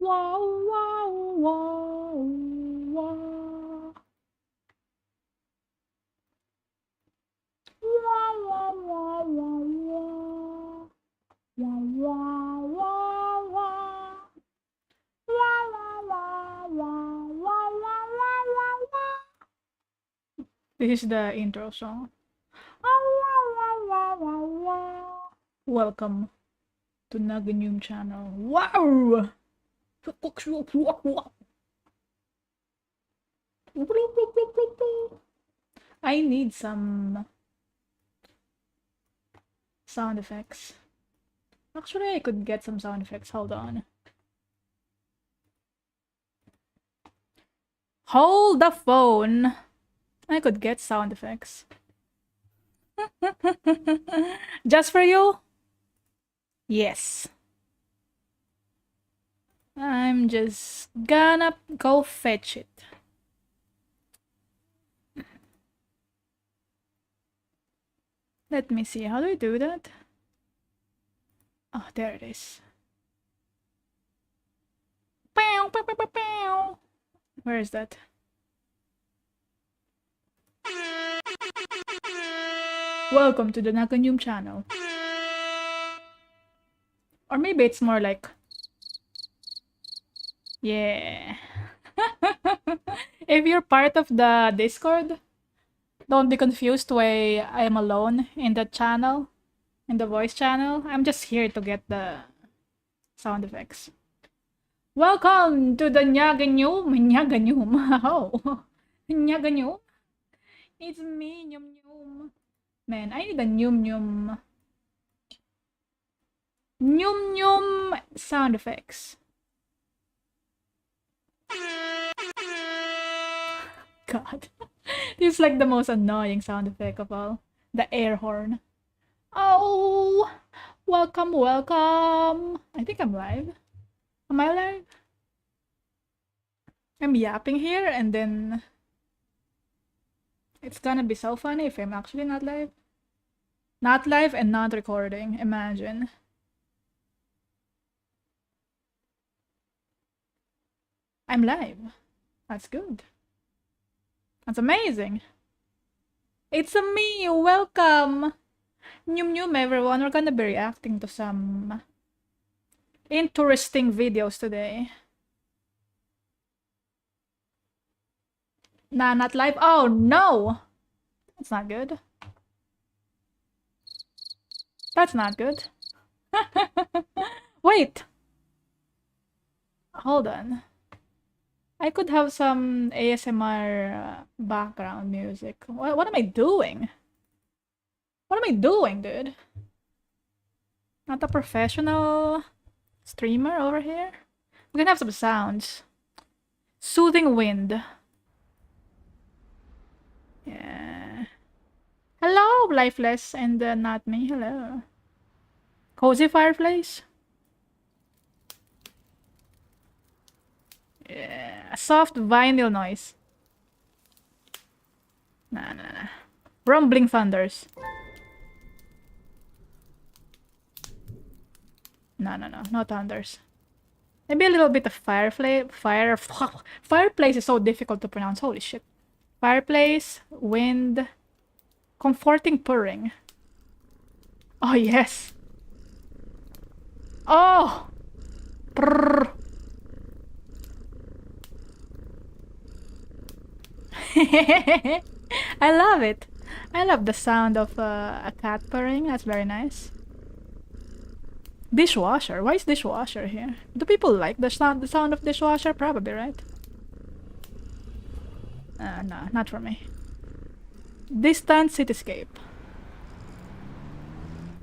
Wow, wow, wow, wow. Wow, wow, wow, wow, wow. Wow, wow, wow, wow. Wow, wow, wow, wow, wow, wow, wow, wow. This is the intro song. Wow, wow, wow, wow, wow. Welcome to Naga Nyooms channel. Wow! I need some sound effects. Actually, I could get some sound effects. Hold on. Hold the phone. I could get sound effects. Just for you? Yes. I'm just gonna go fetch it. Let me see. How do I do that? Oh, there it is. Pow, pow, pow, pow, pow. Where is that? Welcome to the Naga Nyooms channel. Or maybe it's more like... Yeah. If you're part of the Discord, don't be confused why I am alone in the channel, in the voice channel. I'm just here to get the sound effects. Welcome to the Naga Nyooms. Naga Nyooms. Oh. Naga Nyooms. It's me, Nyoom Nyoom. Man, I need a Nyoom Nyoom. Nyoom Nyoom sound effects. God. This is like the most annoying sound effect of all. The air horn. Oh! Welcome, welcome! I think I'm live. Am I live? I'm yapping here and then... It's gonna be so funny if I'm actually not live. Not live and not recording, imagine. I'm live. That's good. That's amazing. It's a me, welcome! Nyoom Nyoom everyone, we're gonna be reacting to some interesting videos today. Nah, not live. Oh no! That's not good. That's not good. Wait! Hold on. I could have some ASMR background music. What am I doing? What am I doing, dude? Not a professional streamer over here? We can have some sounds. Soothing wind. Yeah. Hello, lifeless and not me. Hello. Cozy fireplace. Yeah. Soft vinyl noise. Nah. Rumbling thunders. No thunders. Maybe a little bit of fireplace. Fireplace is so difficult to pronounce. Holy shit. Fireplace, wind, comforting purring. Oh yes. Oh. Prrr. I love it. I love the sound of a cat purring. That's very nice. Dishwasher. Why is dishwasher here? Do people like the sound of dishwasher? Probably, right? No, not for me. Distant cityscape.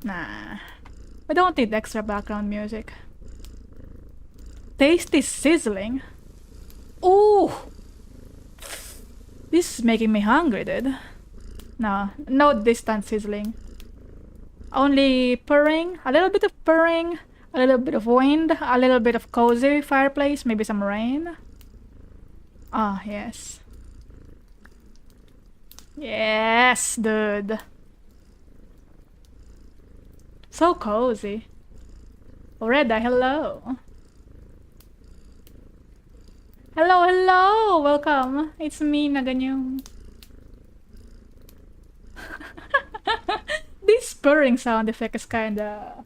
Nah. I don't need extra background music. Tasty sizzling. Ooh! This is making me hungry, dude. No distant sizzling. Only purring, a little bit of purring, a little bit of wind, a little bit of cozy fireplace, maybe some rain. Ah, yes. Yes, dude. So cozy. Reda, hello. Hello, hello! Welcome. It's me, Naga. This purring sound effect is kinda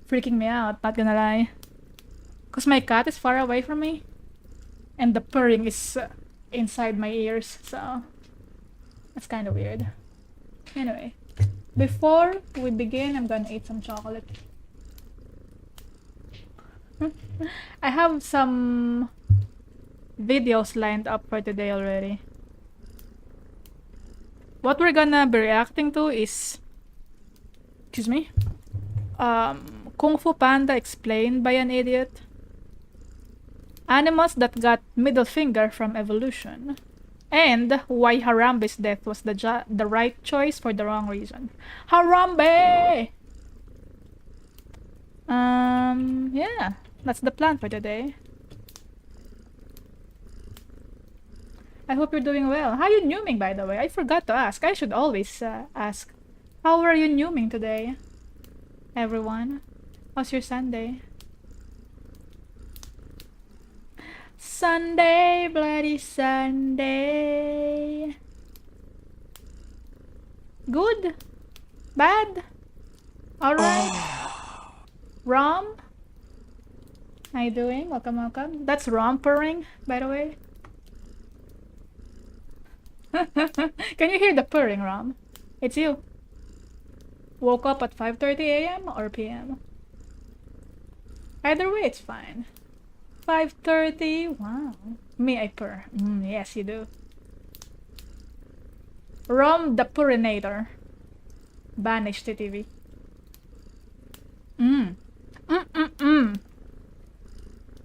freaking me out, not gonna lie. Cause my cat is far away from me. And the purring is inside my ears, so that's kinda weird. Anyway, before we begin, I'm gonna eat some chocolate. I have some videos lined up for today already. What we're gonna be reacting to is, excuse me, Kung Fu Panda explained by an idiot, animals that got middle finger from evolution, and why Harambe's death was the right choice for the wrong reason. Harambe! Yeah, that's the plan for today. I hope you're doing well. How are you Nyooming, by the way? I forgot to ask. I should always ask. How are you Nyooming today, everyone? How's your Sunday? Sunday, bloody Sunday. Good? Bad? Alright. Rom? How you doing? Welcome, welcome. That's Rom purring, by the way. Can you hear the purring, Rom? It's you. Woke up at 5:30 a.m. or p.m.? Either way, it's fine. 5:30? Wow. Me, I purr. Yes, you do. Rom the Purinator. Banished to TV.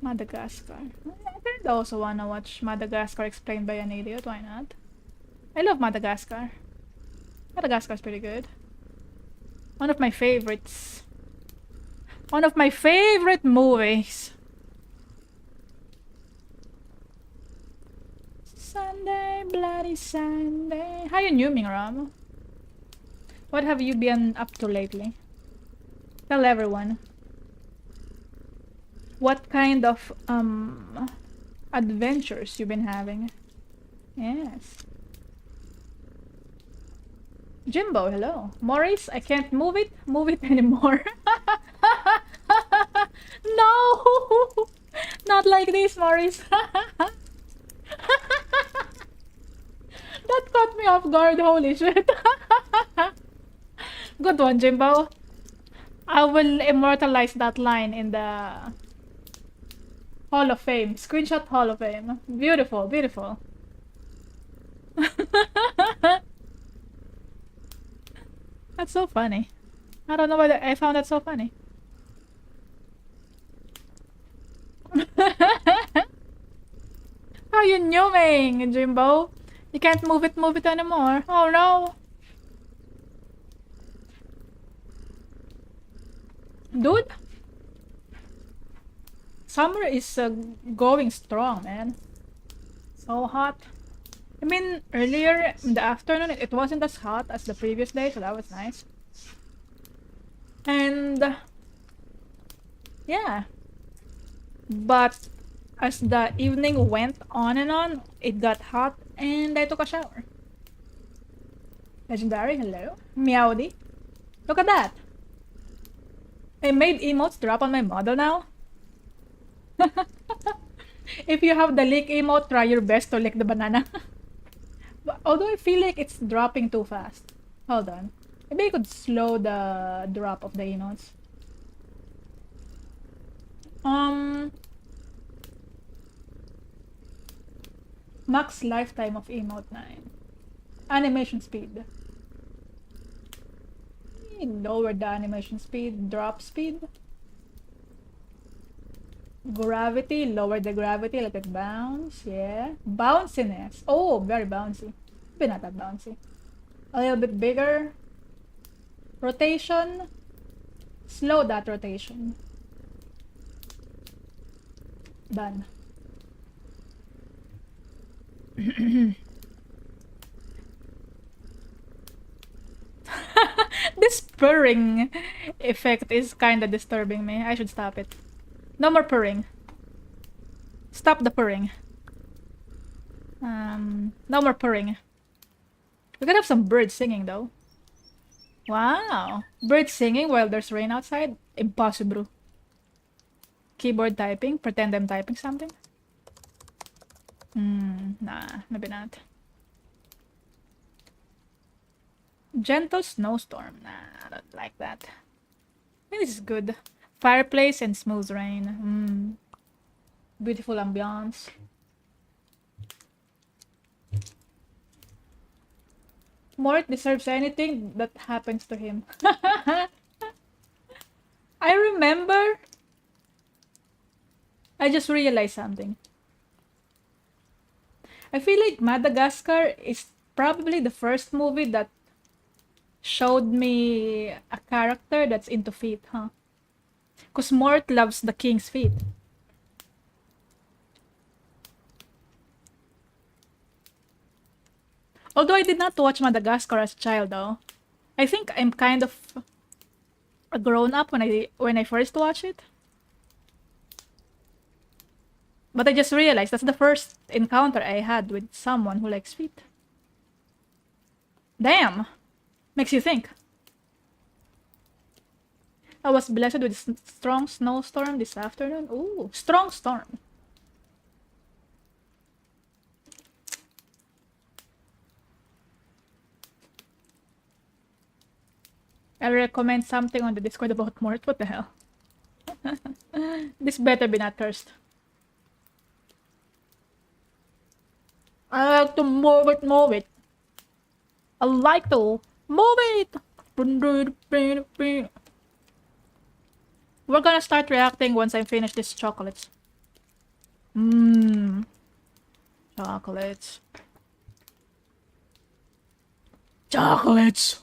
Madagascar. I kind of also wanna watch Madagascar explained by an idiot. Why not? I love Madagascar. Madagascar's pretty good. One of my favorites. One of my favorite movies. Sunday, bloody Sunday. How you Nyooming, Ram? What have you been up to lately? Tell everyone. What kind of adventures you've been having? Yes. Jimbo, hello. Maurice, I can't move it anymore. No! Not like this, Maurice. That caught me off guard, holy shit. Good one, Jimbo. I will immortalize that line in the Hall of Fame. Screenshot Hall of Fame. Beautiful, beautiful. That's so funny. I don't know why I found that so funny. How are you Nyooming, Jimbo? You can't move it anymore. Oh no. Dude, summer is going strong, man. So hot. I mean, earlier in the afternoon, it wasn't as hot as the previous day, so that was nice. And yeah, but as the evening went on and on, it got hot and I took a shower. Legendary, hello. Meowdy. Look at that. I made emotes drop on my model now. If you have the lick emote, try your best to lick the banana. Although I feel like it's dropping too fast. Hold on. Maybe I could slow the drop of the emotes. Max lifetime of emote 9. Animation speed. Lower the animation speed. Drop speed. Gravity. Lower the gravity. Let it bounce. Yeah. Bounciness. Oh, very bouncy. But not that bouncy. A little bit bigger. Rotation. Slow that rotation. Done. This purring effect is kinda disturbing me. I should stop it. No more purring. Stop the purring. No more purring. We could have some birds singing though. Wow. Birds singing while there's rain outside? Impossible. Keyboard typing? Pretend I'm typing something? Nah, maybe not. Gentle snowstorm. Nah, I don't like that. I think this is good. Fireplace and smooth rain. Beautiful ambiance. Mort deserves anything that happens to him. I remember. I just realized something. I feel like Madagascar is probably the first movie that showed me a character that's into feet, huh? Because Mort loves the king's feet. Although I did not watch Madagascar as a child, though. I think I'm kind of a grown-up when I first watched it. But I just realized that's the first encounter I had with someone who likes feet. Damn! Makes you think. I was blessed with a strong snowstorm this afternoon. Ooh, strong storm. I'll recommend something on the Discord about Mort. What the hell? This better be not cursed. I like to move it, move it. I like to move it. We're gonna start reacting once I finish these chocolates. Chocolates. Chocolates.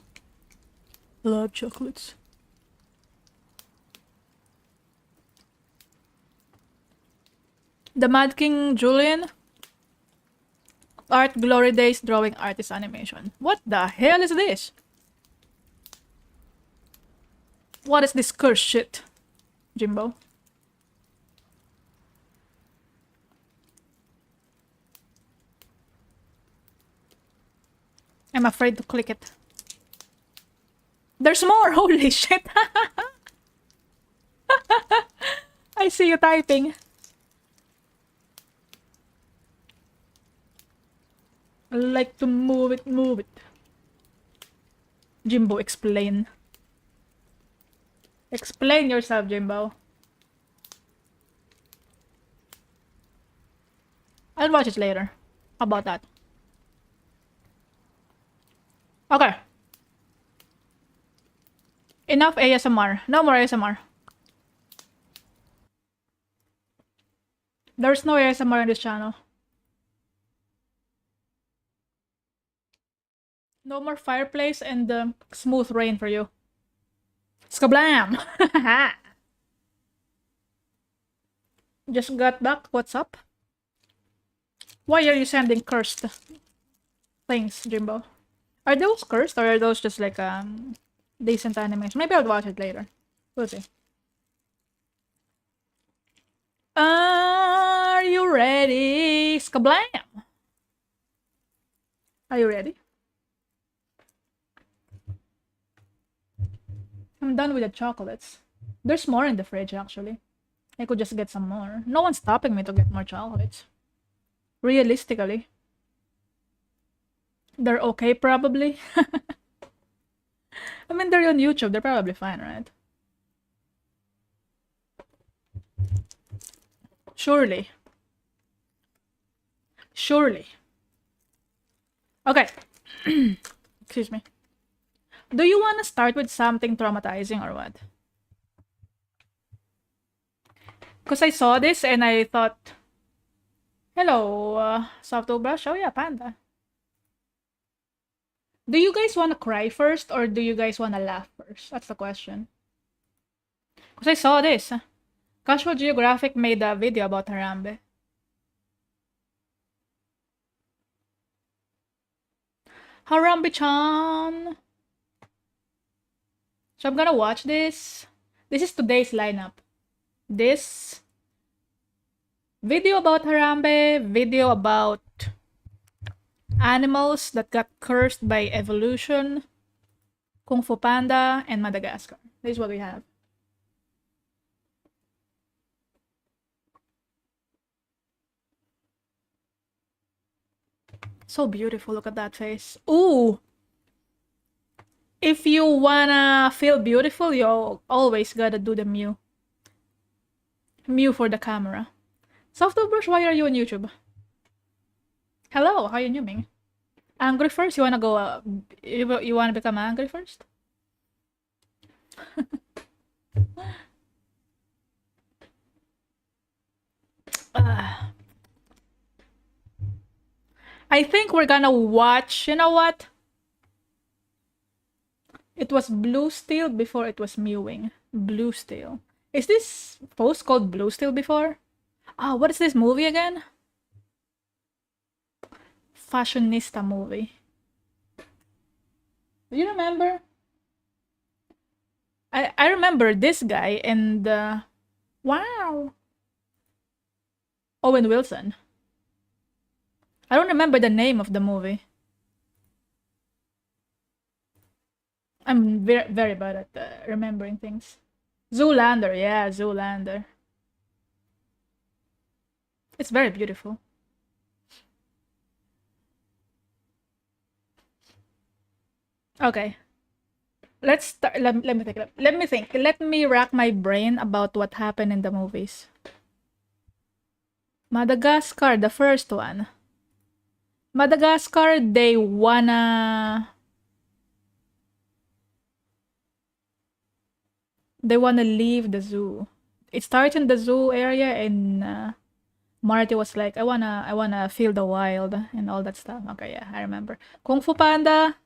Love chocolates. The Mad King Julian. Art Glory Days drawing artist animation. What the hell is this? What is this curse shit, Jimbo? I'm afraid to click it. There's more! Holy shit! I see you typing. I like to move it, move it. Jimbo, explain. Explain yourself, Jimbo. I'll watch it later. How about that? Okay. Enough ASMR. No more ASMR. There's no ASMR on this channel. No more fireplace and smooth rain for you. Skablam! Just got back. What's up? Why are you sending cursed things, Jimbo? Are those cursed or are those just like decent animation? Maybe I'll watch it later. We'll see. Are you ready? Skablam! Are you ready? I'm done with the chocolates. There's more in the fridge, actually. I could just get some more. No one's stopping me to get more chocolates. Realistically. They're okay, probably. I mean, they're on YouTube. They're probably fine, right? Surely. Surely. Okay. Excuse me. Do you want to start with something traumatizing or what? Because I saw this and I thought, hello, Soft Brush. Oh yeah, Panda. Do you guys want to cry first or do you guys want to laugh first? That's the question. Because I saw this. Casual Geographic made a video about Harambe. Harambe-chan! So I'm gonna watch this. This is today's lineup. This video about Harambe, video about animals that got cursed by evolution, Kung Fu Panda, and Madagascar. This is what we have. So beautiful. Look at that face. Ooh! If you wanna feel beautiful, you always gotta do the Mew. Mew for the camera. Softobrush, why are you on YouTube? Hello, how are you Newming? Angry first? You wanna go, you wanna become angry first? I think we're gonna watch, you know what? It was Blue Steel before it was Mewing. Blue Steel. Is this post called Blue Steel before? What is this movie again? Fashionista movie. Do you remember? I remember this guy and wow. Owen Wilson. I don't remember the name of the movie. I'm very, very bad at remembering things. Zoolander, yeah, Zoolander. It's very beautiful. Okay. Let's start. Let me think. Let me think. Let me rack my brain about what happened in the movies. Madagascar, the first one. Madagascar, they wanna leave the zoo. It starts in the zoo area, and Marty was like, I wanna feel the wild and all that stuff. Okay, yeah, I remember. Kung Fu Panda.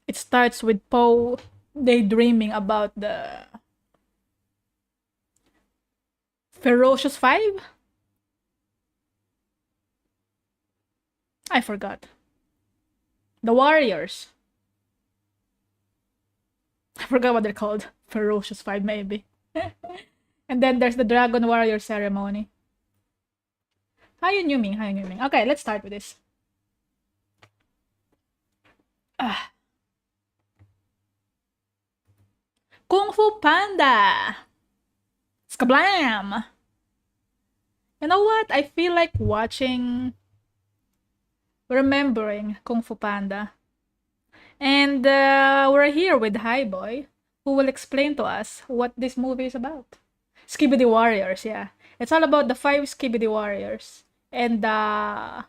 It starts with Po daydreaming about the Ferocious Five? I forgot. The Warriors. I forgot what they're called. Ferocious Five, maybe. And then there's the Dragon Warrior ceremony. How you Newming? Okay, let's start with this. Kung Fu Panda! Skablam! You know what? I feel like remembering Kung Fu Panda. And we're here with Highboy, who will explain to us what this movie is about. Skibidi Warriors, yeah. It's all about the 5 Skibidi Warriors and the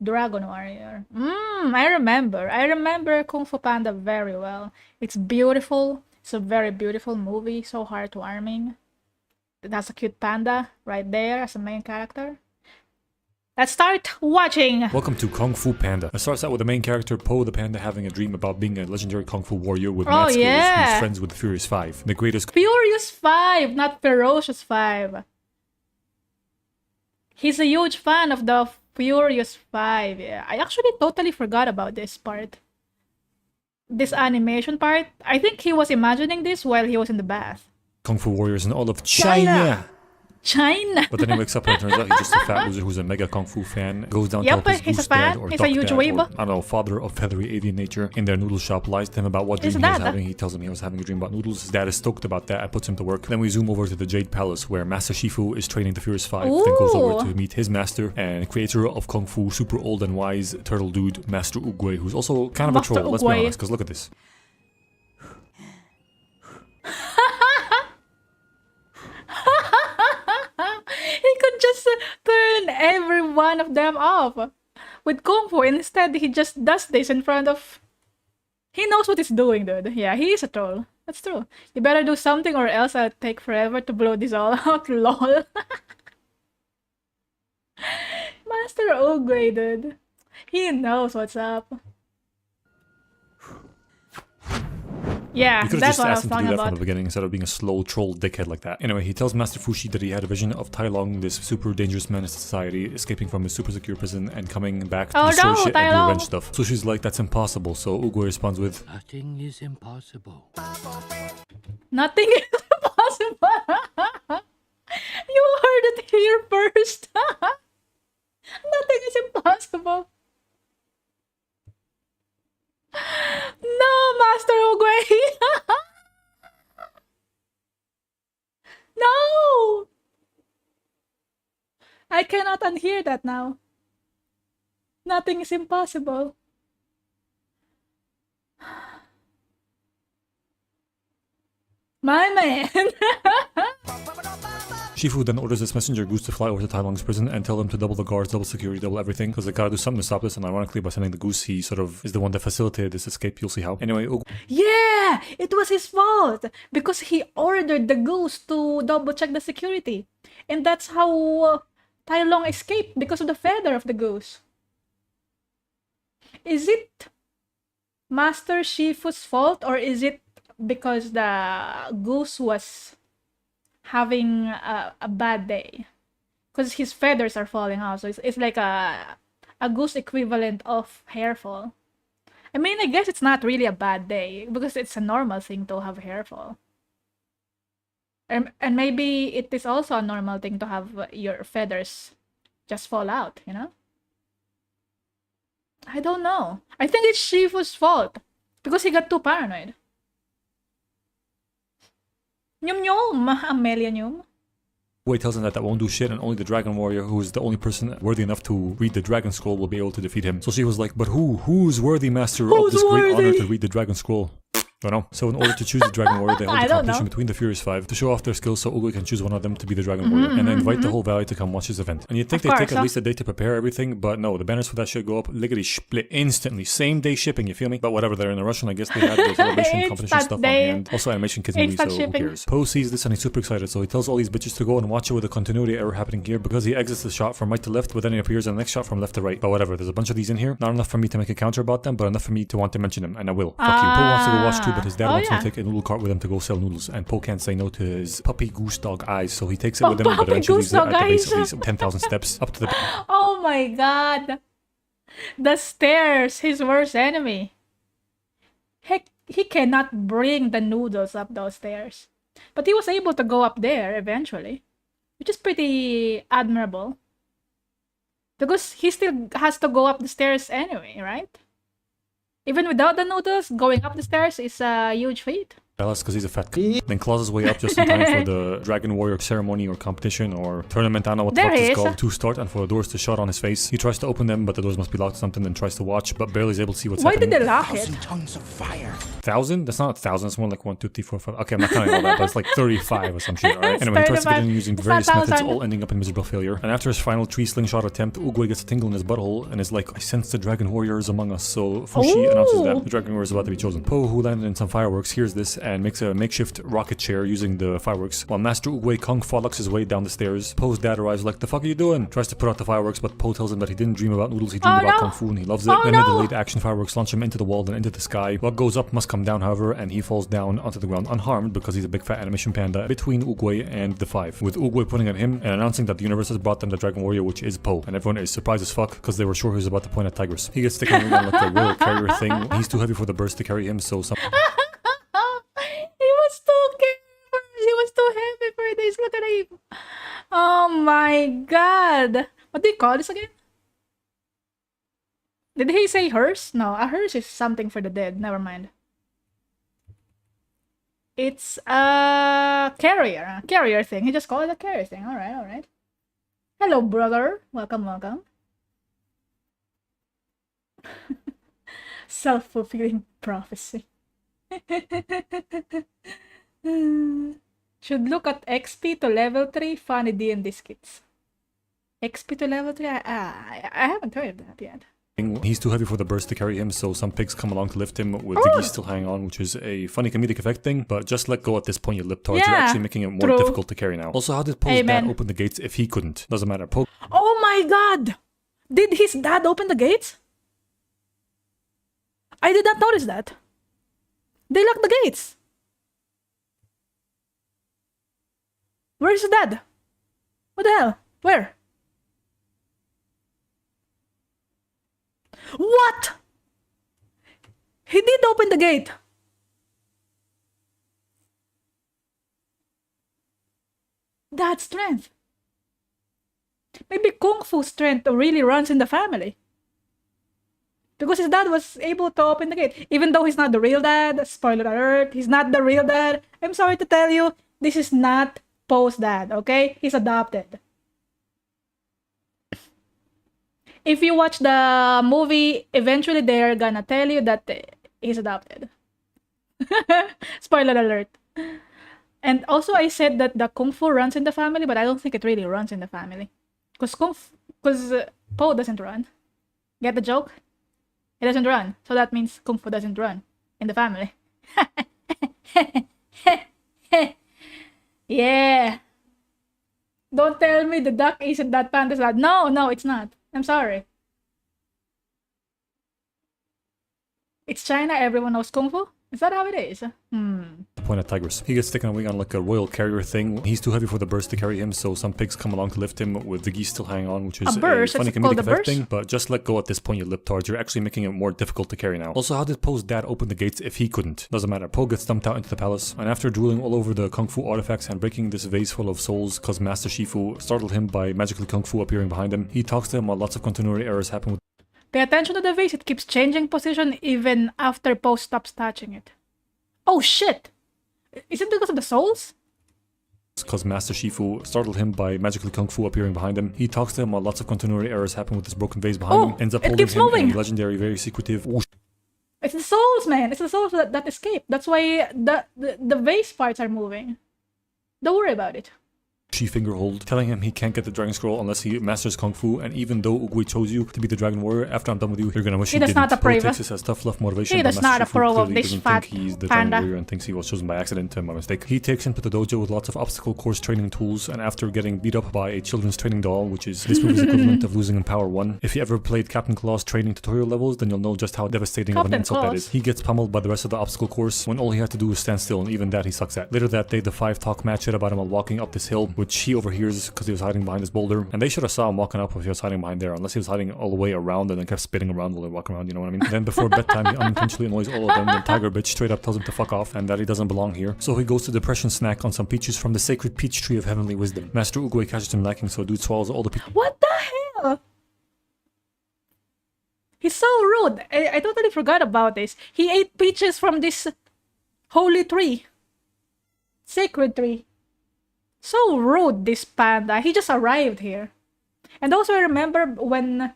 Dragon Warrior. I remember Kung Fu Panda very well. It's beautiful. It's a very beautiful movie, so heartwarming. It has a cute panda right there as a main character. Let's start watching! Welcome to Kung Fu Panda. It starts out with the main character, Po the Panda, having a dream about being a legendary Kung Fu warrior with mad skills who's friends with the Furious Five, the greatest... Furious Five, not Ferocious Five. He's a huge fan of the Furious Five. Yeah, I actually totally forgot about this part. This animation part. I think he was imagining this while he was in the bath. Kung Fu warriors in all of China! But then he wakes up and it turns out he's just a fat loser who's a mega Kung Fu fan. Goes down to help his goose dad or duck dad or, I don't know, father of feathery avian nature in their noodle shop, lies to him about what dream he was having. He tells him he was having a dream about noodles. His dad is stoked about that and puts him to work. Then we zoom over to the Jade Palace where Master Shifu is training the Furious Five. Then goes over to meet his master and creator of Kung Fu, super old and wise turtle dude, Master Oogway, who's also kind of a troll, let's be honest, because look at this. He could just turn every one of them off with Kung Fu. Instead, he just does this in front of... He knows what he's doing, dude. Yeah, he is a troll. That's true. You better do something or else I'll take forever to blow this all out. LOL. Master Oogway, dude. He knows what's up. Yeah, that's what I was talking about. You could have just asked him to do that from the beginning instead of being a slow troll dickhead like that. Anyway, he tells Master Fushi that he had a vision of Tai Long, this super dangerous menace to society, escaping from his super secure prison and coming back to destroy shit and do revenge stuff. So she's like, that's impossible. So Oogway responds with, nothing is impossible. Nothing is impossible. You heard it here first. Nothing is impossible. cannot unhear that now. Nothing is impossible. My man. Shifu then orders this messenger goose to fly over to Tai Lung's prison and tell them to double the guards, double security, double everything, because they gotta do something to stop this, and ironically, by sending the goose, he sort of is the one that facilitated this escape. You'll see how. Anyway, yeah! It was his fault! Because he ordered the goose to double check the security. And that's how Tai Lung escaped, because of the feather of the goose. Is it Master Shifu's fault, or is it because the goose was having a bad day? Because his feathers are falling out, so it's like a goose equivalent of hair fall. I mean, I guess it's not really a bad day, because it's a normal thing to have hair fall. And maybe it is also a normal thing to have your feathers just fall out, you know? I don't know. I think it's Shifu's fault, because he got too paranoid. Nyooms, Amelia Nyooms. Uguay tells him that won't do shit, and only the Dragon Warrior, who is the only person worthy enough to read the Dragon Scroll, will be able to defeat him. So she was like, but who's worthy, Master, of this great honor to read the Dragon Scroll? I don't know. So in order to choose the Dragon Warrior, they hold a competition between the Furious Five to show off their skills, so Uguay can choose one of them to be the Dragon Warrior, and then invite the whole valley to come watch this event. And you'd think they'd take at least a day to prepare everything, but no, the banners for that shit go up lickety split instantly. Same day shipping, you feel me? But whatever, they're in a rush, and I guess they had the celebration competition stuff on hand. Also animation kids movie, so who cares? Poe sees this and he's super excited, so he tells all these bitches to go and watch it with a continuity error happening here, because he exits the shot from right to left, but then he appears in the next shot from left to right. But whatever, there's a bunch of these in here. Not enough for me to make a counter about them, but enough for me to want to mention them, and I will. Fuck you. Poe wants to go watch too, but his dad wants to take a noodle cart with him to go sell noodles, and Poe can't say no to his puppy goose dog eyes, so he takes it with him, but eventually leaves it at the base of these 10,000 steps up to the... Oh my god! The stairs, his worst enemy. Heck, he cannot bring the noodles up those stairs. But he was able to go up there eventually, which is pretty admirable. Because he still has to go up the stairs anyway, right? Even without the noodles, going up the stairs is a huge feat. Because he's a fat c***. Then claws his way up just in time for the Dragon Warrior ceremony or competition or tournament, I don't know what the fuck it's called, to start, and for the doors to shut on his face. He tries to open them, but the doors must be locked or something, then tries to watch, but barely is able to see what's happening. Why did they lock it? 1,000 tons of fire. 1,000? That's not 1,000, it's more like 1, 2, 3, 4, 5. Okay, I'm not counting all that, but it's like 35 or some shit, alright? Anyway, he tries to get in using various methods, all ending up in miserable failure. And after his final tree slingshot attempt, Uguay gets a tingle in his butthole and is like, I sense the Dragon Warrior is among us, so Fushi announces that the Dragon Warrior is about to be chosen. Poe, who landed in some fireworks, hears this and makes a makeshift rocket chair using the fireworks, while Master Uguay Kung frolics his way down the stairs. Poe's dad arrives like, the fuck are you doing? Tries to put out the fireworks, but Poe tells him that he didn't dream about noodles, he dreamed about Kung Fu, and he loves it. Then the delayed action fireworks launch him into the wall, then into the sky. What goes up must come down, however, and he falls down onto the ground unharmed because he's a big fat animation panda between Uguay and the Five, with Uguay pointing at him and announcing that the universe has brought them the Dragon Warrior, which is Poe, and everyone is surprised as fuck because they were sure he was about to point at tigers. He gets taken on like a royal carrier thing. He's too heavy for the burst to carry him, so some... He was too heavy for this. Look at him. Oh my god. What do you call this again? Did he say hearse? No, a hearse is something for the dead. Never mind. It's a carrier. A carrier thing. He just called it a carrier thing. Alright, alright. Hello, brother. Welcome, welcome. Self-fulfilling prophecy. Should look at XP to level 3 funny D&D skits. XP to level 3? I haven't heard of that yet. He's too heavy for the burst to carry him, so some pigs come along to lift him with the geese still hanging on, which is a funny comedic effect thing, but just let go at this point, you liptards. You're actually making it more difficult to carry now. Also, how did Poe's dad open the gates if he couldn't? Doesn't matter. Poe... Oh my god! Did his dad open the gates? I did not notice that. They locked the gates. Where's his dad? What the hell? Where? What? He did open the gate. That's strength. Maybe Kung Fu strength really runs in the family. Because his dad was able to open the gate. Even though he's not the real dad. Spoiler alert. He's not the real dad. I'm sorry to tell you. This is not Poe's dad, okay? He's adopted. if you watch the movie, eventually they're gonna tell you that he's adopted. Spoiler alert. And also, I said that the Kung Fu runs in the family, but I don't think it really runs in the family. Because Po doesn't run. Get the joke? He doesn't run. So that means Kung Fu doesn't run in the family. Yeah. Don't tell me the duck isn't that panda's dad. No, it's not. I'm sorry. It's China, everyone knows Kung Fu? Is that how it is? Point at tigers. He gets taken away on like a royal carrier thing. He's too heavy for the birds to carry him, so some pigs come along to lift him with the geese still hanging on, which is a funny comedic effect thing. But just let go at this point, you liptards. You're actually making it more difficult to carry now. Also, how did Po's dad open the gates if he couldn't? Doesn't matter. Po gets dumped out into the palace, and after drooling all over the Kung Fu artifacts and breaking this vase full of souls cause Master Shifu startled him by magically Kung Fu appearing behind him, he talks to him while lots of continuity errors happen with Pay attention to the vase, it keeps changing position even after Po stops touching it. Oh shit! Is it because of the souls? Cause Master Shifu startled him by magically Kung Fu appearing behind him. He talks to him while lots of continuity errors happen with this broken vase behind him. Ends up holding him in a legendary, very secretive... It's the souls, man! It's the souls that escape. That's why the vase parts are moving. Don't worry about it. Finger hold, telling him he can't get the dragon scroll unless he masters Kung Fu, and even though Oogway chose you to be the dragon warrior, after I'm done with you, you're gonna wish he didn't. Not approve. takes this as tough love motivation. He does not approve of this fat he's the panda. dragon warrior and thinks he was chosen by accident and by mistake. He takes him to the dojo with lots of obstacle course training tools, and after getting beat up by a children's training doll, which is this movie's equivalent of losing in Power 1. If you ever played Captain Claw's training tutorial levels, then you'll know just how devastating of an insult that is. He gets pummeled by the rest of the obstacle course when all he had to do is stand still, and even that he sucks at. Later that day, the five talk mad shit about him while walking up this hill, which he overhears because he was hiding behind this boulder, and they should have saw him walking up if he was hiding behind there, unless he was hiding all the way around and then kept spinning around while they walk around, you know what I mean? Then before bedtime, he unintentionally annoys all of them, the tiger bitch straight up tells him to fuck off and that he doesn't belong here. So he goes to Depression Snack on some peaches from the sacred peach tree of heavenly wisdom. Master Oogway catches him lacking, so dude swallows all the peaches. What the hell? He's so rude. I totally forgot about this. He ate peaches from this holy tree. Sacred tree. So rude, this panda. He just arrived here. And also I remember when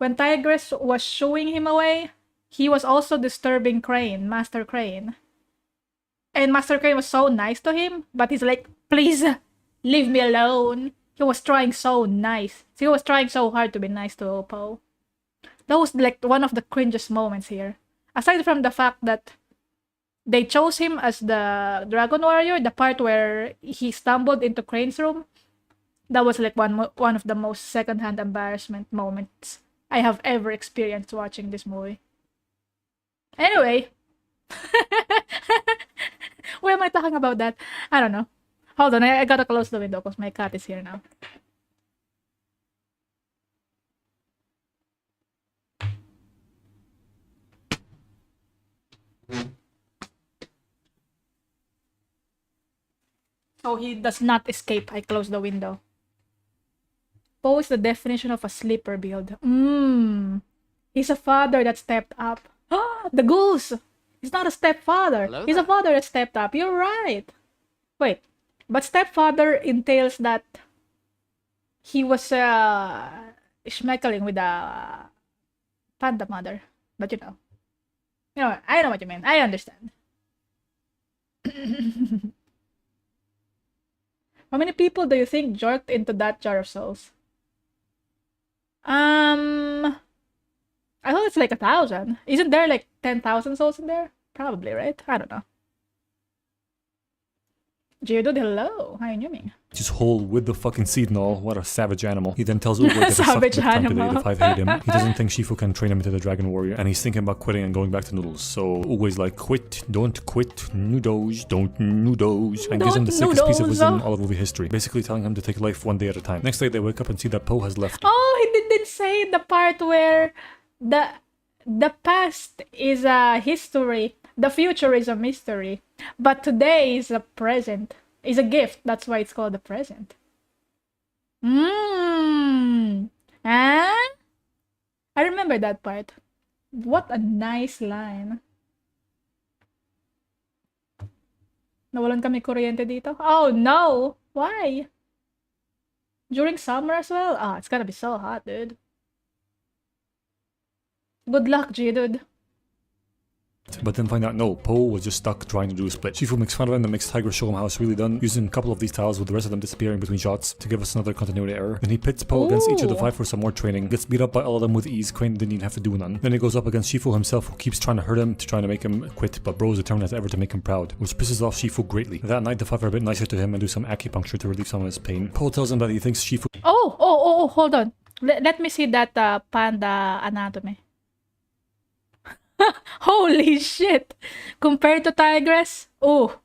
Tigress was shooing him away, he was also disturbing Crane, Master Crane. And Master Crane was so nice to him, but he's like, please, leave me alone. He was trying so nice. He was trying so hard to be nice to Po. That was like one of the cringiest moments here. Aside from the fact that they chose him as the Dragon Warrior, the part where he stumbled into Crane's room, that was like one of the most second-hand embarrassment moments I have ever experienced watching this movie. Anyway, why am I talking about that? I don't know. Hold on, I gotta close the window because my cat is here now. So he does not escape. I close the window. Po is the definition of a sleeper build. He's a father that stepped up. The goose! He's not a stepfather. Hello He's a father that stepped up. You're right. Wait, but stepfather entails that he was schmeckling with a panda mother. But you know, I know what you mean. I understand. How many people do you think jerked into that jar of souls? I thought it's like 1,000. Isn't there like 10,000 souls in there? Probably, right? I don't know. Geodude, hello. Hi, Nyooms. Just whole with the fucking seed and all. What a savage animal. He then tells Oogway that he sucked big time today, the five hate him. He doesn't think Shifu can train him into the Dragon Warrior, and he's thinking about quitting and going back to noodles. So Oogway's like, quit, don't quit, noodles, don't noodles, and gives him the sickest piece of wisdom in all of movie history, basically telling him to take life one day at a time. Next day, they wake up and see that Po has left. Oh, he didn't say the part where the past is a history, the future is a mystery, but today is a present. Is a gift. That's why it's called the present. I remember that part. What a nice line. Nawalan kami kuryente dito. Oh no! Why? During summer as well? It's gonna be so hot, dude. Good luck, G, dude. But then find out no, Po was just stuck trying to do a split. Shifu makes fun of him and makes Tiger show him how it's really done, using a couple of these tiles with the rest of them disappearing between shots to give us another continuity error. Then he pits Po against each of the 5 for some more training, gets beat up by all of them with ease, Crane didn't even have to do none. Then he goes up against Shifu himself, who keeps trying to hurt him, trying to make him quit, but Bro is determined as ever to make him proud, which pisses off Shifu greatly. That night the 5 are a bit nicer to him and do some acupuncture to relieve some of his pain. Po tells him that he thinks Shifu— Oh, hold on. Let me see that panda anatomy. Holy shit! Compared to Tigress? Oh.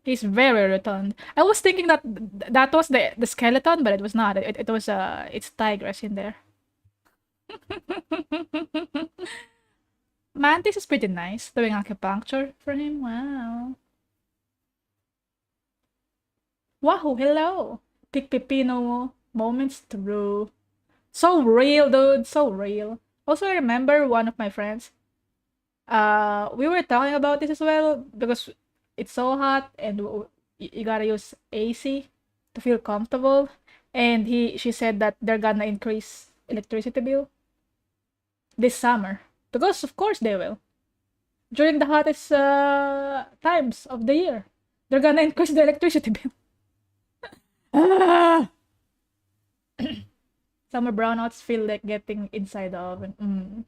He's very rotund. I was thinking that that was the skeleton, but it was not. It was it's Tigress in there. Mantis is pretty nice, doing acupuncture for him. Wow. Wahoo, hello. Pick Pepino moments through. So real, dude. So real. Also, I remember one of my friends. We were talking about this as well because it's so hot and you gotta use AC to feel comfortable. And she said that they're gonna increase electricity bill this summer because of course they will. During the hottest times of the year, they're gonna increase the electricity bill. Summer brownouts feel like getting inside the oven.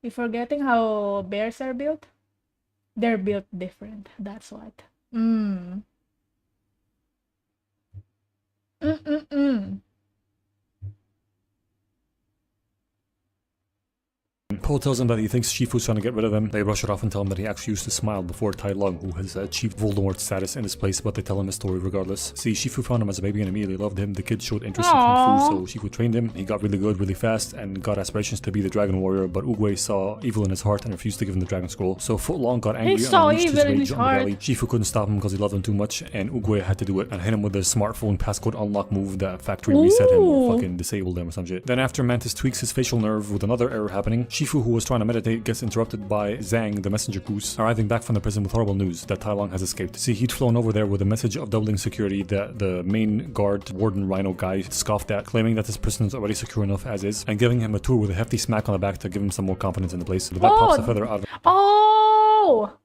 You're forgetting how bears are built? They're built different. That's what. Po tells him that he thinks Shifu's trying to get rid of him. They brush it off and tell him that he actually used to smile before Tai Lung, who has achieved Voldemort status in his place, but they tell him his story regardless. See, Shifu found him as a baby and immediately loved him. The kid showed interest in Kung Fu, so Shifu trained him. He got really good really fast and got aspirations to be the Dragon Warrior, but Oogway saw evil in his heart and refused to give him the Dragon Scroll. So Footlong got angry and unleashed his rage on the valley. Shifu couldn't stop him because he loved him too much, and Oogway had to do it and hit him with a smartphone passcode unlock move that factory reset him or fucking disabled him or some shit. Then after Mantis tweaks his facial nerve with another error happening, Shifu, who was trying to meditate, gets interrupted by Zhang, the messenger goose, arriving back from the prison with horrible news that Tai Lung has escaped. See, he'd flown over there with a message of doubling security that the main guard, Warden Rhino guy, scoffed at, claiming that his prison is already secure enough as is, and giving him a tour with a hefty smack on the back to give him some more confidence in the place. But that pops a feather out of him. Oh!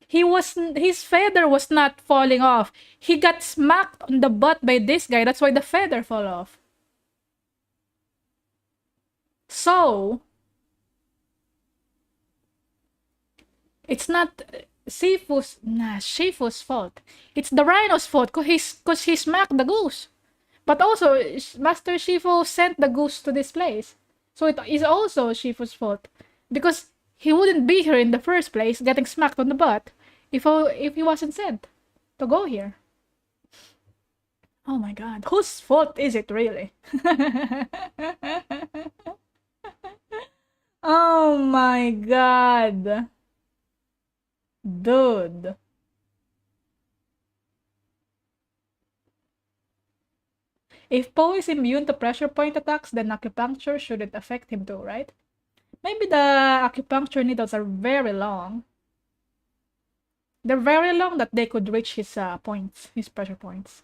His feather was not falling off. He got smacked on the butt by this guy. That's why the feather fell off. So it's not Shifu's fault. It's the Rhino's fault cause he smacked the goose. But also, Master Shifu sent the goose to this place. So it is also Shifu's fault. Because he wouldn't be here in the first place, getting smacked on the butt, if he wasn't sent to go here. Oh my god. Whose fault is it really? Oh my god. Dude. If Po is immune to pressure point attacks, then acupuncture shouldn't affect him too, right? Maybe the acupuncture needles are very long. They're very long that they could reach his points, his pressure points.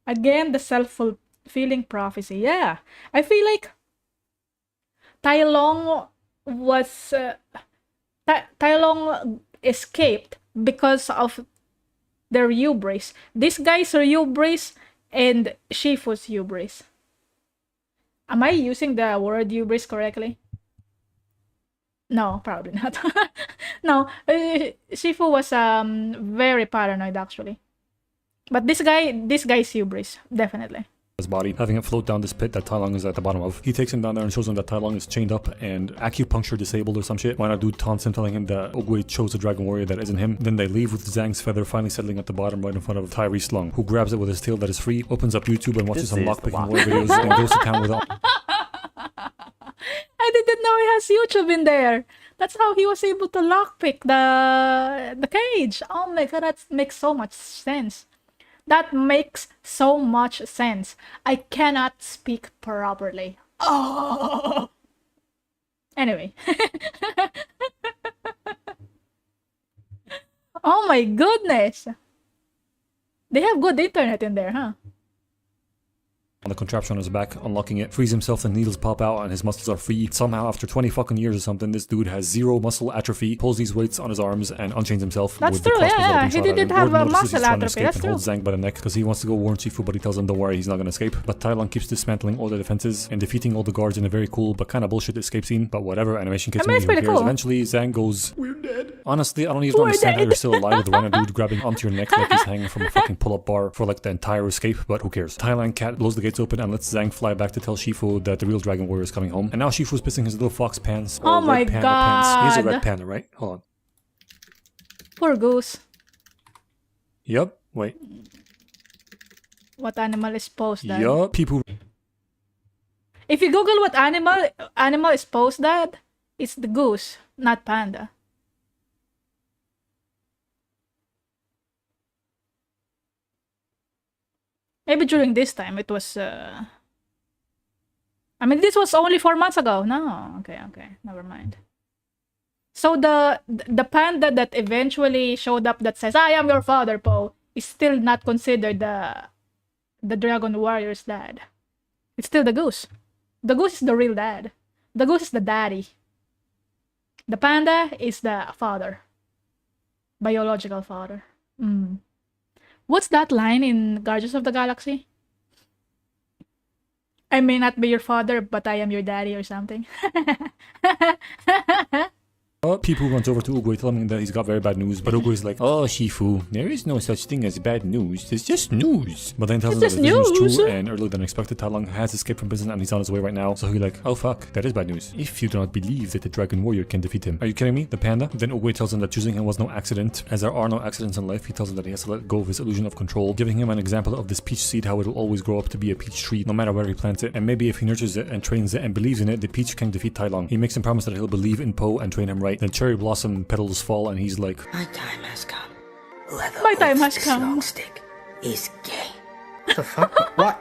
Again, the self-fulfilling prophecy. Yeah, I feel like Tai Lung was... Tai Lung escaped because of their hubris. This guy's hubris and Shifu's hubris. Am I using the word hubris correctly? No, probably not. No, Shifu was very paranoid actually. But this guy's hubris, definitely. His body, having it float down this pit that Tai Lung is at the bottom of. He takes him down there and shows him that Tai Lung is chained up and acupuncture disabled or some shit. Why not dude taunts him, telling him that Oogway chose a Dragon Warrior that isn't him. Then they leave with Zhang's feather finally settling at the bottom right in front of Tyrese Lung, who grabs it with his tail that is free, opens up YouTube and watches some lockpicking war videos and goes to town with all. I didn't know he has YouTube in there. That's how he was able to lockpick the cage. Oh my god, that makes so much sense. That makes so much sense. I cannot speak properly. Oh. Anyway. Oh my goodness. They have good internet in there, huh? On the contraption on his back, unlocking it, frees himself, the needles pop out and his muscles are free. Somehow, after 20 fucking years or something, this dude has 0 muscle atrophy, pulls these weights on his arms and unchains himself. That's with true, the yeah. He didn't have a muscle atrophy, that's and true. holds Zhang by the neck because he wants to go warn Shifu, but he tells him don't worry, he's not gonna escape. But Tai Lung keeps dismantling all the defenses and defeating all the guards in a very cool but kind of bullshit escape scene. But whatever, animation kids movie, who cares? Cool. Eventually, Zhang goes, we're dead. Honestly, I don't even understand how you're still alive with the rhino dude grabbing onto your neck like he's hanging from a fucking pull-up bar for like the entire escape, but who cares? Tai Lung Cat blows the gates open and lets Zhang fly back to tell Shifu that the real Dragon Warrior is coming home. And now Shifu's pissing his little fox pants. Oh my god. Pants. He's a red panda, right? Hold on. Poor goose. Yup. Wait. What animal is posed that? Yup. People. If you Google what animal is posed that, it's the goose, not panda. Maybe during this time it was I mean, this was only 4 months ago. No, okay, never mind. So the panda that eventually showed up that says, "I am your father, Po," is still not considered the Dragon Warrior's dad. It's still the goose. The goose is the real dad. The goose is the daddy. The panda is the father. Biological father. What's that line in Guardians of the Galaxy? I may not be your father, but I am your daddy or something. People runs over to Oogway telling him that he's got very bad news, but Oogway's like, oh Shifu, there is no such thing as bad news, it's just news. But then tells him that the vision is true, and earlier than expected, Tai Lung has escaped from prison and he's on his way right now, so he's like, oh fuck, that is bad news. If you do not believe that the Dragon Warrior can defeat him. Are you kidding me? The panda? Then Oogway tells him that choosing him was no accident. As there are no accidents in life, he tells him that he has to let go of his illusion of control, giving him an example of this peach seed, how it will always grow up to be a peach tree, no matter where he plants it, and maybe if he nurtures it and trains it and believes in it, the peach can defeat Tai Lung. He makes him promise that he'll believe in Po and train him right. Then Cherry Blossom petals fall and he's like, my time has come. My time has come. Stick is gay. What the fuck? What?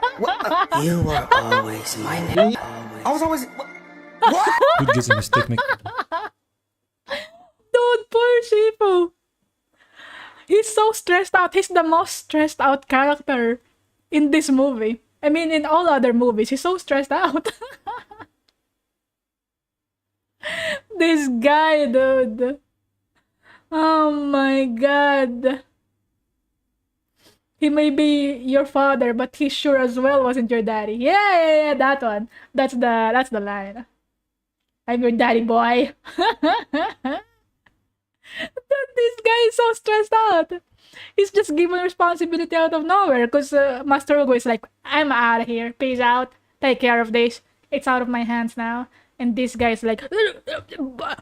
You were always my name. I was always. What? Dude gives him a stick, Nick. Dude, poor Shifu. He's so stressed out. He's the most stressed out character in this movie. I mean, in all other movies, he's so stressed out. This guy, dude. Oh my god. He may be your father, but he sure as well wasn't your daddy. Yeah, that one. That's the line. I'm your daddy, boy. This guy is so stressed out. He's just given responsibility out of nowhere because Master Ugo is like, I'm out of here. Peace out. Take care of this. It's out of my hands now. And this guy is like,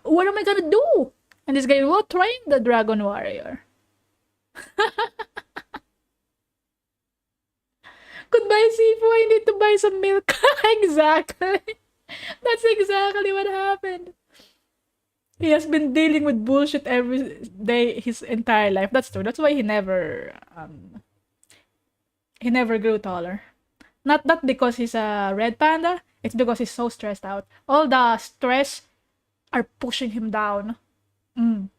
what am I gonna do? And this guy will train the Dragon Warrior. Goodbye, Sifu. I need to buy some milk. Exactly. That's exactly what happened. He has been dealing with bullshit every day his entire life. That's true. That's why he never grew taller. Not because he's a red panda. It's because he's so stressed out. All the stress are pushing him down. Him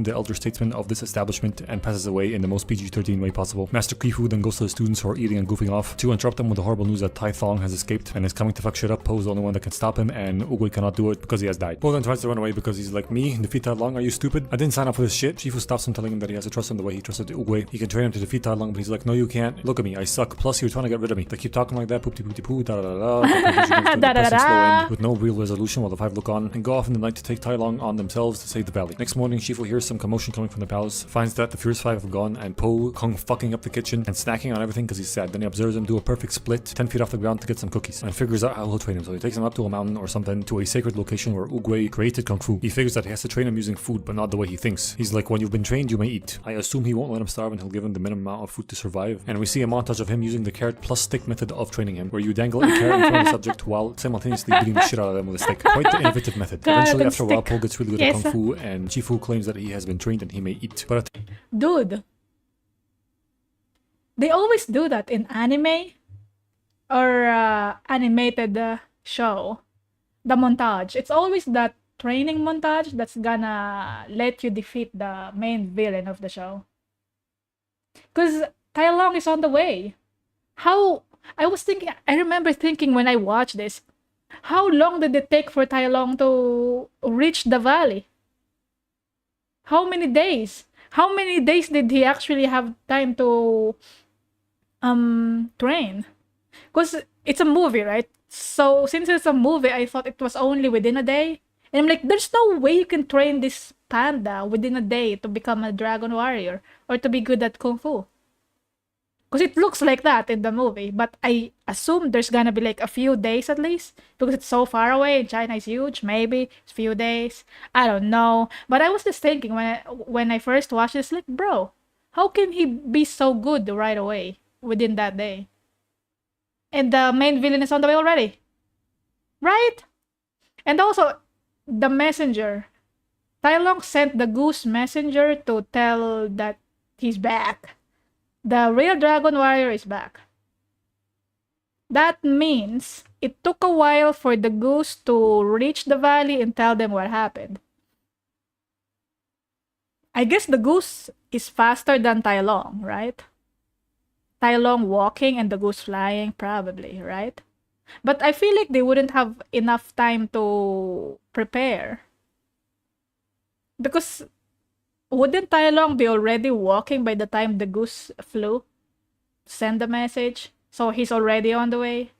the elder statesman of this establishment and passes away in the most PG-13 way possible. Master Khufu then goes to the students who are eating and goofing off to interrupt them with the horrible news that Tai Thong has escaped and is coming to fuck shit up. Po's the only one that can stop him, and Oogway cannot do it because he has died. Po then tries to run away because he's like, me? Defeat Tai Lung? Are you stupid? I didn't sign up for this shit. Shifu stops him, telling him that he has to trust him the way he trusted Oogway. He can train him to defeat Tai Lung, but he's like, no you can't. Look at me, I suck. Plus you're trying to get rid of me. They keep talking like that, poop-de-poop-de-poo, da-da-da-da. With no real resolution while the five look on and go off in the night to take Tai Lung on themselves to save the valley. Next morning, Shifu hears some commotion coming from the palace, finds that the Fierce Five have gone, and Po Kung fucking up the kitchen and snacking on everything because he's sad. Then he observes him do a perfect split 10 feet off the ground to get some cookies and figures out how he'll train him. So he takes him up to a mountain or something to a sacred location where Oogway created Kung Fu. He figures that he has to train him using food, but not the way he thinks. He's like, when you've been trained, you may eat. I assume he won't let him starve and he'll give him the minimum amount of food to survive. And we see a montage of him using the carrot plus stick method of training him, where you dangle a carrot in front of the subject while simultaneously beating the shit out of them with a stick. Quite the innovative method. Eventually, after a while, Po gets really good at Kung Fu, and Shifu claims that he has been trained and he may eat. But dude, they always do that in anime or animated show. The montage. It's always that training montage that's gonna let you defeat the main villain of the show. Because Tai Long is on the way. How... I remember thinking when I watched this, how long did it take for Tai Long to reach the valley? How many days? How many days did he actually have time to train? Because it's a movie, right? So since it's a movie, I thought it was only within a day. And I'm like, there's no way you can train this panda within a day to become a dragon warrior or to be good at kung fu. Because it looks like that in the movie, but I assume there's gonna be like a few days at least, because it's so far away and China is huge. Maybe it's a few days. I don't know. But I was just thinking when I first watched this, like, bro, how can he be so good right away within that day? And the main villain is on the way already, right? And also, the messenger. Tai Long sent the goose messenger to tell that he's back. The real dragon warrior is back. That means it took a while for the goose to reach the valley and tell them what happened. I guess the goose is faster than Tai Long, right? Tai Long walking and the goose flying, probably, right? But I feel like they wouldn't have enough time to prepare. Because wouldn't Tai Long be already walking by the time the goose flew? Send the message. So he's already on the way.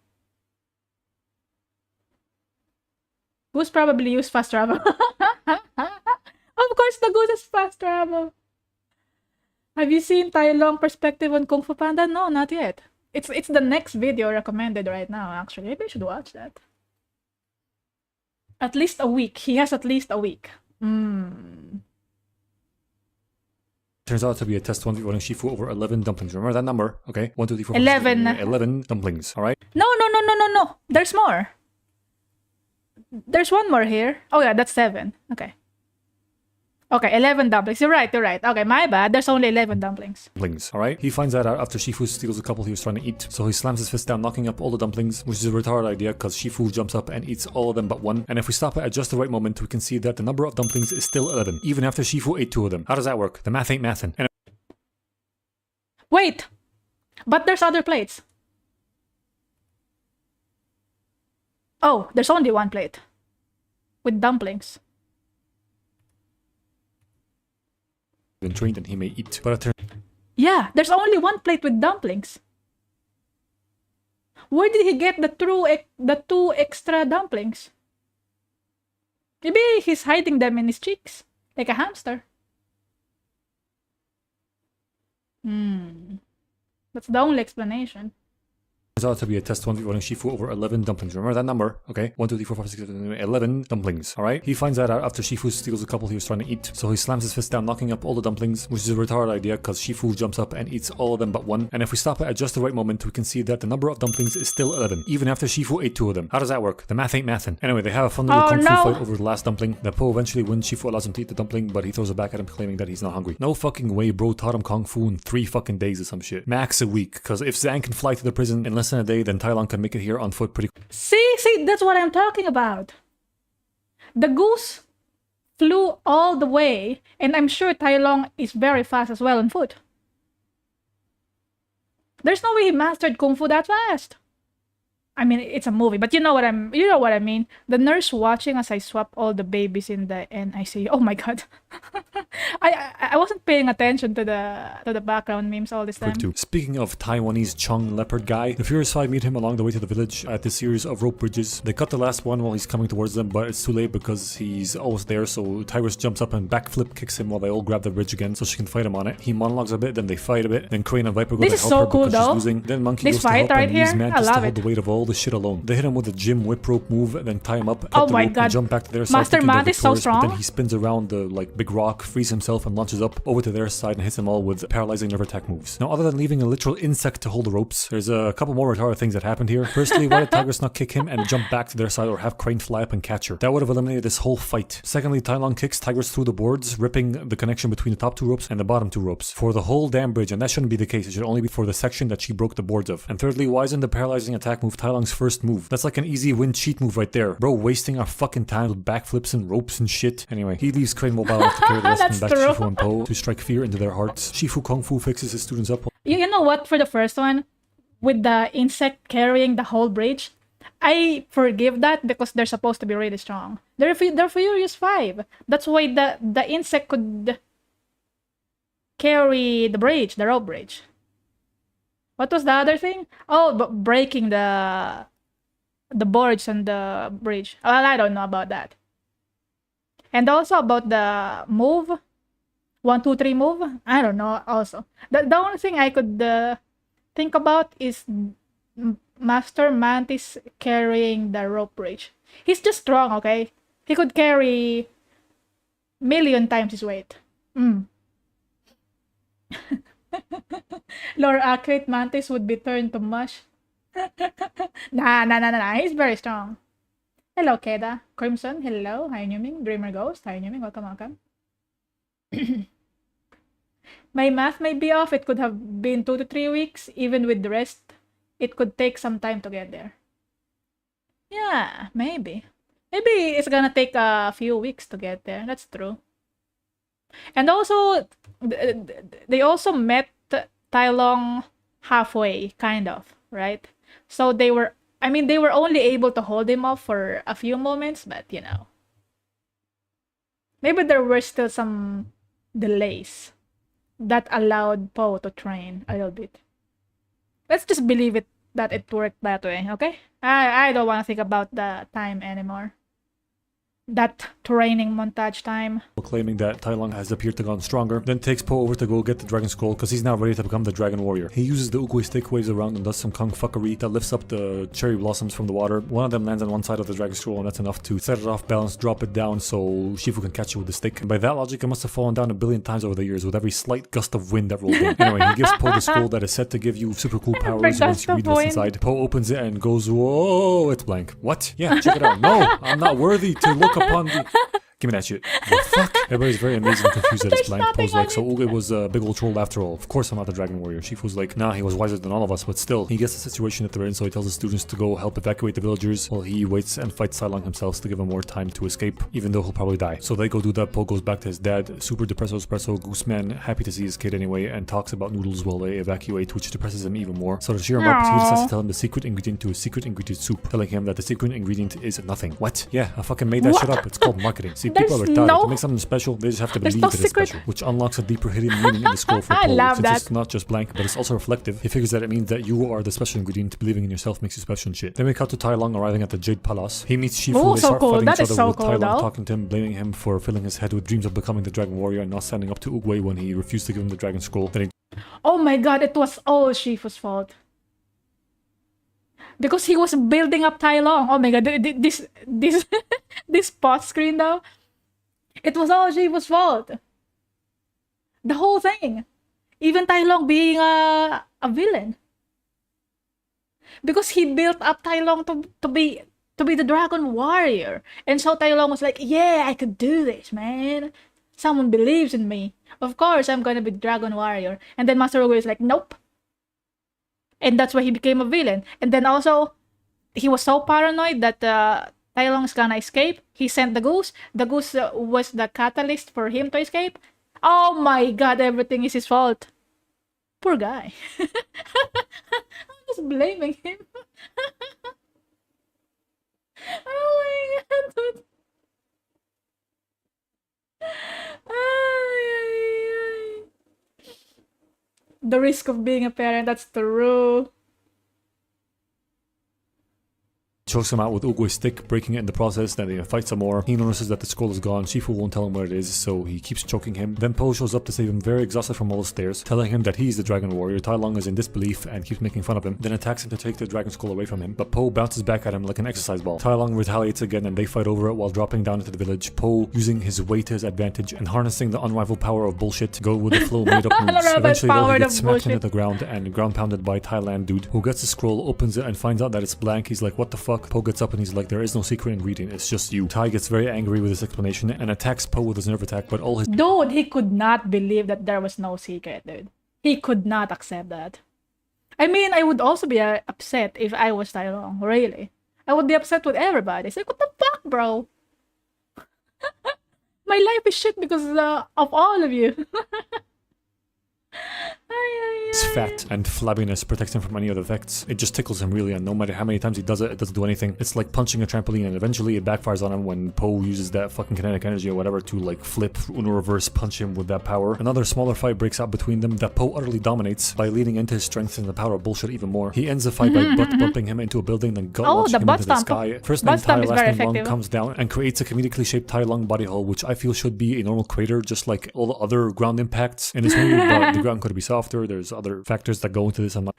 Goose probably used fast travel. Of course, the goose is fast travel. Have you seen Tai Long perspective on Kung Fu Panda? No, not yet. It's the next video recommended right now, actually. Maybe I should watch that. At least a week. He has at least a week. Turns out to be a test 1v1 Shifu over 11 dumplings. Remember that number? Okay. 1, 2, 3, 4, 5, 11. 11 dumplings. Alright? No. There's more. There's one more here. Oh yeah, that's 7. Okay. Okay, 11 dumplings. You're right. Okay, my bad. There's only 11 dumplings. Alright? He finds that out after Shifu steals a couple he was trying to eat. So he slams his fist down, knocking up all the dumplings, which is a retarded idea because Shifu jumps up and eats all of them but one. And if we stop it at just the right moment, we can see that the number of dumplings is still 11, even after Shifu ate 2 of them. How does that work? The math ain't mathin'. And Wait! But there's other plates. Oh, there's only one plate. With dumplings. been trained and he may eat. But yeah, there's only one plate with dumplings. Where did he get the 2 extra dumplings? Maybe he's hiding them in his cheeks, like a hamster. That's the only explanation. Turns out to be a test 1v1 Shifu over 11 dumplings. Remember that number? Okay. 1, 2, 3, 4, 5, 6, 7, 8, 11 dumplings. Alright? He finds that out after Shifu steals a couple he was trying to eat. So he slams his fist down, knocking up all the dumplings, which is a retarded idea because Shifu jumps up and eats all of them but one. And if we stop it at just the right moment, we can see that the number of dumplings is still 11, even after Shifu ate 2 of them. How does that work? The math ain't mathin'. Anyway, they have a fun little kung fu fight over the last dumpling. The Po eventually wins. Shifu allows him to eat the dumpling, but he throws it back at him, claiming that he's not hungry. No fucking way, bro taught him kung fu in 3 fucking days or some shit. Max a week, because if Zhang can fly to the prison in less than a day, then Tai Long can make it here on foot pretty quick. See, that's what I'm talking about. The goose flew all the way, and I'm sure Tai Long is very fast as well on foot. There's no way he mastered kung fu that fast. I mean, it's a movie, but you know what I mean. The nurse watching as I swap all the babies in the and I say, "Oh my god." I wasn't paying attention to the background memes all this time. Speaking of Taiwanese Chung leopard guy, the Furious Five meet him along the way to the village at this series of rope bridges. They cut the last one while he's coming towards them, but it's too late because he's almost there, so Tigress jumps up and backflip kicks him while they all grab the bridge again so she can fight him on it. He monologues a bit, then they fight a bit, then Crane and Viper go to help her because she's losing. Then Monkey goes to help and Lee's manages to hold the weight of all the shit alone. They hit him with a gym whip rope move, then tie him up, cut the rope and jump back to their side. Master Man is so strong. But then he spins around the big rock, frees himself and launches up over to their side and hits them all with paralyzing nerve attack moves. Now, other than leaving a literal insect to hold the ropes, there's a couple more retarded things that happened here. Firstly, why did Tigress not kick him and jump back to their side or have Crane fly up and catch her? That would have eliminated this whole fight. Secondly, Tai Long kicks Tigress through the boards, ripping the connection between the top 2 ropes and the bottom 2 ropes for the whole damn bridge, and that shouldn't be the case. It should only be for the section that she broke the boards of. And thirdly, why isn't the paralyzing attack move Tai Long's first move? That's like an easy win cheat move right there. Bro, wasting our fucking time with backflips and ropes and shit. Anyway, he leaves Crane mobile and enough to carry the lesson That's back to true. Shifu and Po to strike fear into their hearts. Shifu Kung Fu fixes his students up. You know what? For the first one, with the insect carrying the whole bridge, I forgive that because they're supposed to be really strong. They're Furious 5. That's why the insect could carry the bridge, the rope bridge. What was the other thing? Oh, but breaking the boards on the bridge. Well, I don't know about that. And also about the move, 1, 2, 3 move. I don't know. Also, the only thing I could think about is Master Mantis carrying the rope bridge. He's just strong, okay? He could carry million times his weight. Lore accurate Mantis would be turned to mush. Nah. He's very strong. Hello, Keda. Crimson, hello. Hi, Nyooms. Dreamer Ghost. Hi, Nyooms. Welcome. My math may be off. It could have been 2 to 3 weeks. Even with the rest, it could take some time to get there. Yeah, maybe. Maybe it's gonna take a few weeks to get there. That's true. And also, they also met Tai Long halfway, kind of, right? So they were only able to hold him off for a few moments, but you know. Maybe there were still some delays that allowed Po to train a little bit. Let's just believe it that it worked that way, okay? I don't want to think about the time anymore. That training montage time. Claiming that Tai Lung has appeared to gone stronger, then takes Po over to go get the Dragon Scroll because he's now ready to become the Dragon Warrior. He uses the Oogway stick, waves around, and does some kung fuckery that lifts up the cherry blossoms from the water. One of them lands on one side of the Dragon Scroll, and that's enough to set it off balance, drop it down so Shifu can catch it with the stick. And by that logic, it must have fallen down a billion times over the years with every slight gust of wind that rolled in. Anyway, he gives Po the scroll that is set to give you super cool powers once you read what's inside. Po opens it and goes, whoa, it's blank. What? Yeah, check it out. No, I'm not worthy to look upon the... Give me that shit. The fuck? Everybody's very amazed and confused that it's blank. Po's like, so Oogway was a big old troll after all. Of course I'm not the Dragon Warrior. Shifu's like, nah, he was wiser than all of us, but still. He gets the situation that they're in, so he tells the students to go help evacuate the villagers while he waits and fights Tai Lung himself to give him more time to escape, even though he'll probably die. So they go do that. Po goes back to his dad, super depresso espresso, Gooseman, happy to see his kid anyway, and talks about noodles while they evacuate, which depresses him even more. So to cheer him up, he decides to tell him the secret ingredient to a secret ingredient soup, telling him that the secret ingredient is nothing. What? Yeah, I fucking made that shit up. It's called marketing. See, people are retarded. To make something special, they just have to believe that it's special, which unlocks a deeper hidden meaning in the scroll for Po. Since it's not just blank, but it's also reflective, he figures that it means that you are the special ingredient. Believing in yourself makes you special and shit. Then we cut to Tai Lung arriving at the Jade Palace. He meets Shifu, they start fighting each other with Tai Lung talking to him, blaming him for filling his head with dreams of becoming the Dragon Warrior and not standing up to Oogway when he refused to give him the Dragon Scroll. Then oh my god, it was all Shifu's fault. Because he was building up Tai Lung. Oh my god, this pause screen though. It was all Shifu's fault. The whole thing. Even Tai Lung being a villain. Because he built up Tai Lung to be the Dragon Warrior. And so Tai Lung was like, yeah, I could do this, man. Someone believes in me. Of course, I'm gonna be Dragon Warrior. And then Master Oogway is like, nope. And that's why he became a villain. And then also, he was so paranoid that Tai Lung's gonna escape. He sent the goose. The goose was the catalyst for him to escape. Oh my god, everything is his fault. Poor guy. I'm just blaming him. Oh my god, dude. The risk of being a parent, that's true. chokes him out with Oogway's stick, breaking it in the process. Then they fight some more. He notices that the scroll is gone. Shifu won't tell him where it is, so he keeps choking him. Then Po shows up to save him, very exhausted from all the stairs, telling him that he's the Dragon Warrior. Tai Lung is in disbelief and keeps making fun of him, then attacks him to take the Dragon Scroll away from him, but Po bounces back at him like an exercise ball. Tai Lung retaliates again and they fight over it while dropping down into the village. Po, using his weight to his advantage and harnessing the unrivaled power of bullshit, go with the flow made up moves. Eventually though, he gets smacked into the ground and ground pounded by Thailand dude, who gets the scroll, opens it and finds out that it's blank. He's like, what the fuck? Po gets up and he's like, there is no secret ingredient, it's just you. Tai gets very angry with this explanation and attacks Po with his nerve attack, but all his— Dude, he could not believe that there was no secret, dude. He could not accept that. I mean, I would also be upset if I was Tai Lung, really. I would be upset with everybody. It's like, what the fuck, bro? My life is shit because of all of you. His fat and flabbiness protects him from any other effects. It just tickles him really, and no matter how many times he does it, it doesn't do anything. It's like punching a trampoline, and eventually it backfires on him when Po uses that fucking kinetic energy or whatever to like flip, Uno reverse punch him with that power. Another smaller fight breaks out between them that Po utterly dominates by leaning into his strength and the power of bullshit even more. He ends the fight by butt bumping him into a building, then gut launching him into the sky. First name Tai, last name Lung comes down and creates a comedically shaped Tai Lung body hole, which I feel should be a normal crater, just like all the other ground impacts in this movie, but the ground could be softer. There's other factors that go into this. I'm not.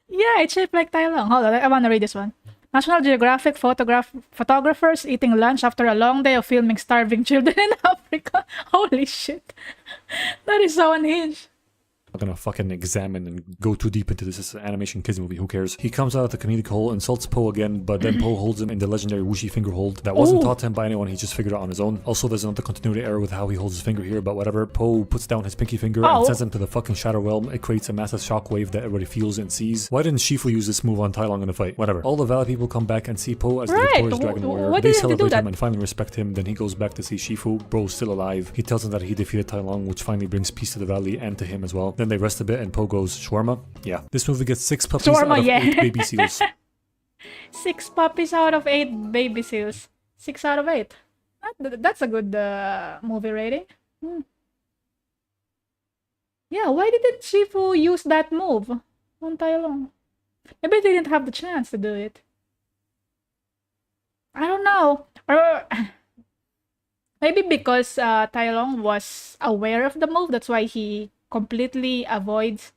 Yeah, it's shaped like Tai Lung. Hold on, I want to read this one. National Geographic photographers eating lunch after a long day of filming starving children in Africa. Holy shit. That is so unhinged. I'm not gonna fucking examine and go too deep into this. This is an animation kids movie, who cares? He comes out of the comedic hole, insults Po again, but then Po holds him in the legendary whooshy finger hold that wasn't taught to him by anyone, he just figured it out on his own. Also, there's another continuity error with how he holds his finger here, but whatever. Po puts down his pinky finger and sends him to the fucking Shadow Realm. It creates a massive shockwave that everybody feels and sees. Why didn't Shifu use this move on Tai Lung in the fight? Whatever. All the Valley people come back and see Po as the victorious Dragon Warrior. They celebrate him and finally respect him. Then he goes back to see Shifu. Bro's still alive. He tells them that he defeated Tai Lung, which finally brings peace to the valley and to him as well. Then they rest a bit and Po goes, shawarma? Yeah. This movie gets 6 puppies out of 8 baby seals. 6 puppies out of 8 baby seals. 6 out of 8. That's a good movie rating. Yeah, why didn't Shifu use that move on Tai Lung? Maybe they didn't have the chance to do it. I don't know. Or maybe because Tai Lung was aware of the move, that's why he completely avoids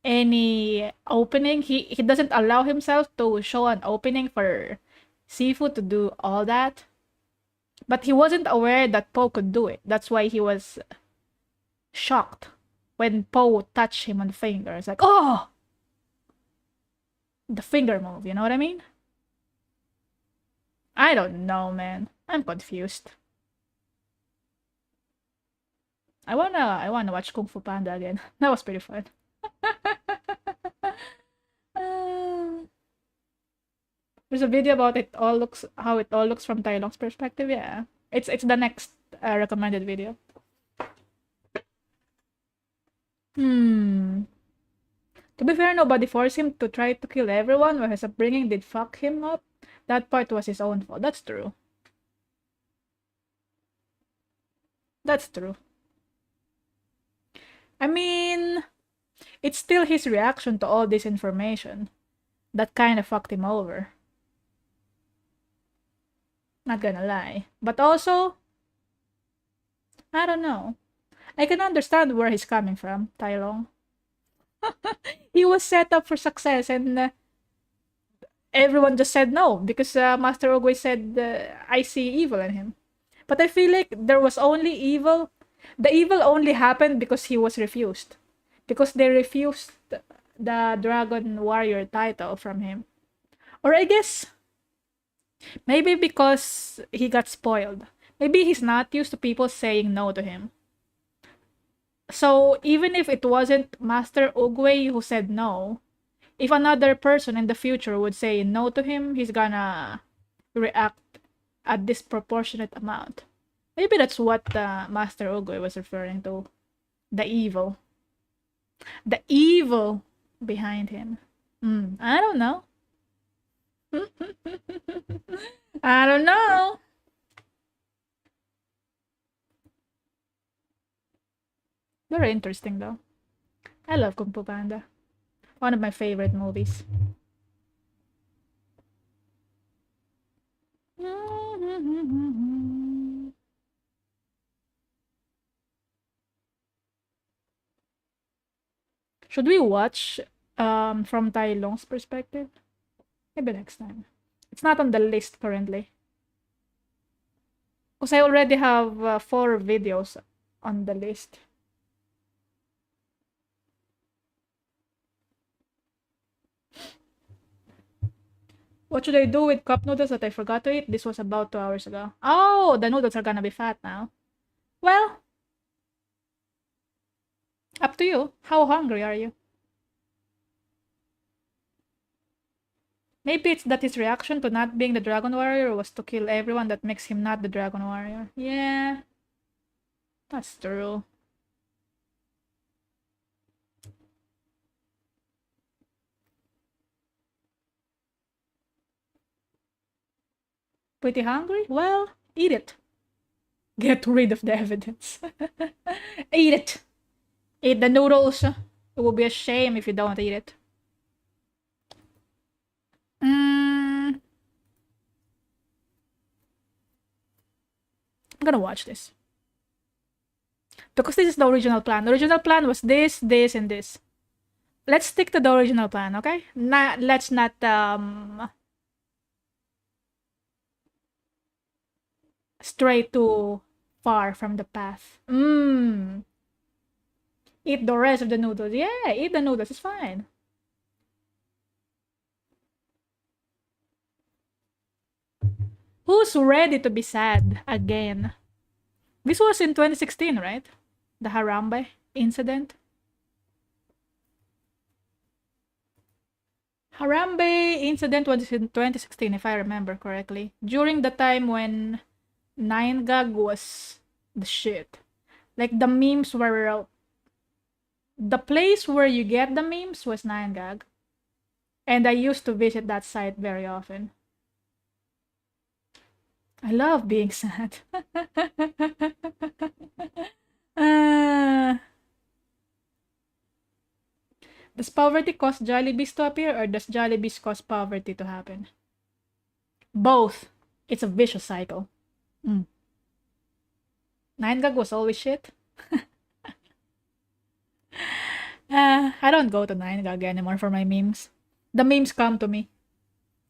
any opening. He doesn't allow himself to show an opening for Shifu to do all that. But he wasn't aware that Po could do it. That's why he was shocked when Po touched him on the finger. It's like, oh! The finger move, you know what I mean? I don't know, man. I'm confused. I wanna watch Kung Fu Panda again. That was pretty fun. There's a video about how it all looks from Tai Lung's perspective. Yeah, it's the next recommended video. To be fair, nobody forced him to try to kill everyone, where his upbringing did fuck him up. That part was his own fault. That's true. That's true. I mean, it's still his reaction to all this information that kind of fucked him over. Not gonna lie. But also, I don't know. I can understand where he's coming from, Tai Lung. He was set up for success and everyone just said no because Master Oogway said, I see evil in him. But I feel like there was only evil. The evil only happened because he was refused. Because they refused the Dragon Warrior title from him. Or I guess, maybe because he got spoiled. Maybe he's not used to people saying no to him. So even if it wasn't Master Oogway who said no, if another person in the future would say no to him, he's gonna react a disproportionate amount. Maybe that's what Master Oogway was referring to. The evil. The evil behind him. I don't know. I don't know. Very interesting though. I love Kung Fu Panda. One of my favorite movies. Should we watch from Tai Lung's perspective? Maybe next time. It's not on the list currently. Because I already have 4 videos on the list. What should I do with cup noodles that I forgot to eat? This was about 2 hours ago. Oh, the noodles are gonna be fat now. Well, up to you. How hungry are you? Maybe it's that his reaction to not being the Dragon Warrior was to kill everyone that makes him not the Dragon Warrior. Yeah. That's true. Pretty hungry? Well, eat it. Get rid of the evidence. Eat it. Eat the noodles. It will be a shame if you don't eat it. I'm gonna watch this. Because this is the original plan. The original plan was this, this, and this. Let's stick to the original plan, okay? Let's not, stray too far from the path. Eat the rest of the noodles. Yeah, eat the noodles. It's fine. Who's ready to be sad again? This was in 2016, right? The Harambe incident. Harambe incident was in 2016, if I remember correctly. During the time when 9gag was the shit. Like, the memes were... The place where you get the memes was 9gag. And I used to visit that site very often. I love being sad. Does poverty cause Jollibees to appear, or does Jollibees cause poverty to happen? Both. It's a vicious cycle. 9gag was always shit. I don't go to 9gag anymore for my memes. The memes come to me.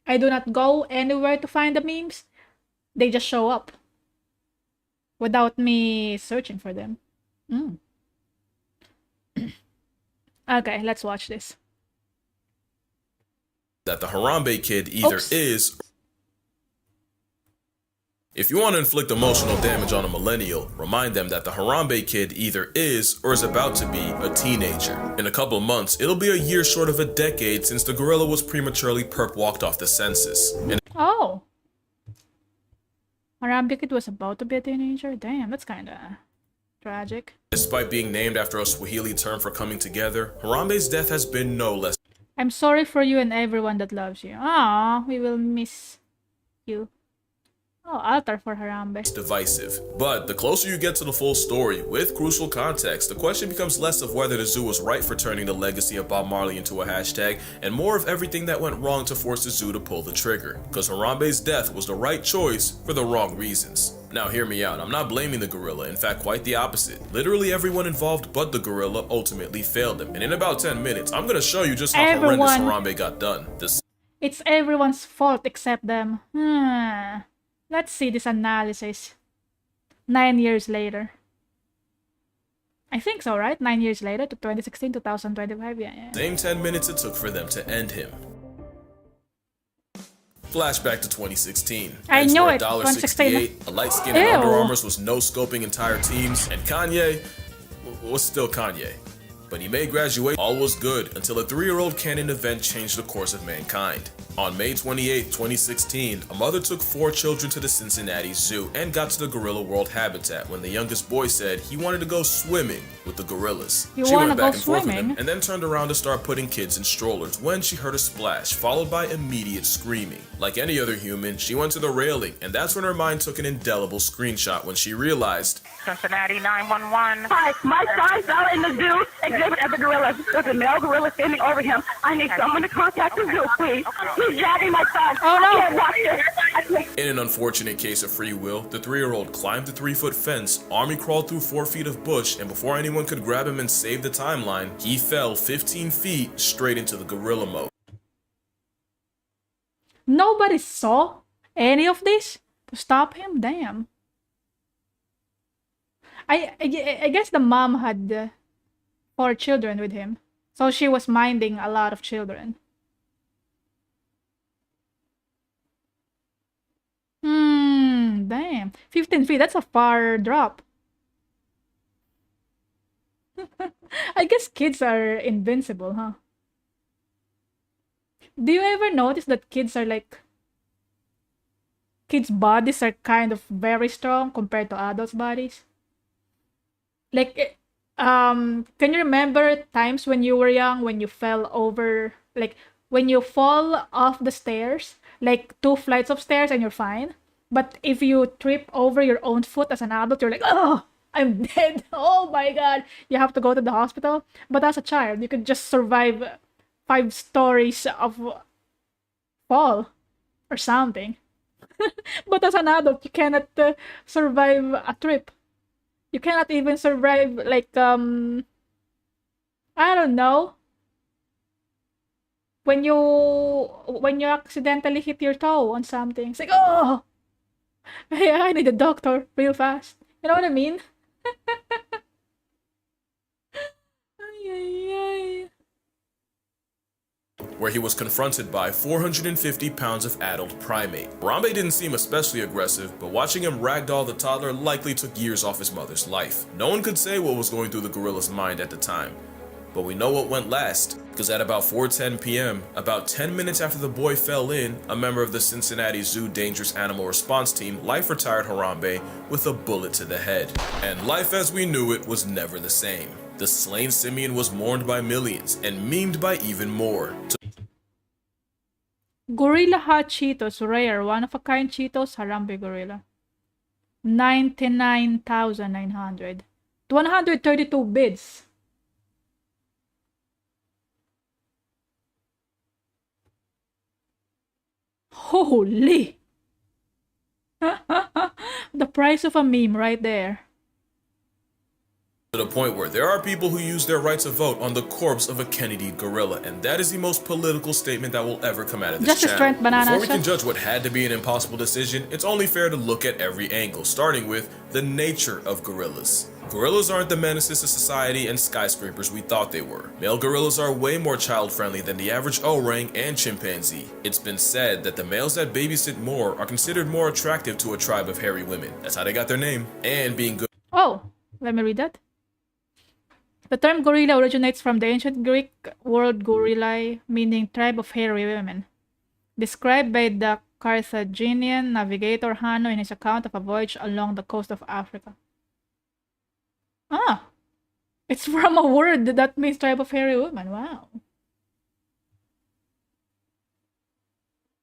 I do not go anywhere to find the memes. They just show up without me searching for them. Okay, let's watch this. That the Harambe kid either is... If you want to inflict emotional damage on a millennial, remind them that the Harambe kid either is or is about to be a teenager. In a couple of months, it'll be a year short of a decade since the gorilla was prematurely perp-walked off the census. Oh. Harambe kid was about to be a teenager? Damn, that's kinda tragic. Despite being named after a Swahili term for coming together, Harambe's death has been no less. I'm sorry for you and everyone that loves you. Aw, we will miss you. Oh, altar for Harambe. Divisive. But the closer you get to the full story, with crucial context, the question becomes less of whether the zoo was right for turning the legacy of Bob Marley into a hashtag, and more of everything that went wrong to force the zoo to pull the trigger. Because Harambe's death was the right choice for the wrong reasons. Now hear me out, I'm not blaming the gorilla, in fact quite the opposite. Literally everyone involved but the gorilla ultimately failed him, and in about 10 minutes, I'm gonna show you just how horrendous Harambe got done. It's everyone's fault except them. Let's see this analysis. 9 years later. I think so, right? 9 years later to 2016, 2025, yeah. Same 10 minutes it took for them to end him. Flashback to 2016. I knew it. $1.68. A light-skinned in Under Armours was no-scoping entire teams, and Kanye was still Kanye. But he made graduation. All was good until a 3-year-old canon event changed the course of mankind. On May 28, 2016, a mother took 4 children to the Cincinnati Zoo and got to the gorilla world habitat when the youngest boy said he wanted to go swimming with the gorillas. She went back and forth with him and then turned around to start putting kids in strollers when she heard a splash, followed by immediate screaming. Like any other human, she went to the railing, and that's when her mind took an indelible screenshot when she realized, Cincinnati 911. Hi, my son fell in the zoo exhibit at the gorillas. There's a male gorilla standing over him. I need someone to contact the zoo, please. He's dragging my son. Oh no! I can't watch this. In an unfortunate case of free will, the 3-year-old climbed the 3-foot fence, army crawled through 4 feet of bush, and before anyone could grab him and save the timeline, he fell 15 feet straight into the gorilla mode. Nobody saw any of this to stop him? Damn. I guess the mom had 4 children with him, so she was minding a lot of children. Damn. 15 feet, that's a far drop. I guess kids are invincible, huh? Do you ever notice that kids' bodies are kind of very strong compared to adults' bodies? Like, can you remember times when you were young, when you fell over, like when you fall off the stairs, like 2 flights of stairs and you're fine? But if you trip over your own foot as an adult, you're like, oh, I'm dead. Oh my God. You have to go to the hospital. But as a child, you could just survive 5 stories of fall or something. But as an adult, you cannot survive a trip. You cannot even survive, like, I don't know. When you accidentally hit your toe on something, it's like, oh, hey, I need a doctor real fast. You know what I mean? Ay, ay, ay. Where he was confronted by 450 pounds of adult primate. Harambe didn't seem especially aggressive, but watching him ragdoll the toddler likely took years off his mother's life. No one could say what was going through the gorilla's mind at the time, but we know what went last, because at about 4:10 p.m., about 10 minutes after the boy fell in, a member of the Cincinnati Zoo Dangerous Animal Response Team life-retired Harambe with a bullet to the head. And life as we knew it was never the same. The slain simian was mourned by millions and memed by even more. Gorilla Hot Cheetos, rare, one-of-a-kind Cheetos, Harambe Gorilla. 99,900. 132 bids. Holy! The price of a meme right there. To the point where there are people who use their right to vote on the corpse of a Kennedy gorilla, and that is the most political statement that will ever come out of this channel. Before we can judge what had to be an impossible decision, it's only fair to look at every angle, starting with the nature of gorillas. Gorillas aren't the menaces to society and skyscrapers we thought they were. Male gorillas are way more child-friendly than the average orang and chimpanzee. It's been said that the males that babysit more are considered more attractive to a tribe of hairy women. That's how they got their name. And being good. Oh, let me read that. The term gorilla originates from the ancient Greek word gorillae, meaning tribe of hairy women, described by the Carthaginian navigator Hanno in his account of a voyage along the coast of Africa. Ah, it's from a word that means tribe of hairy women. Wow.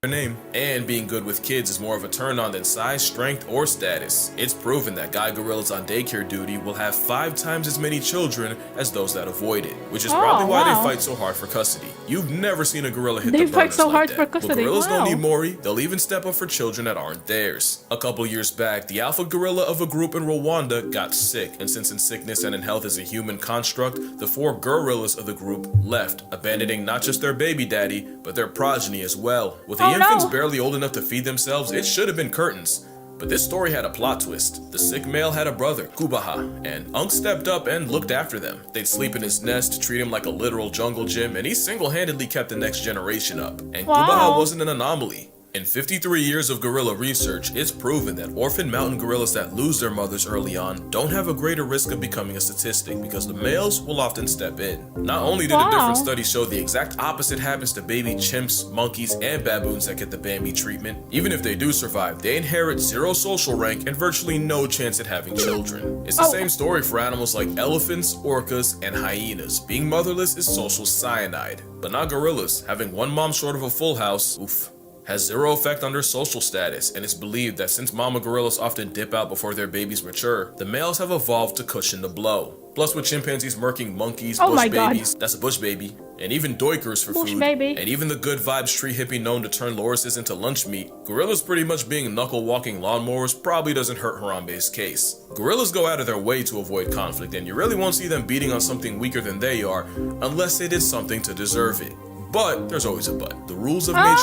Name. And being good with kids is more of a turn on than size, strength, or status. It's proven that guy gorillas on daycare duty will have 5 times as many children as those that avoid it, which is probably why they fight so hard for custody. You've never seen a gorilla hit the burners fight so like hard that. for custody. But gorillas don't need Maury, they'll even step up for children that aren't theirs. A couple years back, the alpha gorilla of a group in Rwanda got sick, and since in sickness and in health is a human construct, the 4 gorillas of the group left, abandoning not just their baby daddy, but their progeny as well. With the infants barely old enough to feed themselves, it should have been curtains. But this story had a plot twist. The sick male had a brother, Kubaha, and Unc stepped up and looked after them. They'd sleep in his nest, treat him like a literal jungle gym, and he single-handedly kept the next generation up. And Kubaha wasn't an anomaly. In 53 years of gorilla research, it's proven that orphan mountain gorillas that lose their mothers early on don't have a greater risk of becoming a statistic because the males will often step in. Not only did a different study show the exact opposite happens to baby chimps, monkeys, and baboons that get the Bambi treatment, even if they do survive, they inherit 0 social rank and virtually no chance at having children. It's the same story for animals like elephants, orcas, and hyenas. Being motherless is social cyanide, but not gorillas. Having one mom short of a full house, oof, has 0 effect on their social status, and it's believed that since mama gorillas often dip out before their babies mature, the males have evolved to cushion the blow. Plus with chimpanzees murking monkeys, bush babies, that's a bush baby, and even doikers for food, and even the good vibes tree hippie known to turn lorises into lunch meat, gorillas pretty much being knuckle-walking lawnmowers probably doesn't hurt Harambe's case. Gorillas go out of their way to avoid conflict, and you really won't see them beating on something weaker than they are, unless they did something to deserve it. But there's always a but. The rules of nature.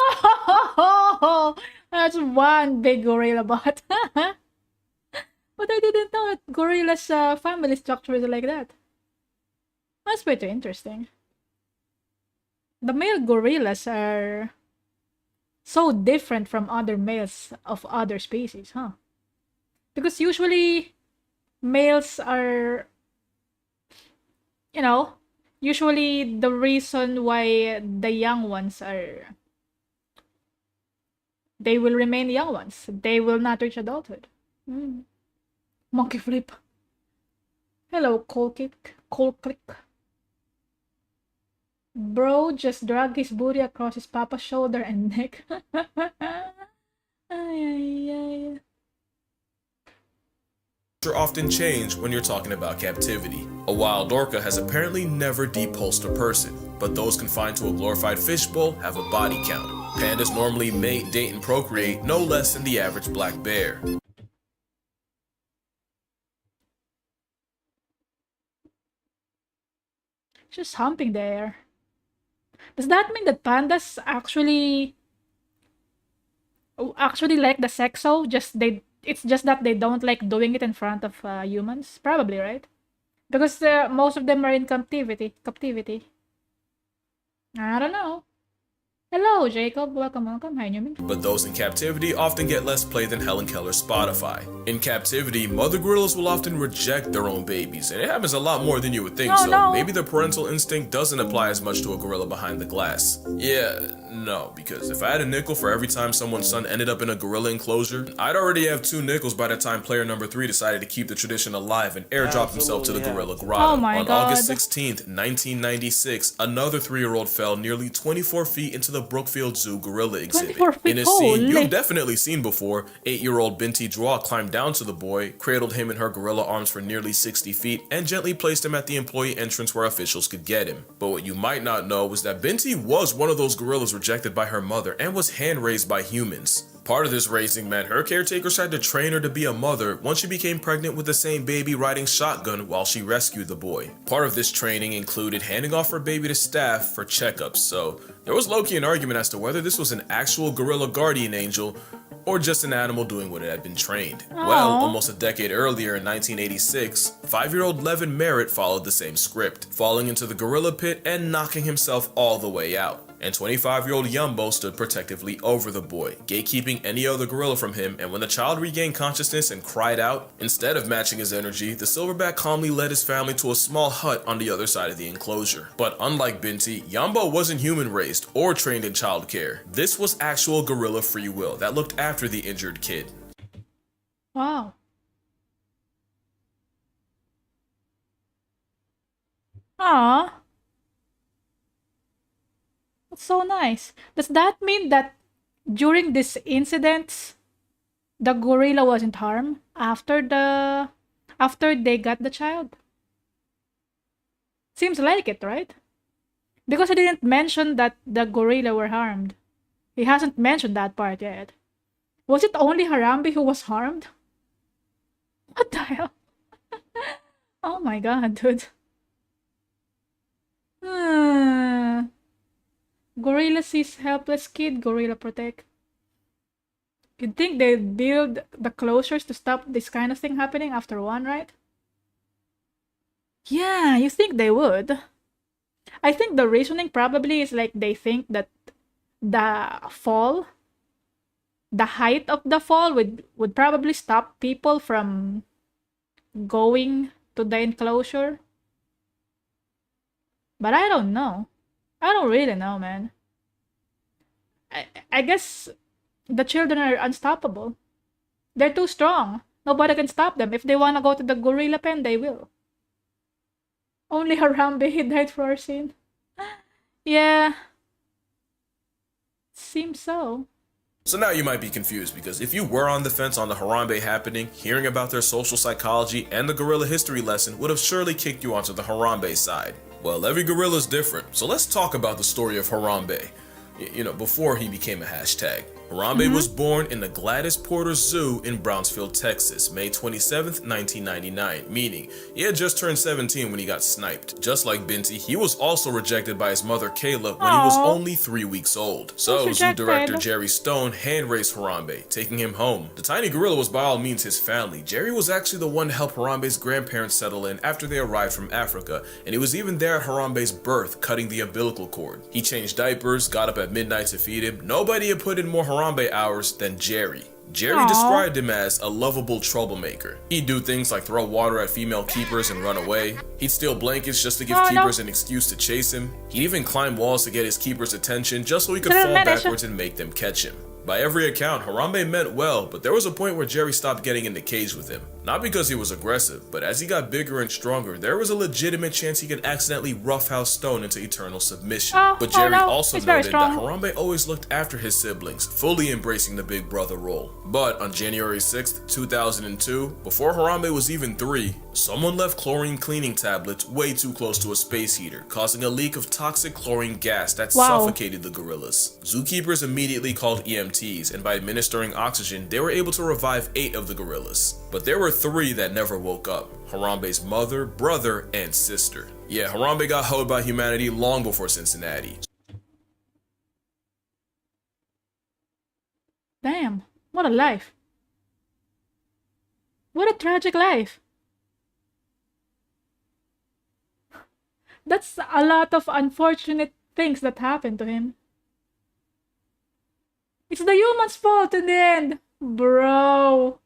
Oh, that's one big gorilla bot. But I didn't know that gorillas' family structure is like that. That's pretty interesting. The male gorillas are so different from other males of other species, huh? Because usually males are, usually the reason why the young ones are They will remain young ones. They will not reach adulthood. Monkey flip. Hello, cold click. Bro just dragged his booty across his papa's shoulder and neck. Ay. Often change when you're talking about captivity. A wild orca has apparently never depulsed a person, but those confined to a glorified fishbowl have a body count. Pandas normally mate, date, and procreate no less than the average black bear. Just humping the air. Does that mean that pandas actually like the sexo? It's just that they don't like doing it in front of humans? Probably, right? Because most of them are in captivity. I don't know. Hello, Jacob. Welcome. Hi, Nyooms. But those in captivity often get less play than Helen Keller's Spotify. In captivity, mother gorillas will often reject their own babies, and it happens a lot more than you would think, maybe the parental instinct doesn't apply as much to a gorilla behind the glass. No, because if I had a nickel for every time someone's son ended up in a gorilla enclosure, I'd already have 2 nickels by the time player number 3 decided to keep the tradition alive and airdrop himself to the gorilla grotto. Oh my On God. August 16th, 1996, another 3-year-old fell nearly 24 feet into the Brookfield Zoo gorilla exhibit. 24 feet, In a scene holy. you've definitely seen before, 8-year-old Binti Jwa climbed down to the boy, cradled him in her gorilla arms for nearly 60 feet, and gently placed him at the employee entrance where officials could get him. But what you might not know was that Binti was one of those gorillas rejected by her mother and was hand-raised by humans. Part of this raising meant her caretakers had to train her to be a mother once she became pregnant with the same baby riding shotgun while she rescued the boy. Part of this training included handing off her baby to staff for checkups, so there was low-key an argument as to whether this was an actual gorilla guardian angel or just an animal doing what it had been trained. Well, almost a decade earlier in 1986, 5-year-old Levin Merritt followed the same script, falling into the gorilla pit and knocking himself all the way out. And 25-year-old Yumbo stood protectively over the boy, gatekeeping any other gorilla from him, and when the child regained consciousness and cried out, instead of matching his energy, the silverback calmly led his family to a small hut on the other side of the enclosure. But unlike Binti, Yumbo wasn't human-raised or trained in childcare. This was actual gorilla free will that looked after the injured kid. Wow. Aww. That's so nice. Does that mean that during these incidents, the gorilla wasn't harmed after they got the child? Seems like it, right? Because he didn't mention that the gorilla were harmed. He hasn't mentioned that part yet. Was it only Harambe who was harmed? What the hell? Oh my god, dude. Gorilla sees helpless kid, gorilla protect. You'd think they'd build the closures to stop this kind of thing happening after one, right? Yeah, you think they would. I think the reasoning probably is like they think that the height of the fall would probably stop people from going to the enclosure. But I don't know. I don't really know, man. I guess the children are unstoppable. They're too strong. Nobody can stop them. If they want to go to the gorilla pen, they will. Only Harambe, he died for our sin. Yeah. Seems so. So now you might be confused, because if you were on the fence on the Harambe happening, hearing about their social psychology and the gorilla history lesson would have surely kicked you onto the Harambe side. Well, every gorilla is different, so let's talk about the story of Harambe. Before he became a hashtag. Harambe was born in the Gladys Porter Zoo in Brownsville, Texas, May 27th, 1999, meaning he had just turned 17 when he got sniped. Just like Binti, he was also rejected by his mother Kayla when he was only 3 weeks old. So, zoo director Jerry Stone hand-raised Harambe, taking him home. The tiny gorilla was by all means his family. Jerry was actually the one to help Harambe's grandparents settle in after they arrived from Africa, and he was even there at Harambe's birth, cutting the umbilical cord. He changed diapers, got up at midnight to feed him. Nobody had put in more Harambe hours than Jerry. Jerry described him as a lovable troublemaker. He'd do things like throw water at female keepers and run away. He'd steal blankets just to give keepers an excuse to chase him. He'd even climb walls to get his keepers' attention just so he could fall backwards and make them catch him. By every account, Harambe meant well, but there was a point where Jerry stopped getting in the cage with him. Not because he was aggressive, but as he got bigger and stronger, there was a legitimate chance he could accidentally roughhouse Stone into eternal submission. But Jerry also noted that Harambe always looked after his siblings, fully embracing the big brother role. But on January 6th, 2002, before Harambe was even 3, someone left chlorine cleaning tablets way too close to a space heater, causing a leak of toxic chlorine gas that suffocated the gorillas. Zookeepers immediately called EMTs, and by administering oxygen, they were able to revive 8 of the gorillas. But there were 3 that never woke up: Harambe's mother, brother, and sister. Yeah, Harambe got hoed by humanity long before Cincinnati. Damn, what a life. What a tragic life. That's a lot of unfortunate things that happened to him. It's the human's fault in the end, bro.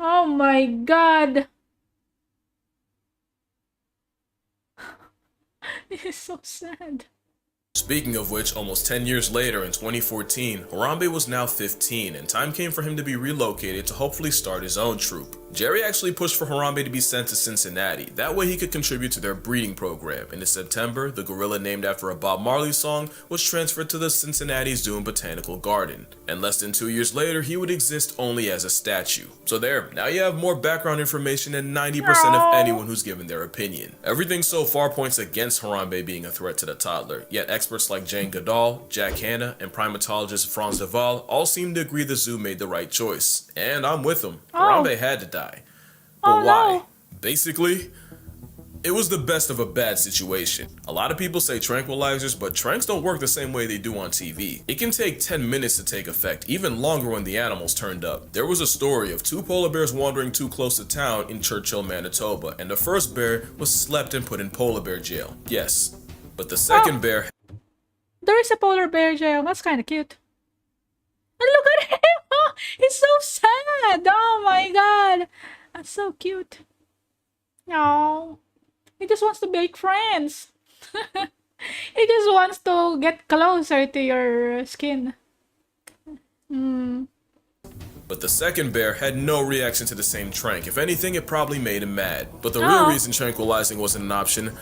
Oh my god. This is so sad. Speaking of which, almost 10 years later in 2014, Harambe was now 15 and time came for him to be relocated to hopefully start his own troupe. Jerry actually pushed for Harambe to be sent to Cincinnati, that way he could contribute to their breeding program, and in September, the gorilla named after a Bob Marley song was transferred to the Cincinnati Zoo and Botanical Garden, and less than 2 years later, he would exist only as a statue. So there, now you have more background information than 90% of anyone who's given their opinion. Everything so far points against Harambe being a threat to the toddler, yet experts like Jane Goodall, Jack Hanna, and primatologist Franz de Waal all seem to agree the zoo made the right choice. And I'm with them. Harambe had to die. But why? Basically, it was the best of a bad situation. A lot of people say tranquilizers, but tranks don't work the same way they do on TV. It can take 10 minutes to take effect, even longer when the animals turned up. There was a story of 2 polar bears wandering too close to town in Churchill, Manitoba, and the first bear was slept and put in polar bear jail. Yes, but the second bear... There is a polar bear jail. That's kind of cute. And look at him! He's so sad! Oh my god! That's so cute. No. He just wants to make friends. He just wants to get closer to your skin. But the second bear had no reaction to the same trank. If anything, it probably made him mad. But the real reason tranquilizing wasn't an option.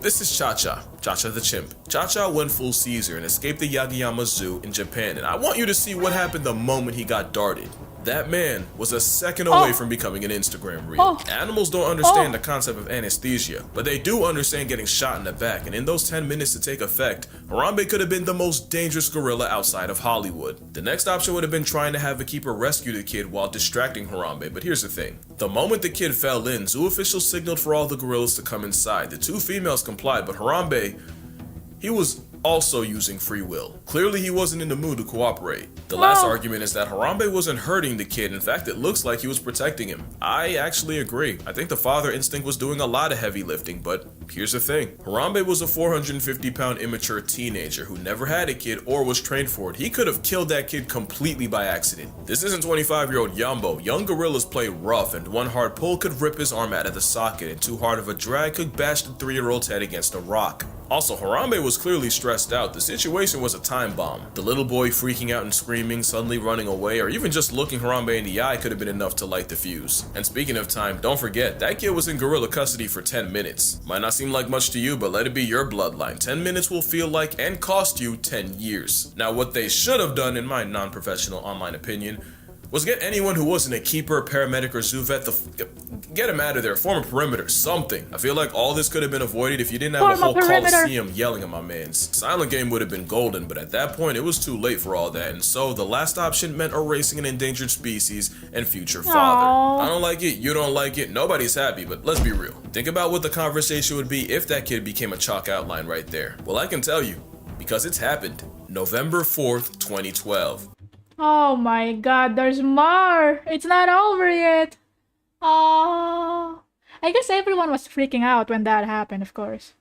This is Cha-Cha, Cha-Cha the chimp. Cha-Cha went full Caesar and escaped the Yagiyama Zoo in Japan, and I want you to see what happened the moment he got darted. That man was a second away from becoming an Instagram reel. Animals don't understand the concept of anesthesia, but they do understand getting shot in the back, and in those 10 minutes to take effect, Harambe could have been the most dangerous gorilla outside of Hollywood. The next option would have been trying to have a keeper rescue the kid while distracting Harambe, but here's the thing. The moment the kid fell in, zoo officials signaled for all the gorillas to come inside. The 2 females complied, but Harambe, he was also using free will. Clearly he wasn't in the mood to cooperate. The last argument is that Harambe wasn't hurting the kid. In fact, it looks like he was protecting him. I actually agree. I think the father instinct was doing a lot of heavy lifting, but here's the thing. Harambe was a 450-pound immature teenager who never had a kid or was trained for it. He could have killed that kid completely by accident. This isn't 25-year-old Yambo. Young gorillas play rough, and one hard pull could rip his arm out of the socket, and too hard of a drag could bash the 3-year-old's head against a rock. Also, Harambe was clearly stressed out. The situation was a time bomb. The little boy freaking out and screaming, suddenly running away, or even just looking Harambe in the eye could have been enough to light the fuse. And speaking of time, don't forget, that kid was in gorilla custody for 10 minutes. Might not seem like much to you, but let it be your bloodline. 10 minutes will feel like and cost you 10 years. Now, what they should have done, in my non-professional online opinion, was get anyone who wasn't a keeper, paramedic, or zoo vet, get him out of there, form a perimeter, something. I feel like all this could have been avoided if you didn't have a whole coliseum yelling at my mans. Silent game would have been golden, but at that point, it was too late for all that, and so the last option meant erasing an endangered species and future father. I don't like it, you don't like it, nobody's happy, but let's be real. Think about what the conversation would be if that kid became a chalk outline right there. Well, I can tell you, because it's happened. November 4th, 2012. Oh my god, there's more! It's not over yet! Oh, I guess everyone was freaking out when that happened, of course.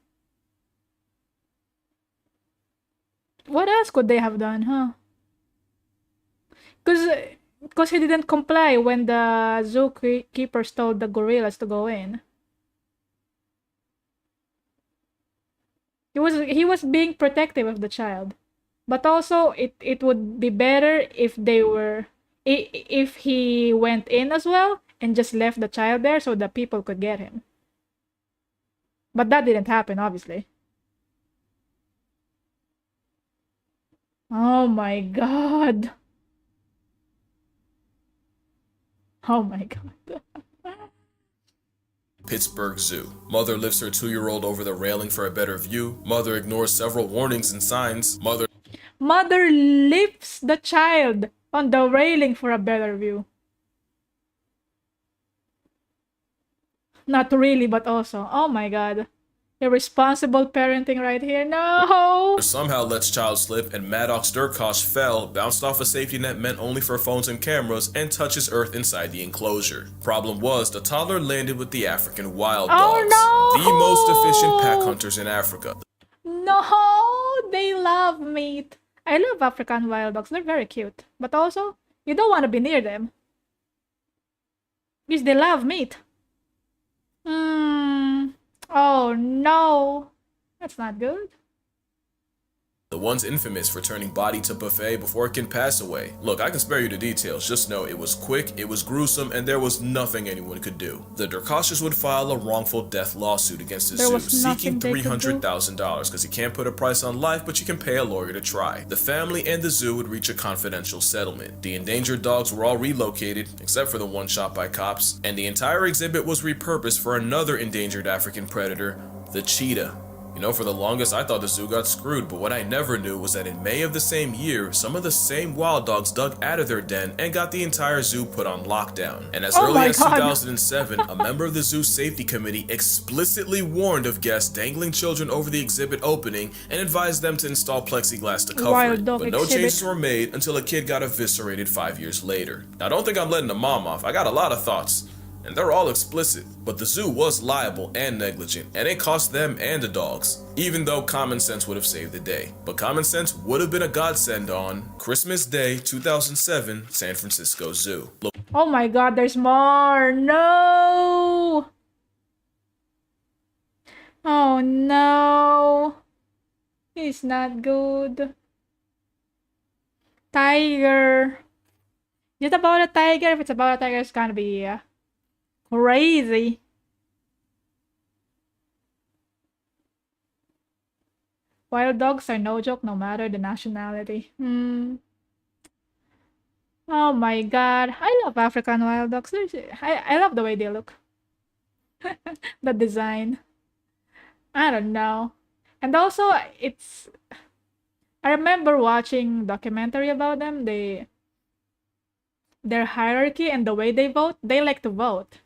What else could they have done, huh? Because he didn't comply when the zookeepers told the gorillas to go in. He was being protective of the child. But also, it would be better if if he went in as well and just left the child there so the people could get him. But that didn't happen, obviously. Oh my god. Oh my god. Pittsburgh Zoo. Mother lifts her 2-year-old over the railing for a better view. Mother ignores several warnings and signs. Mother lifts the child on the railing for a better view. Not really, but also. Oh my god. Irresponsible parenting right here. No! Somehow lets child slip, and Maddox Durkosh fell, bounced off a safety net meant only for phones and cameras, and touches earth inside the enclosure. Problem was, the toddler landed with the African wild dogs. No! The most efficient pack hunters in Africa. No! They love meat. I love African wild dogs. They're very cute. But also, you don't want to be near them. Because they love meat. Oh no. That's not good. The one's infamous for turning body to buffet before it can pass away. Look, I can spare you the details, just know it was quick, it was gruesome, and there was nothing anyone could do. The Durkoshes would file a wrongful death lawsuit against the zoo, seeking $300,000 because you can't put a price on life, but you can pay a lawyer to try. The family and the zoo would reach a confidential settlement. The endangered dogs were all relocated, except for the one shot by cops, and the entire exhibit was repurposed for another endangered African predator, the cheetah. You know, for the longest I thought the zoo got screwed, but what I never knew was that in May of the same year, some of the same wild dogs dug out of their den and got the entire zoo put on lockdown. And as early as 2007, a member of the zoo safety committee explicitly warned of guests dangling children over the exhibit opening and advised them to install plexiglass to cover it. But no changes were made until a kid got eviscerated 5 years later. Now don't think I'm letting the mom off, I got a lot of thoughts. And they're all explicit, but the zoo was liable and negligent, and it cost them and the dogs, even though common sense would have saved the day. But common sense would have been a godsend on Christmas Day 2007, San Francisco Zoo. Oh my god, there's more! No! Oh no! It's not good. Tiger. Is it about a tiger? If it's about a tiger, it's gonna be crazy. Wild dogs are no joke, no matter the nationality. Oh my god. I love African wild dogs. I love the way they look. The design. I don't know. And also, I remember watching documentary about them. Their hierarchy and the way they vote. They like to vote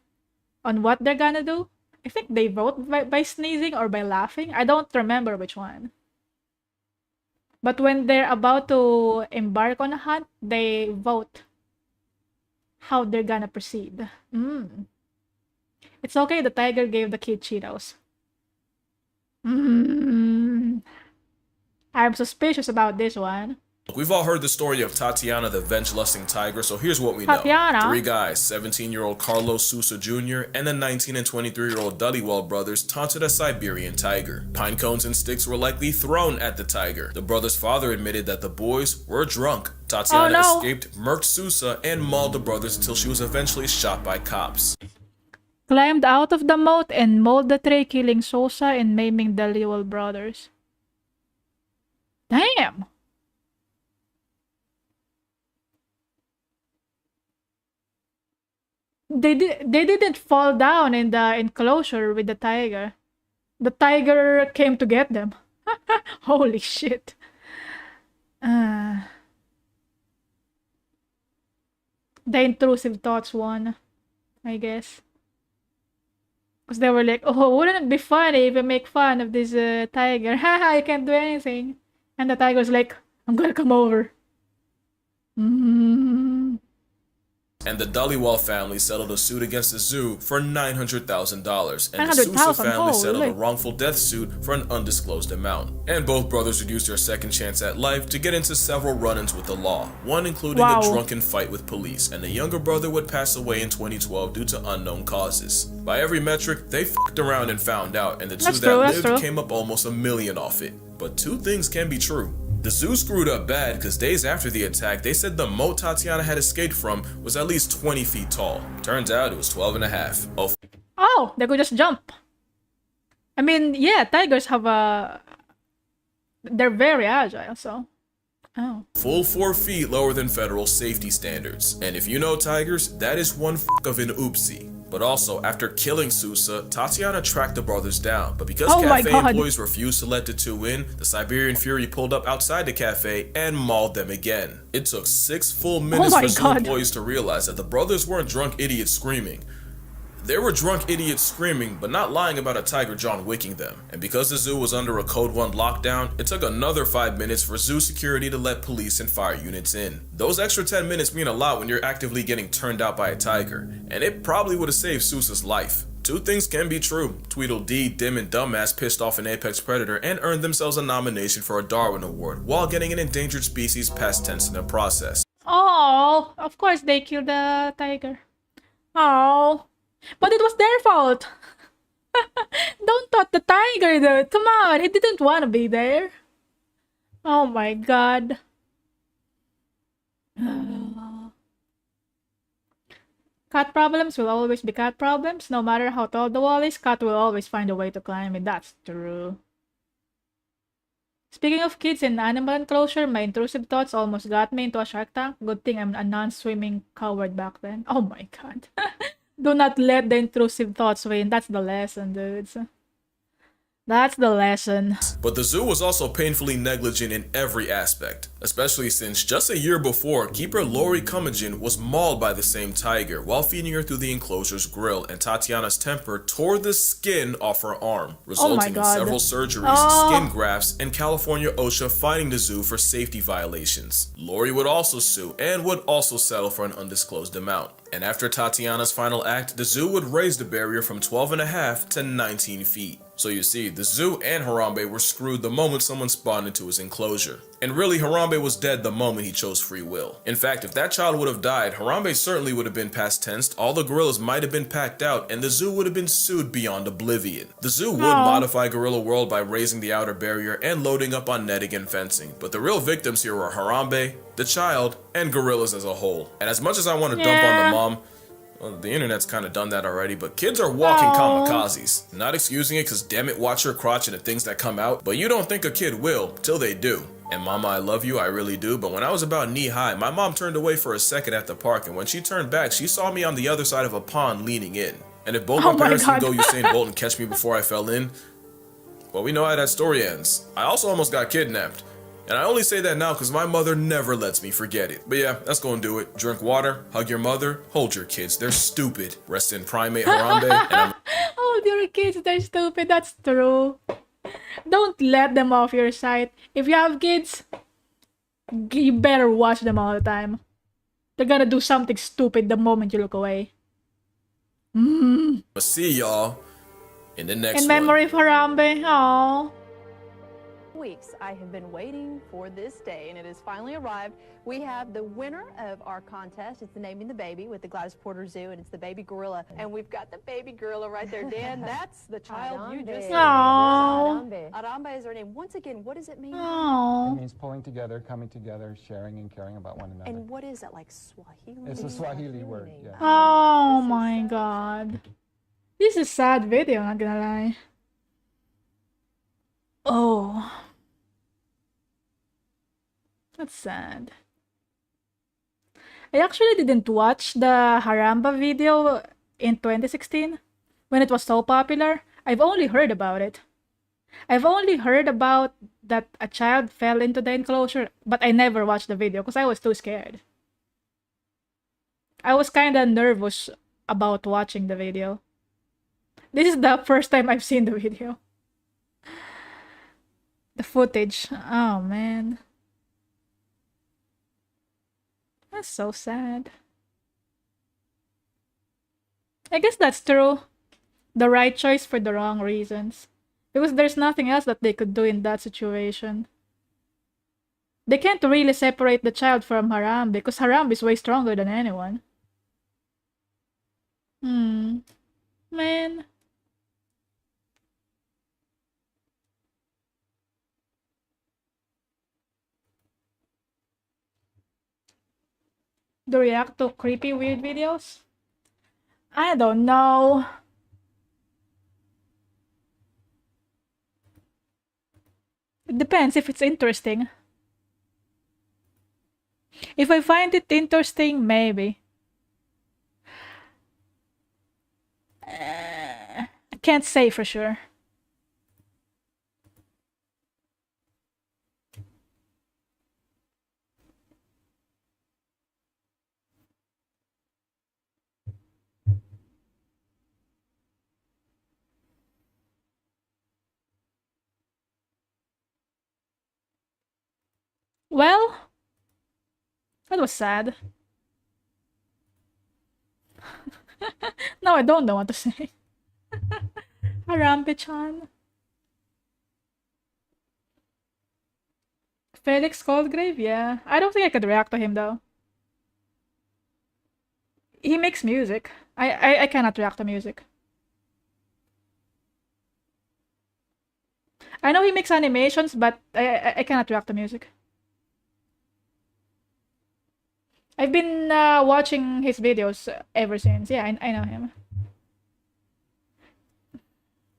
on what they're gonna do. I think they vote by sneezing or by laughing. I don't remember which one. But when they're about to embark on a hunt, they vote how they're gonna proceed. It's okay, the tiger gave the kid Cheetos. I'm suspicious about this one. We've all heard the story of Tatiana the venge-lusting tiger, so here's what we know. 3 guys, 17-year-old Carlos Sousa Jr. and the 19 and 23-year-old Dhaliwal brothers taunted a Siberian tiger. Pine cones and sticks were likely thrown at the tiger. The brothers' father admitted that the boys were drunk. Tatiana escaped, murked Sousa, and mauled the brothers until she was eventually shot by cops. Climbed out of the moat and mauled the tree, killing Sousa and maiming the Dhaliwal brothers. Damn! They didn't fall down in the enclosure with the tiger. The tiger came to get them. Holy shit. The intrusive thoughts won, I guess. Because they were like, oh, wouldn't it be funny if we make fun of this tiger? Haha, you can't do anything. And the tiger's like, I'm gonna come over. And the Dhaliwal family settled a suit against the zoo for $900,000, and the Sousa family settled a wrongful death suit for an undisclosed amount. And both brothers would use their second chance at life to get into several run-ins with the law, one including a drunken fight with police, and the younger brother would pass away in 2012 due to unknown causes. By every metric, they f***ed around and found out, and the two that lived came up almost $1 million off it. But two things can be true. The zoo screwed up bad because days after the attack, they said the moat Tatiana had escaped from was at least 20 feet tall. Turns out it was 12 and a half. Oh, they could just jump. I mean, yeah, tigers have they're very agile, so... Oh. Full 4 feet lower than federal safety standards. And if you know tigers, that is one of an oopsie. But also, after killing Sousa, Tatiana tracked the brothers down. But because cafe employees refused to let the two in, the Siberian Fury pulled up outside the cafe and mauled them again. It took 6 full minutes for zoo employees to realize that the brothers weren't drunk idiots screaming. They were drunk idiots screaming, but not lying about a tiger John Wicking them. And because the zoo was under a Code 1 lockdown, it took another 5 minutes for zoo security to let police and fire units in. Those extra 10 minutes mean a lot when you're actively getting turned out by a tiger, and it probably would have saved Sousa's life. 2 things can be true. Tweedledee, Dim, and Dumbass pissed off an apex predator and earned themselves a nomination for a Darwin Award, while getting an endangered species past tense in the process. Oh, of course they killed the tiger. Oh. But it was their fault. Don't taunt the tiger, though. Come on, he didn't want to be there. Oh my god. Cat problems will always be cat problems. No matter how tall the wall is, cat will always find a way to climb it. That's true. Speaking of kids in animal enclosure, my intrusive thoughts almost got me into a shark tank. Good thing I'm a non-swimming coward back then. Oh my god. Do not let the intrusive thoughts win. That's the lesson, dudes. That's the lesson. But the zoo was also painfully negligent in every aspect, especially since just a year before, keeper Lori Cummingen was mauled by the same tiger while feeding her through the enclosure's grill, and Tatiana's temper tore the skin off her arm, resulting in several surgeries, skin grafts, and California OSHA fining the zoo for safety violations. Lori would also sue and would also settle for an undisclosed amount. And after Tatiana's final act, the zoo would raise the barrier from 12.5 to 19 feet. So you see, the zoo and Harambe were screwed the moment someone spawned into his enclosure. And really, Harambe was dead the moment he chose free will. In fact, if that child would have died, Harambe certainly would have been past tensed, all the gorillas might have been packed out, and the zoo would have been sued beyond oblivion. The zoo would modify Gorilla World by raising the outer barrier and loading up on netting and fencing, but the real victims here were Harambe, the child, and gorillas as a whole. And as much as I want to dump on the mom, well, the internet's kind of done that already, but kids are walking kamikazes. Not excusing it, because damn it, watch your crotch and the things that come out, but you don't think a kid will, till they do. And mama, I love you, I really do, but when I was about knee high, my mom turned away for a second at the park, and when she turned back, she saw me on the other side of a pond leaning in. And if both my parents can go Usain Bolt and catch me before I fell in, well, we know how that story ends. I also almost got kidnapped. And I only say that now because my mother never lets me forget it. But yeah, that's gonna do it. Drink water, hug your mother, hold your kids. They're stupid. Rest in primate Harambe. And hold your kids, they're stupid. That's true. Don't let them off your sight. If you have kids, you better watch them all the time. They're gonna do something stupid the moment you look away. I'll see y'all in the next one. In memory of Harambe. Aww. Weeks I have been waiting for this day, and it has finally arrived. We have the winner of our contest. It's the Naming the Baby with the Gladys Porter Zoo, and it's the baby gorilla. And we've got the baby gorilla right there. Dan, that's the child you just saw. Harambe is her name. Once again, what does it mean? It means pulling together, coming together, sharing and caring about one another. And what is that, like Swahili? It's a Swahili word, yeah. Oh my god. This is a sad video, not gonna lie. Oh. That's sad. I actually didn't watch the Harambe video in 2016 when it was so popular. I've only heard about it. I've only heard about that a child fell into the enclosure, but I never watched the video because I was too scared. I was kind of nervous about watching the video. This is the first time I've seen the video. The footage. Oh man. That's so sad. I guess that's true. The right choice for the wrong reasons. Because there's nothing else that they could do in that situation. They can't really separate the child from Harambe because Harambe is way stronger than anyone. Man. Do react to creepy, weird videos? I don't know. It depends if it's interesting. If I find it interesting, maybe. I can't say for sure. Well, that was sad. No, I don't know what to say. Harambe-chan. Felix Coldgrave? Yeah. I don't think I could react to him though. He makes music. I cannot react to music. I know he makes animations, but I cannot react to music. I've been watching his videos ever since. Yeah, I know him.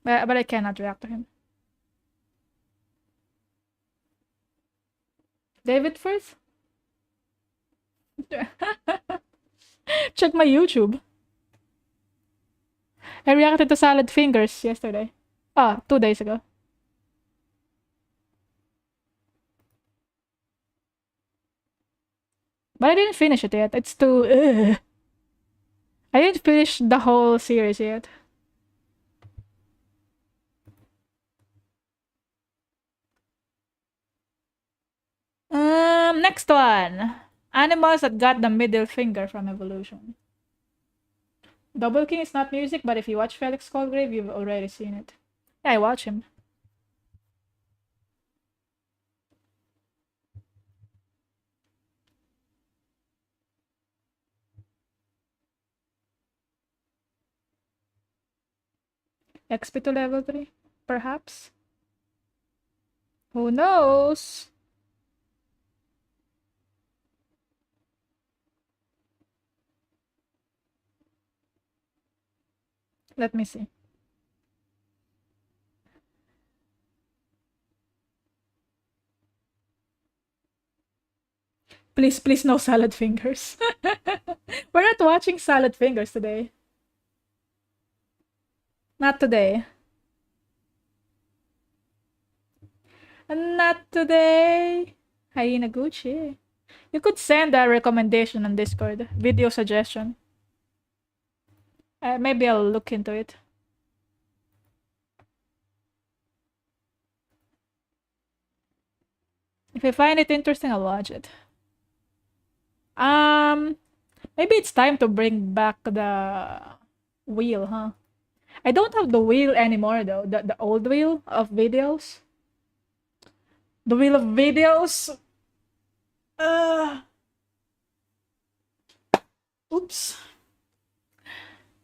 But I cannot react to him. David first? Check my YouTube. I reacted to Salad Fingers yesterday. 2 days ago. But I didn't finish it yet. It's too... I didn't finish the whole series yet. Next one. Animals that got the middle finger from evolution. Double King is not music, but if you watch Felix Coldgrave, you've already seen it. Yeah, I watch him. XP to level 3, perhaps? Who knows? Let me see. Please, please, no Salad Fingers. We're not watching Salad Fingers today. Not today. Not today. Hyena Gucci. You could send a recommendation on Discord. Video suggestion. Maybe I'll look into it. If I find it interesting, I'll watch it. Maybe it's time to bring back the wheel, huh? I don't have the wheel anymore though. The old wheel of videos. The wheel of videos. Oops.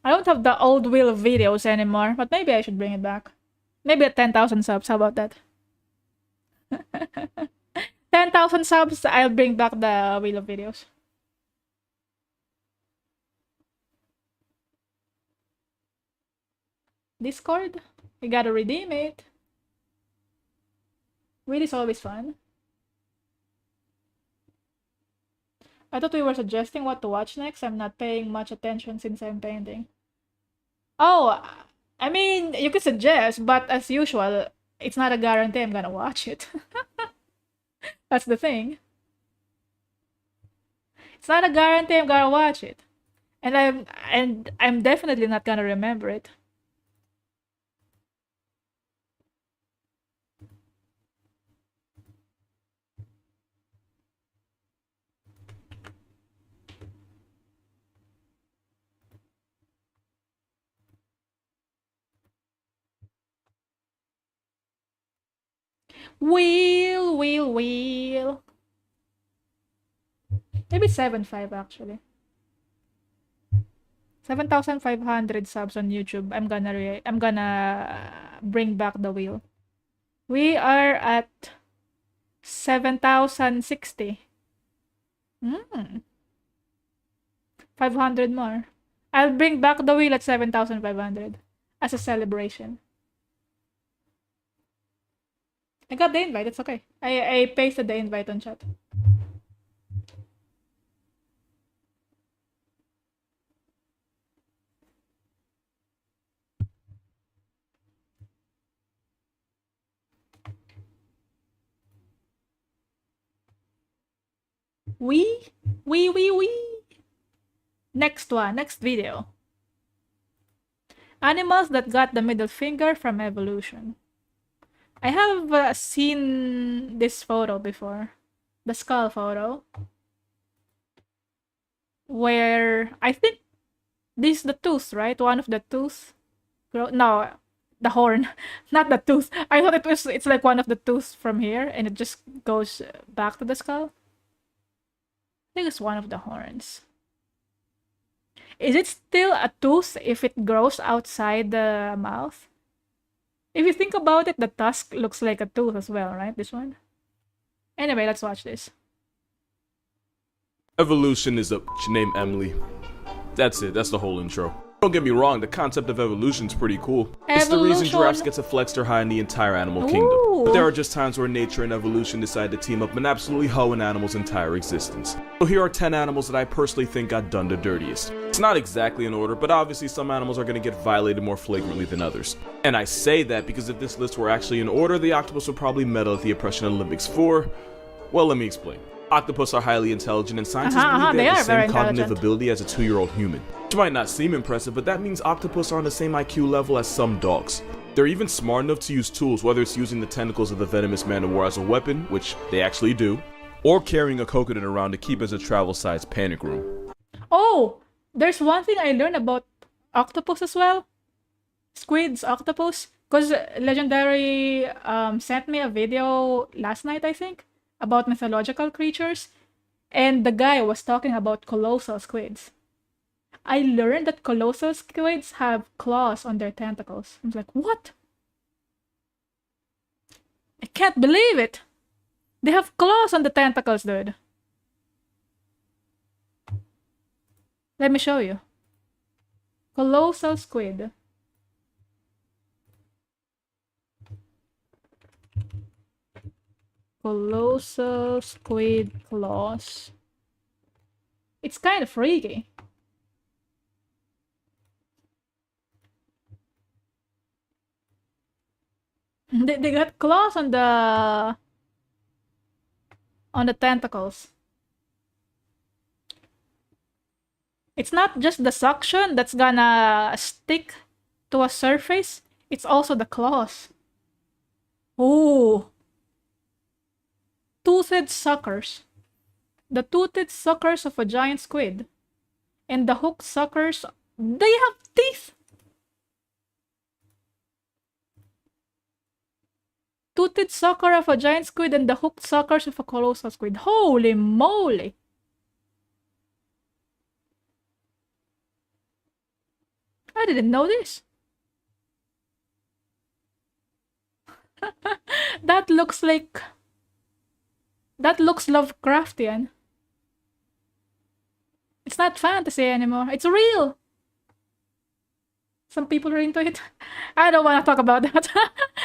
I don't have the old wheel of videos anymore, but maybe I should bring it back. Maybe at 10,000 subs. How about that? 10,000 subs, I'll bring back the wheel of videos. Discord? You gotta redeem it. Wheel is always fun. I thought we were suggesting what to watch next. I'm not paying much attention since I'm painting. Oh, I mean, you could suggest, but as usual, it's not a guarantee I'm gonna watch it. That's the thing. It's not a guarantee I'm gonna watch it. And I'm definitely not gonna remember it. Wheel. Maybe 7.5 actually. 7,500 subs on YouTube. I'm gonna bring back the wheel. We are at 7,060. 500 more. I'll bring back the wheel at 7,500 as a celebration. I got the invite, it's okay. I pasted the invite on chat. Wee. Next one, next video. Animals that got the middle finger from evolution. I have seen this photo before. The skull photo. Where, I think, this is the tooth, right? One of the tooth. No, the horn. Not the tooth. I thought it's like one of the tooths from here, and it just goes back to the skull. I think it's one of the horns. Is it still a tooth if it grows outside the mouth? If you think about it, the tusk looks like a tooth as well, right? This one? Anyway, let's watch this. Evolution is a bitch named Emily. That's it, that's the whole intro. Don't get me wrong, the concept of evolution is pretty cool. It's the reason giraffes get to flex their high in the entire animal kingdom. But there are just times where nature and evolution decide to team up and absolutely hoe an animal's entire existence. So here are 10 animals that I personally think got done the dirtiest. It's not exactly in order, but obviously some animals are going to get violated more flagrantly than others. And I say that because if this list were actually in order, the octopus would probably medal at the Oppression Olympics for... Well, let me explain. Octopus are highly intelligent, and scientists believe they have the same cognitive ability as a 2-year-old human. Which might not seem impressive, but that means octopus are on the same IQ level as some dogs. They're even smart enough to use tools, whether it's using the tentacles of the venomous man of war as a weapon, which they actually do, or carrying a coconut around to keep as a travel-sized panic room. Oh! There's one thing I learned about octopus as well. Squids, octopus. Because Legendary sent me a video last night, I think, about mythological creatures, and the guy was talking about colossal squids. I learned that colossal squids have claws on their tentacles. I was like, what? I can't believe it! They have claws on the tentacles, dude. Let me show you. Colossal squid. Colossal squid claws. It's kind of freaky. They got claws on the tentacles. It's not just the suction that's gonna stick to a surface, it's also the claws. Ooh. Toothed suckers. The toothed suckers of a giant squid. And the hooked suckers, they have teeth! Toothed sucker of a giant squid and the hooked suckers of a colossal squid. Holy moly! I didn't know this. That looks like... That looks Lovecraftian. It's not fantasy anymore. It's real. Some people are into it. I don't want to talk about that.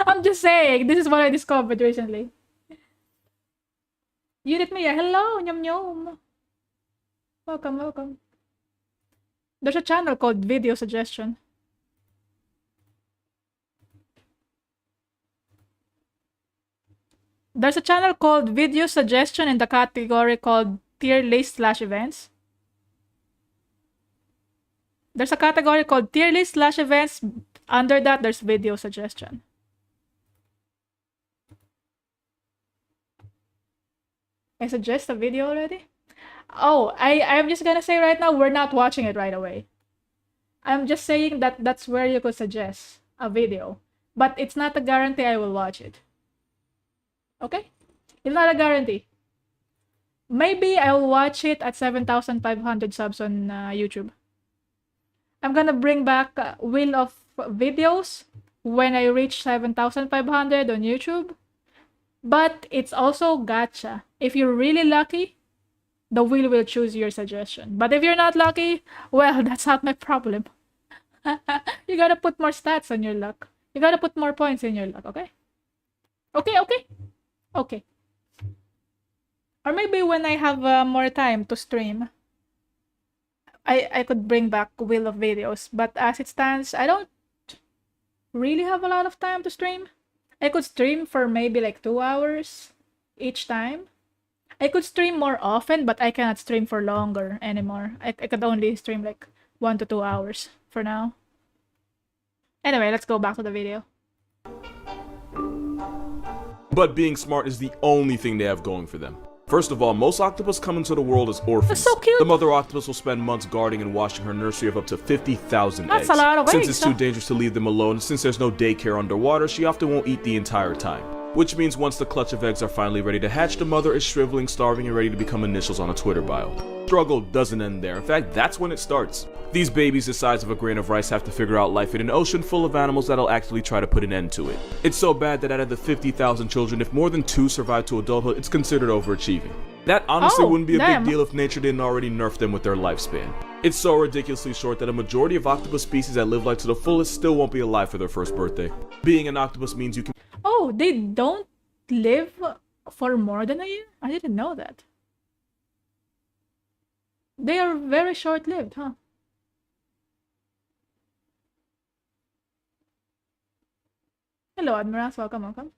I'm just saying. This is what I discovered recently. Judith Mia, hello, Nyom Nyom. Welcome, welcome. There's a channel called Video Suggestion. There's a channel called Video Suggestion in the category called Tier List / Events. There's a category called Tier List / Events. Under that, there's Video Suggestion. I suggest a video already? Oh, I'm just gonna say right now, we're not watching it right away. I'm just saying that that's where you could suggest a video. But it's not a guarantee I will watch it. Okay? It's not a guarantee. Maybe I'll watch it at 7,500 subs on YouTube. I'm gonna bring back Wheel of Videos when I reach 7,500 on YouTube. But it's also gacha. If you're really lucky, the wheel will choose your suggestion. But if you're not lucky, well, that's not my problem. You gotta put more stats on your luck. You gotta put more points in your luck, okay? Okay. Or maybe when I have more time to stream, I could bring back Wheel of Videos. But as it stands, I don't really have a lot of time to stream. I could stream for maybe like 2 hours each time. I could stream more often, but I cannot stream for longer anymore. I could only stream like 1 to 2 hours for now. Anyway, let's go back to the video. But being smart is the only thing they have going for them. First of all, most octopus come into the world as orphans. That's so cute. The mother octopus will spend months guarding and washing her nursery of up to 50,000 eggs. That's a lot of eggs. Since it's too dangerous to leave them alone, and since there's no daycare underwater, she often won't eat the entire time. Which means once the clutch of eggs are finally ready to hatch, the mother is shriveling, starving, and ready to become initials on a Twitter bio. Struggle doesn't end there. In fact, that's when it starts. These babies the size of a grain of rice have to figure out life in an ocean full of animals that'll actually try to put an end to it. It's so bad that out of the 50,000 children, if more than 2 survive to adulthood, it's considered overachieving. That honestly wouldn't be a big deal if nature didn't already nerf them with their lifespan. It's so ridiculously short that a majority of octopus species that live life to the fullest still won't be alive for their first birthday. Being an octopus means you can— Oh, they don't live for more than a year? I didn't know that. They are very short-lived, huh? Hello, Admirals. Welcome.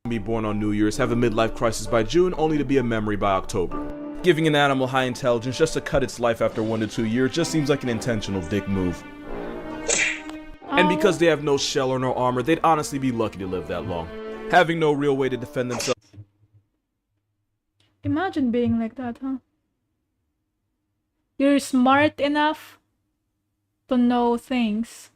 Be born on New Year's, have a midlife crisis by June, only to be a memory by October. Giving an animal high intelligence just to cut its life after 1 to 2 years just seems like an intentional dick move. And because they have no shell or no armor, they'd honestly be lucky to live that long. Having no real way to defend themselves. Imagine being like that, huh? You're smart enough to know things,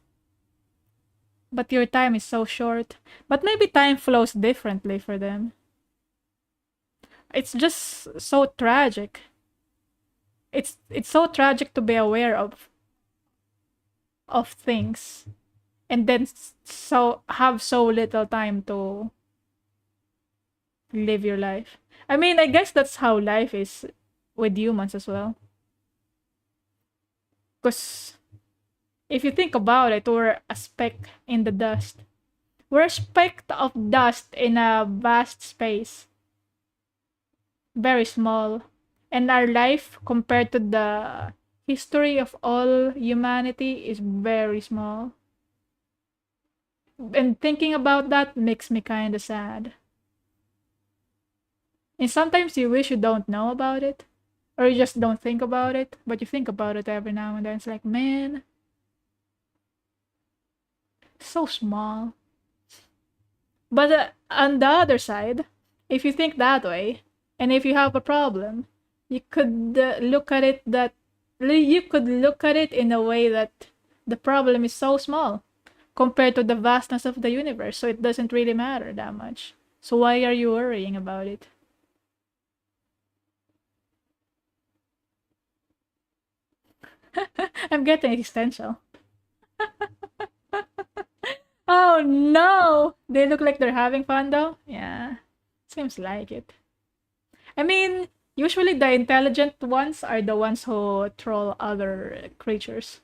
but your time is so short. But maybe time flows differently for them. It's just so tragic. It's so tragic to be aware of things and then have so little time to live your life. I mean, I guess that's how life is with humans as well. Because if you think about it, we're a speck in the dust. We're a speck of dust in a vast space. Very small. And our life, compared to the history of all humanity, is very small. And thinking about that makes me kind of sad. And sometimes you wish you don't know about it. Or you just don't think about it. But you think about it every now and then. It's like, man, so small. But on the other side, if you think that way, and if you have a problem, you could look at it in a way that the problem is so small compared to the vastness of the universe, so it doesn't really matter that much. So why are you worrying about it? I'm getting existential. Oh no! They look like they're having fun though? Yeah, seems like it. I mean, usually the intelligent ones are the ones who troll other creatures.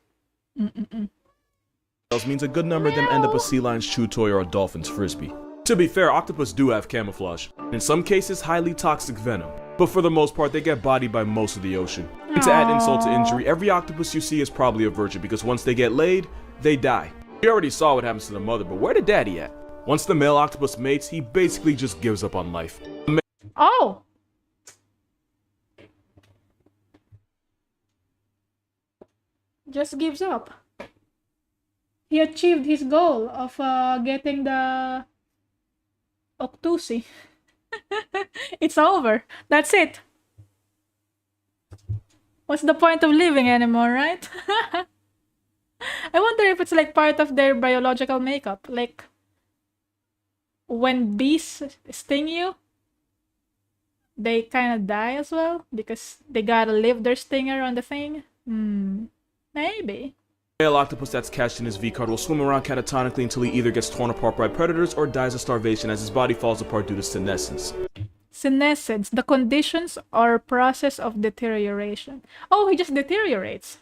Means a good number of them end up a sea lion's chew toy or a dolphin's frisbee. To be fair, octopus do have camouflage. In some cases, highly toxic venom. But for the most part, they get bodied by most of the ocean. And to add insult to injury, every octopus you see is probably a virgin because once they get laid, they die. We already saw what happens to the mother, but where the daddy at? Once the male octopus mates, he basically just gives up on life. Oh! Just gives up. He achieved his goal of getting the Octusi. It's over. That's it. What's the point of living anymore, right? I wonder if it's like part of their biological makeup. Like, when bees sting you, they kind of die as well because they gotta leave their stinger on the thing. Maybe. Male octopus that's catched in his V-card will swim around catatonically until he either gets torn apart by predators or dies of starvation as his body falls apart due to senescence. Senescence, the conditions or process of deterioration. Oh, he just deteriorates.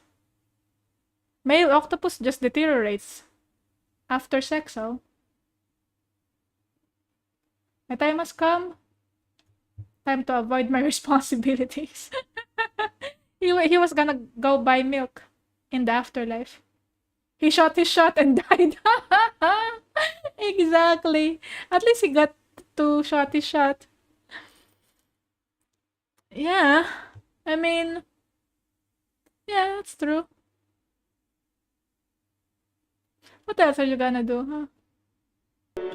Male octopus just deteriorates after sex, oh. My time has come. Time to avoid my responsibilities. He was gonna go buy milk in the afterlife. He shot his shot and died. Exactly. At least he got to shot his shot. Yeah. I mean, yeah, that's true. What else are you gonna do, huh?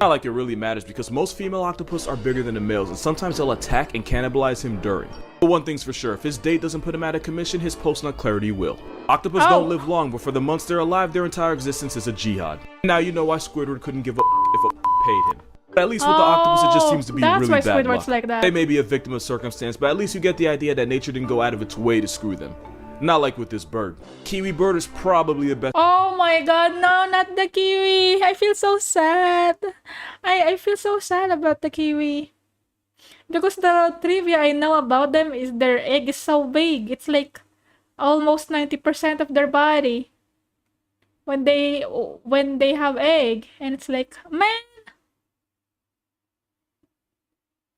Not like it really matters because most female octopus are bigger than the males and sometimes they'll attack and cannibalize him during. But one thing's for sure, if his date doesn't put him out of commission, his post-nut clarity will. Octopus don't live long, but for the months they're alive, their entire existence is a jihad. Now you know why Squidward couldn't give a if a paid him. But at least with the octopus, it just seems to be really bad luck. Like that. They may be a victim of circumstance, but at least you get the idea that nature didn't go out of its way to screw them. Not like with this bird. Kiwi bird is probably the best. Oh my god, no, not the kiwi. I feel so sad. I feel so sad about the kiwi. Because the trivia I know about them is their egg is so big. It's like almost 90% of their body. When they have egg. And it's like, man.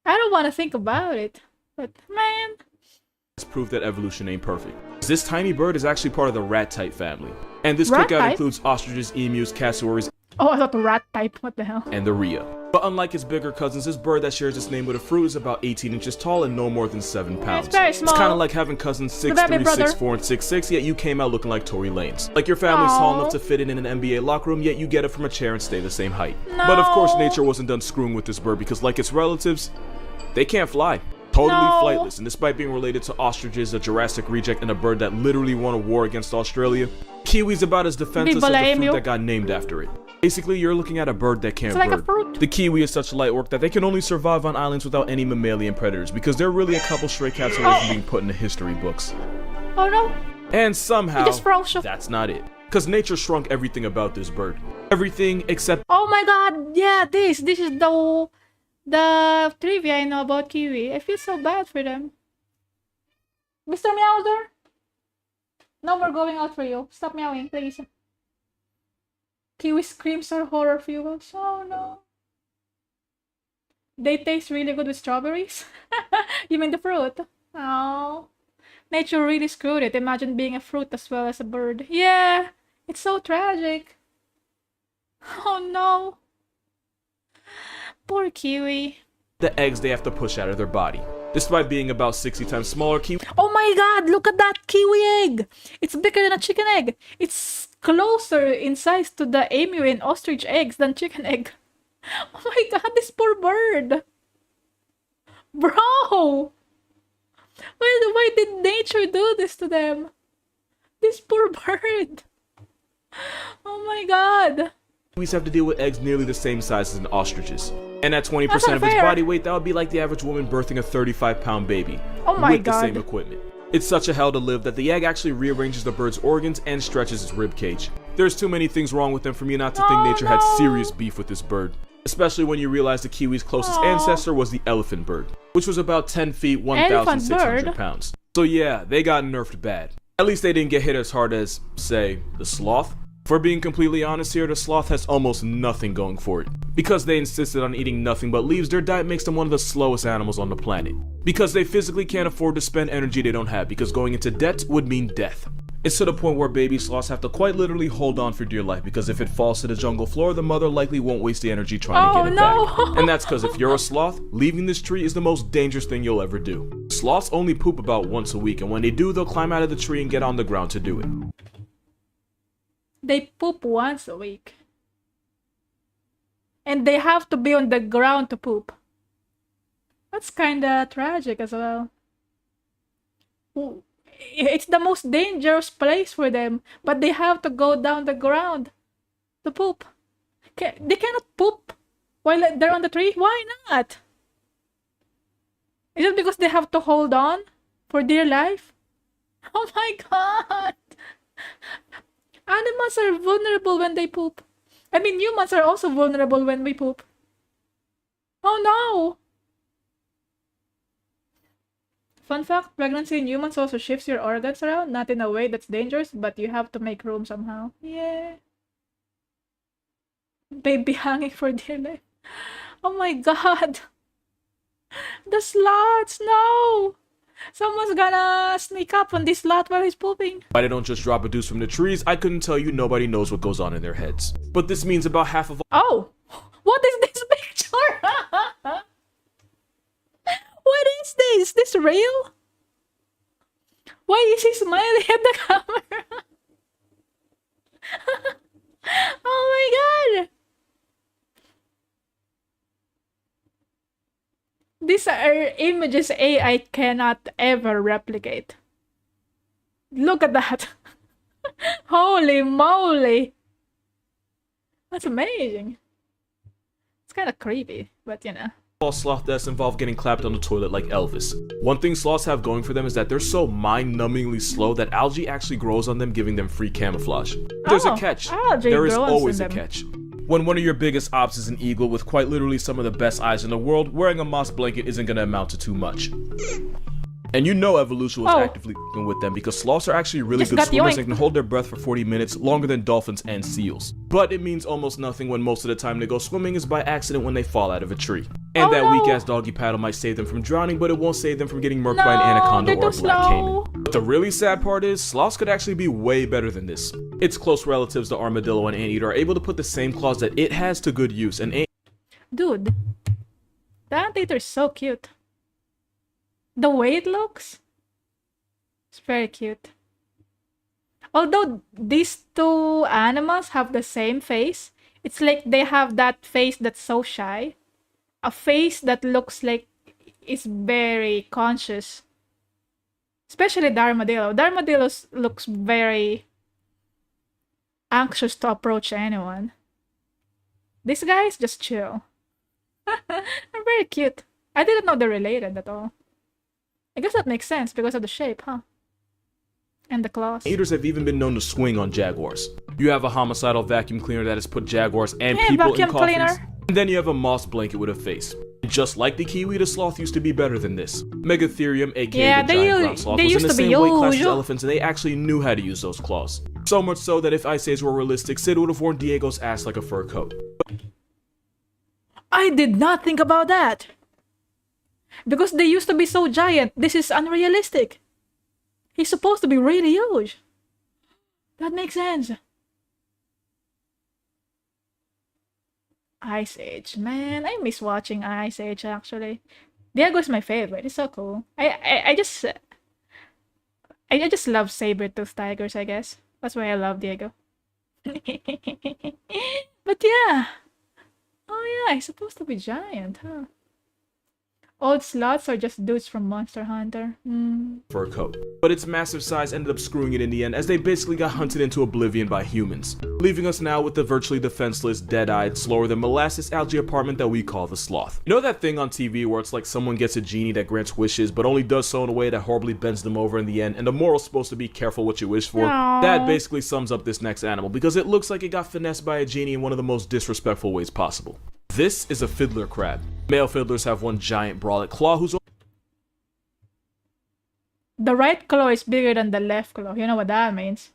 I don't want to think about it. But man. Proof that evolution ain't perfect. This tiny bird is actually part of the rat type family. And this cookout includes ostriches, emus, cassowaries. Oh, I thought the rat type. What the hell? And the rhea. But unlike its bigger cousins, this bird that shares its name with a fruit is about 18 inches tall and no more than 7 pounds. It's very small. It's kind of like having cousins 6'3", 6'4", and 6'6", yet you came out looking like Tory Lanez. Like your family's tall enough to fit in an NBA locker room, yet you get it from a chair and stay the same height. No. But of course, nature wasn't done screwing with this bird because like its relatives, they can't fly. Totally flightless, and despite being related to ostriches, a Jurassic reject, and a bird that literally won a war against Australia, kiwi's about as defenseless as the fruit that got named after it. Basically, you're looking at a bird that can't bird. Like a fruit. The kiwi is such light work that they can only survive on islands without any mammalian predators, because they're really a couple stray cats away from being put in the history books. Oh no. And somehow, that's not it. Because nature shrunk everything about this bird. Everything except... Oh my god, yeah, this is the trivia I know about kiwi. I feel so bad for them. Mr. Meowser? No more going out for you. Stop meowing, please. Kiwi screams are horror fuels. Oh no. They taste really good with strawberries? You mean the fruit? Oh. Nature really screwed it. Imagine being a fruit as well as a bird. Yeah. It's so tragic. Oh no. Poor kiwi. The eggs they have to push out of their body. Despite being about 60 times smaller, kiwi... Oh my god, look at that kiwi egg! It's bigger than a chicken egg. It's closer in size to the emu and ostrich eggs than chicken egg. Oh my god, this poor bird. Bro! Why did nature do this to them? This poor bird. Oh my god. Kiwis have to deal with eggs nearly the same size as an ostrich's. And at 20% of its body weight, that would be like the average woman birthing a 35-pound baby. Oh my with god. the same equipment. It's such a hell to live that the egg actually rearranges the bird's organs and stretches its rib cage. There's too many things wrong with them for me not to think nature had serious beef with this bird. Especially when you realize the kiwi's closest ancestor was the elephant bird, which was about 10 feet, 1,600 pounds. So yeah, they got nerfed bad. At least they didn't get hit as hard as, say, the sloth. For being completely honest here, the sloth has almost nothing going for it. Because they insisted on eating nothing but leaves, their diet makes them one of the slowest animals on the planet. Because they physically can't afford to spend energy they don't have, because going into debt would mean death. It's to the point where baby sloths have to quite literally hold on for dear life, because if it falls to the jungle floor, the mother likely won't waste the energy trying to get it back. And that's because if you're a sloth, leaving this tree is the most dangerous thing you'll ever do. Sloths only poop about once a week, and when they do, they'll climb out of the tree and get on the ground to do it. They poop once a week. And they have to be on the ground to poop. That's kinda tragic as well. It's the most dangerous place for them, but they have to go down the ground to poop. They cannot poop while they're on the tree? Why not? Is it because they have to hold on for dear life? Oh my god! Animals are vulnerable when they poop. I mean, humans are also vulnerable when we poop. Oh no! Fun fact, pregnancy in humans also shifts your organs around, not in a way that's dangerous, but you have to make room somehow. Yeah. Baby hanging for dear life. Oh my god. The slots, no! Someone's gonna sneak up on this slot while he's pooping. Why they don't just drop a deuce from the trees, I couldn't tell you. Nobody knows what goes on in their heads. But this means about half of Oh! What is this picture? What is this? Is this real? Why is he smiling at the camera? Oh my god! These are images AI cannot ever replicate. Look at that. Holy moly. That's amazing. It's kind of creepy, but you know. all sloth deaths involve getting clapped on the toilet like Elvis. One thing sloths have going for them is that they're so mind-numbingly slow that algae actually grows on them, giving them free camouflage. There's a catch. There is always a catch. When one of your biggest ops is an eagle with quite literally some of the best eyes in the world, wearing a moss blanket isn't gonna amount to too much. And you know evolution was actively f***ing with them because sloths are actually really good swimmers and can hold their breath for 40 minutes, longer than dolphins and seals. But it means almost nothing when most of the time they go swimming is by accident when they fall out of a tree. And that weak-ass doggy paddle might save them from drowning, but it won't save them from getting murked by an anaconda or a black caiman. But the really sad part is, sloths could actually be way better than this. Its close relatives, the armadillo and anteater, are able to put the same claws that it has to good use, and dude, the anteater is so cute. The way it looks, it's very cute. Although these two animals have the same face, it's like they have that face that's so shy. A face that looks like is very conscious. Especially the armadillo. The armadillo looks very anxious to approach anyone. This guy is just chill. They're very cute. I didn't know they're related at all. I guess that makes sense because of the shape, huh? And the claws. Eaters have even been known to swing on jaguars. You have a homicidal vacuum cleaner that has put jaguars and people in coffins. And then you have a moss blanket with a face. Just like the kiwi, the sloth used to be better than this. Megatherium, aka the giant ground sloth, was in the same weight class as elephants, and they actually knew how to use those claws. So much so that if Ice Age were realistic, Sid would have worn Diego's ass like a fur coat. I did not think about that. Because they used to be so giant, this is unrealistic. He's supposed to be really huge. That makes sense. Ice Age, man, I miss watching Ice Age actually. Diego's my favorite. It's so cool. I just love saber-toothed tigers, I guess. That's why I love Diego. But yeah. Oh yeah, he's supposed to be giant, huh? Old sloths are just dudes from Monster Hunter. Fur coat. But its massive size ended up screwing it in the end, as they basically got hunted into oblivion by humans, leaving us now with the virtually defenseless, dead-eyed, slower than molasses algae apartment that we call the sloth. You know that thing on TV where it's like someone gets a genie that grants wishes, but only does so in a way that horribly bends them over in the end, and the moral's supposed to be careful what you wish for? Aww. That basically sums up this next animal, because it looks like it got finessed by a genie in one of the most disrespectful ways possible. This is a fiddler crab. Male fiddlers have one giant brolic claw whose... The right claw is bigger than the left claw. You know what that means?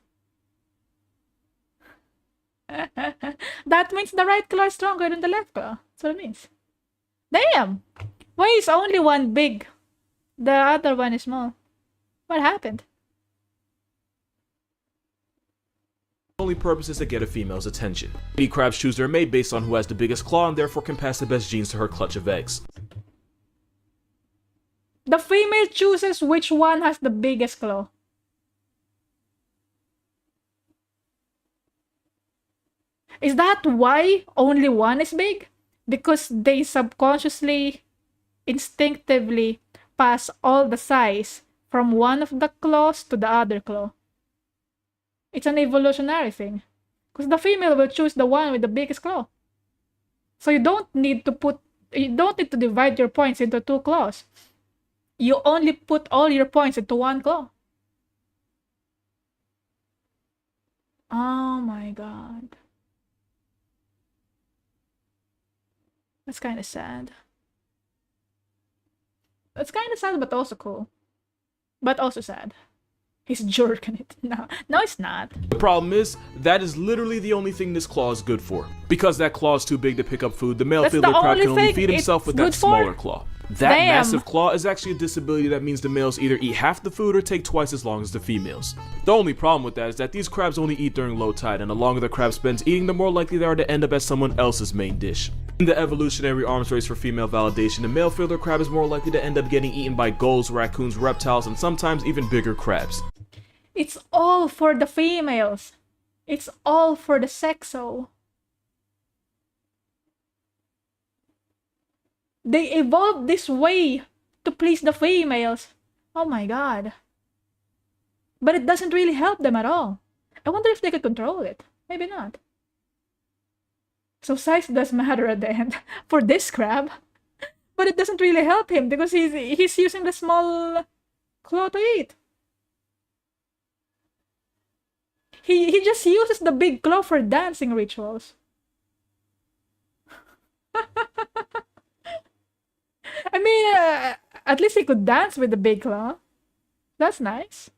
That means the right claw is stronger than the left claw. That's what it means. Damn! Why is only one big? The other one is small. What happened? Only purpose is to get a female's attention. Lady crabs choose their mate based on who has the biggest claw and therefore can pass the best genes to her clutch of eggs. The female chooses which one has the biggest claw. Is that why only one is big? Because they subconsciously, instinctively pass all the size from one of the claws to the other claw. It's an evolutionary thing. Because the female will choose the one with the biggest claw. So you don't need to divide your points into two claws. You only put all your points into one claw. Oh my god. That's kind of sad. That's kind of sad, but also cool. But also sad. He's jerking it. No, it's not. The problem is, that is literally the only thing this claw is good for. Because that claw is too big to pick up food, the male fiddler crab can only feed himself with that smaller claw. That massive claw is actually a disability that means the males either eat half the food or take twice as long as the females. The only problem with that is that these crabs only eat during low tide, and the longer the crab spends eating, the more likely they are to end up as someone else's main dish. In the evolutionary arms race for female validation, the male fiddler crab is more likely to end up getting eaten by gulls, raccoons, reptiles, and sometimes even bigger crabs. It's all for the females. It's all for the sexo. They evolved this way to please the females. Oh my god. But it doesn't really help them at all. I wonder if they could control it. Maybe not. So size does matter at the end for this crab. But it doesn't really help him because he's using the small claw to eat. He just uses the big claw for dancing rituals. I mean, at least he could dance with the big claw. That's nice.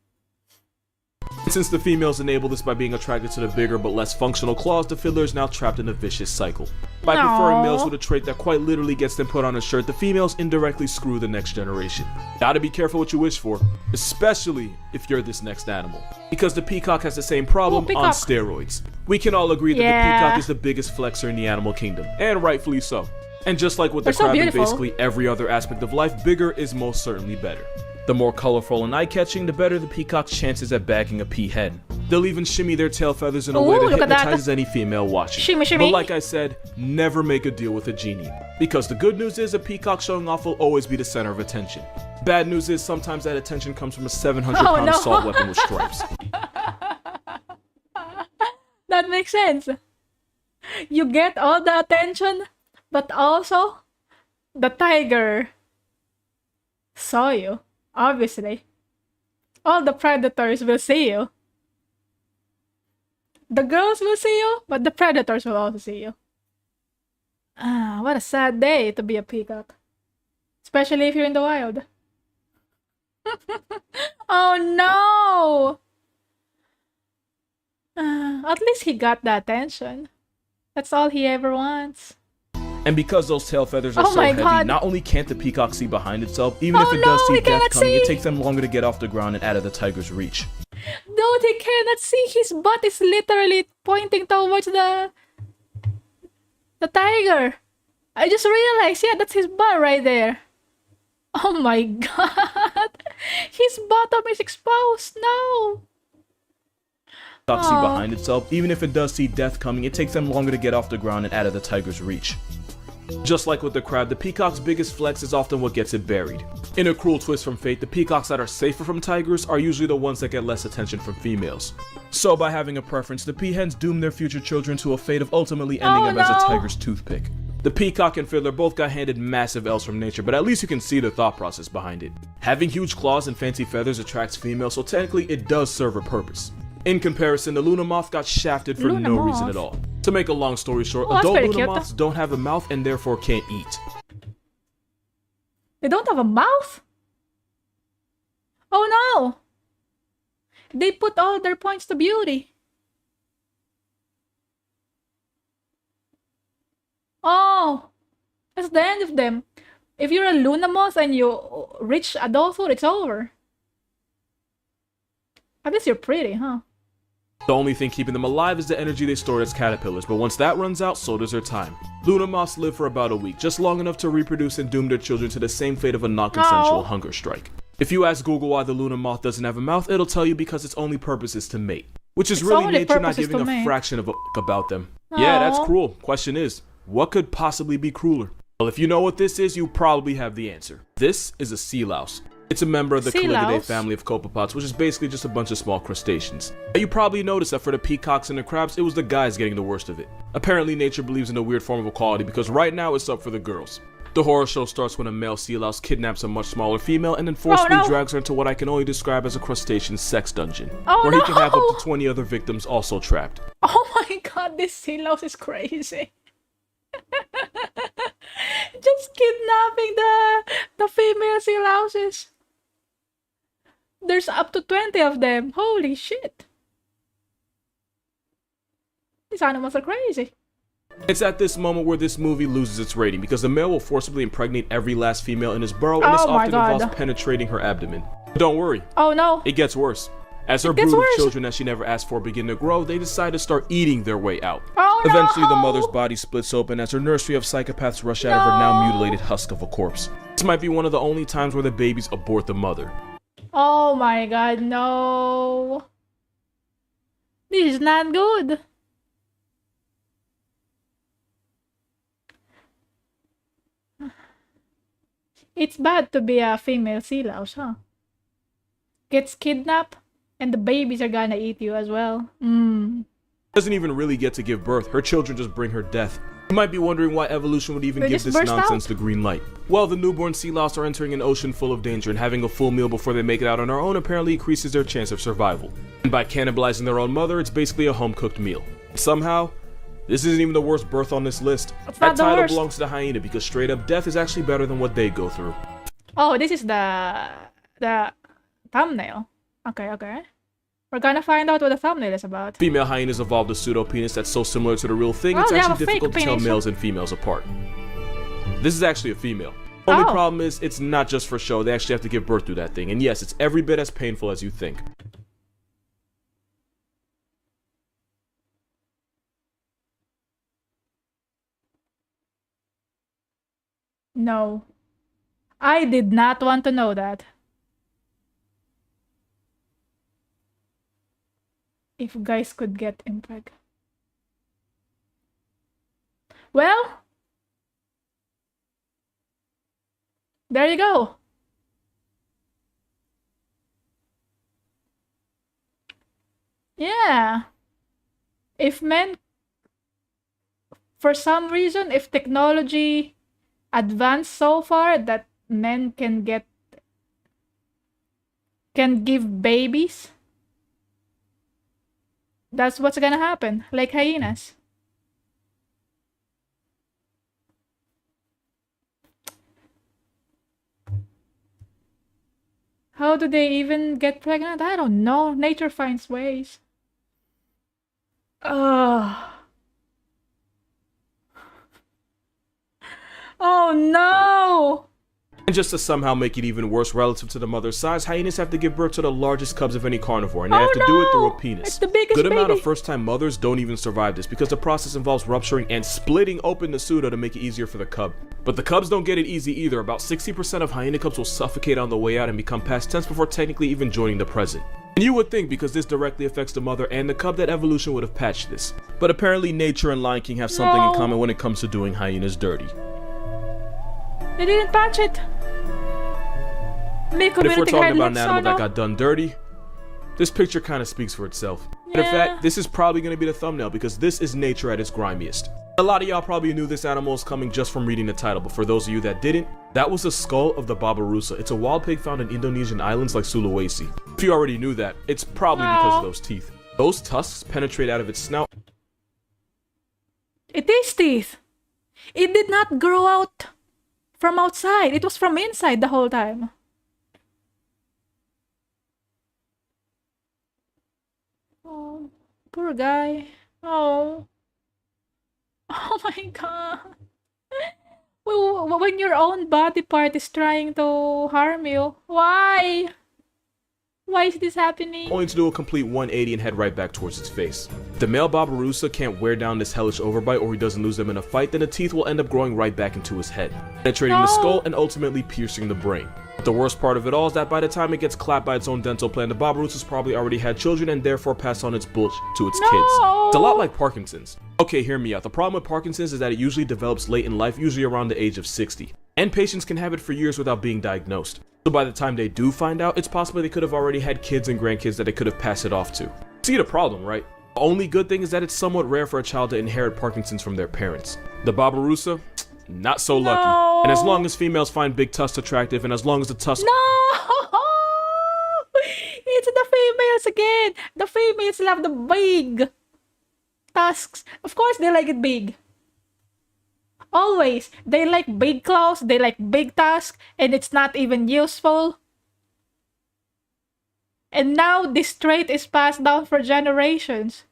Since the females enable this by being attracted to the bigger but less functional claws, the fiddler is now trapped in a vicious cycle. By preferring males with a trait that quite literally gets them put on a shirt, the females indirectly screw the next generation. Gotta be careful what you wish for, especially if you're this next animal. Because the peacock has the same problem on steroids. We can all agree that the peacock is the biggest flexor in the animal kingdom, and rightfully so. And just like with the crab and basically every other aspect of life, bigger is most certainly better. The more colorful and eye-catching, the better the peacock's chances at bagging a peahen. They'll even shimmy their tail feathers in a way that hypnotizes any female watching. Shimmy, shimmy. But like I said, never make a deal with a genie. Because the good news is a peacock showing off will always be the center of attention. Bad news is sometimes that attention comes from a 700-pound assault weapon with stripes. That makes sense. You get all the attention, but also the tiger saw you. Obviously, all the predators will see you. The girls will see you, but the predators will also see you. Ah, what a sad day to be a peacock. Especially if you're in the wild. Oh no! At least he got the attention. That's all he ever wants. And because those tail feathers are so heavy, not only can't the peacock see behind itself, even if it does see death coming, it takes them longer to get off the ground and out of the tiger's reach. Dude, he cannot see. His butt is literally pointing towards the tiger. I just realized, yeah, that's his butt right there. Oh my god. His bottom is exposed. No. See behind itself, even if it does see death coming, it takes them longer to get off the ground and out of the tiger's reach. Just like with the crab, the peacock's biggest flex is often what gets it buried. In a cruel twist from fate, the peacocks that are safer from tigers are usually the ones that get less attention from females. So by having a preference, the peahens doom their future children to a fate of ultimately ending up as a tiger's toothpick. The peacock and fiddler both got handed massive L's from nature, but at least you can see the thought process behind it. Having huge claws and fancy feathers attracts females, so technically it does serve a purpose. In comparison, the Luna moth got shafted for no reason at all. To make a long story short, adult Luna moths don't have a mouth and therefore can't eat. They don't have a mouth? Oh no! They put all their points to beauty. Oh! That's the end of them. If you're a Luna moth and you reach adulthood, it's over. At least you're pretty, huh? The only thing keeping them alive is the energy they store as caterpillars, but once that runs out, so does their time. Luna moths live for about a week, just long enough to reproduce and doom their children to the same fate of a non-consensual hunger strike. If you ask Google why the Luna moth doesn't have a mouth, it'll tell you because its only purpose is to mate. Which is really nature not giving a fraction of a about them. Yeah, that's cruel. Question is, what could possibly be crueler? Well, if you know what this is, you probably have the answer. This is a sea louse. It's a member of the Calygidae family of copepods, which is basically just a bunch of small crustaceans. You probably noticed that for the peacocks and the crabs, it was the guys getting the worst of it. Apparently nature believes in a weird form of equality because right now it's up for the girls. The horror show starts when a male sea louse kidnaps a much smaller female and then forcefully drags her into what I can only describe as a crustacean sex dungeon, where he can have up to 20 other victims also trapped. Oh my god, this sea louse is crazy. Just kidnapping the female sea louses. There's up to 20 of them. Holy shit. These animals are crazy. It's at this moment where this movie loses its rating because the male will forcibly impregnate every last female in his burrow, and this often involves penetrating her abdomen. But don't worry. Oh no. It gets worse. As her brood of children that she never asked for begin to grow, they decide to start eating their way out. Oh, Eventually, no. the mother's body splits open as her nursery of psychopaths rush out of her now mutilated husk of a corpse. This might be one of the only times where the babies abort the mother. Oh my god, no. This is not good. It's bad to be a female sea louse, huh? Gets kidnapped, and the babies are gonna eat you as well. Doesn't even really get to give birth. Her children just bring her death. You might be wondering why evolution would even give this nonsense the green light. Well, the newborn sea louse are entering an ocean full of danger, and having a full meal before they make it out on their own apparently increases their chance of survival. And by cannibalizing their own mother, it's basically a home-cooked meal. Somehow, this isn't even the worst birth on this list. That title belongs to the hyena because straight up death is actually better than what they go through. Oh, this is the thumbnail. Okay. We're gonna find out what the thumbnail is about. Female hyenas evolved a pseudo-penis that's so similar to the real thing, it's actually difficult to tell males and females apart. This is actually a female. Only problem is, it's not just for show, they actually have to give birth to that thing. And yes, it's every bit as painful as you think. No. I did not want to know that. If guys could get impreg. Well, there you go. Yeah. If men, for some reason, if technology advanced so far that men can give babies, that's what's gonna happen, like hyenas. How do they even get pregnant? I don't know. Nature finds ways. Oh no! And just to somehow make it even worse relative to the mother's size, hyenas have to give birth to the largest cubs of any carnivore, and they have to do it through a penis. It's the biggest Good amount baby. of first-time mothers don't even survive this because the process involves rupturing and splitting open the pseudo to make it easier for the cub. But the cubs don't get it easy either. About 60% of hyena cubs will suffocate on the way out and become past tense before technically even joining the present. And you would think, because this directly affects the mother and the cub, that evolution would have patched this. But apparently nature and Lion King have something in common when it comes to doing hyenas dirty. They didn't patch it. But if we're talking about an animal that got done dirty, this picture kind of speaks for itself. Yeah. In fact, this is probably going to be the thumbnail because this is nature at its grimiest. A lot of y'all probably knew this animal is coming just from reading the title, but for those of you that didn't, that was the skull of the babirusa. It's a wild pig found in Indonesian islands like Sulawesi. If you already knew that, it's probably because of those teeth. Those tusks penetrate out of its snout. It is teeth. It did not grow out from outside. It was from inside the whole time. Oh, poor guy. Oh. Oh my god. When your own body part is trying to harm you, why? Why is this happening? Only to do a complete 180 and head right back towards its face. If the male babirusa can't wear down this hellish overbite or he doesn't lose them in a fight, then the teeth will end up growing right back into his head, penetrating the skull and ultimately piercing the brain. But the worst part of it all is that by the time it gets clapped by its own dental plan, the babirusa's probably already had children and therefore passed on its bullshit to its kids. It's a lot like Parkinson's. Okay, hear me out. The problem with Parkinson's is that it usually develops late in life, usually around the age of 60. And patients can have it for years without being diagnosed. So by the time they do find out, it's possible they could have already had kids and grandkids that they could have passed it off to. See the problem, right? The only good thing is that it's somewhat rare for a child to inherit Parkinson's from their parents. The babirusa, not so lucky. And as long as females find big tusks attractive, and as long as the tusks— No! It's the females again! The females love the big tusks. Of course they like it big. Always. They like big claws, they like big tusks, and it's not even useful. And now this trait is passed down for generations.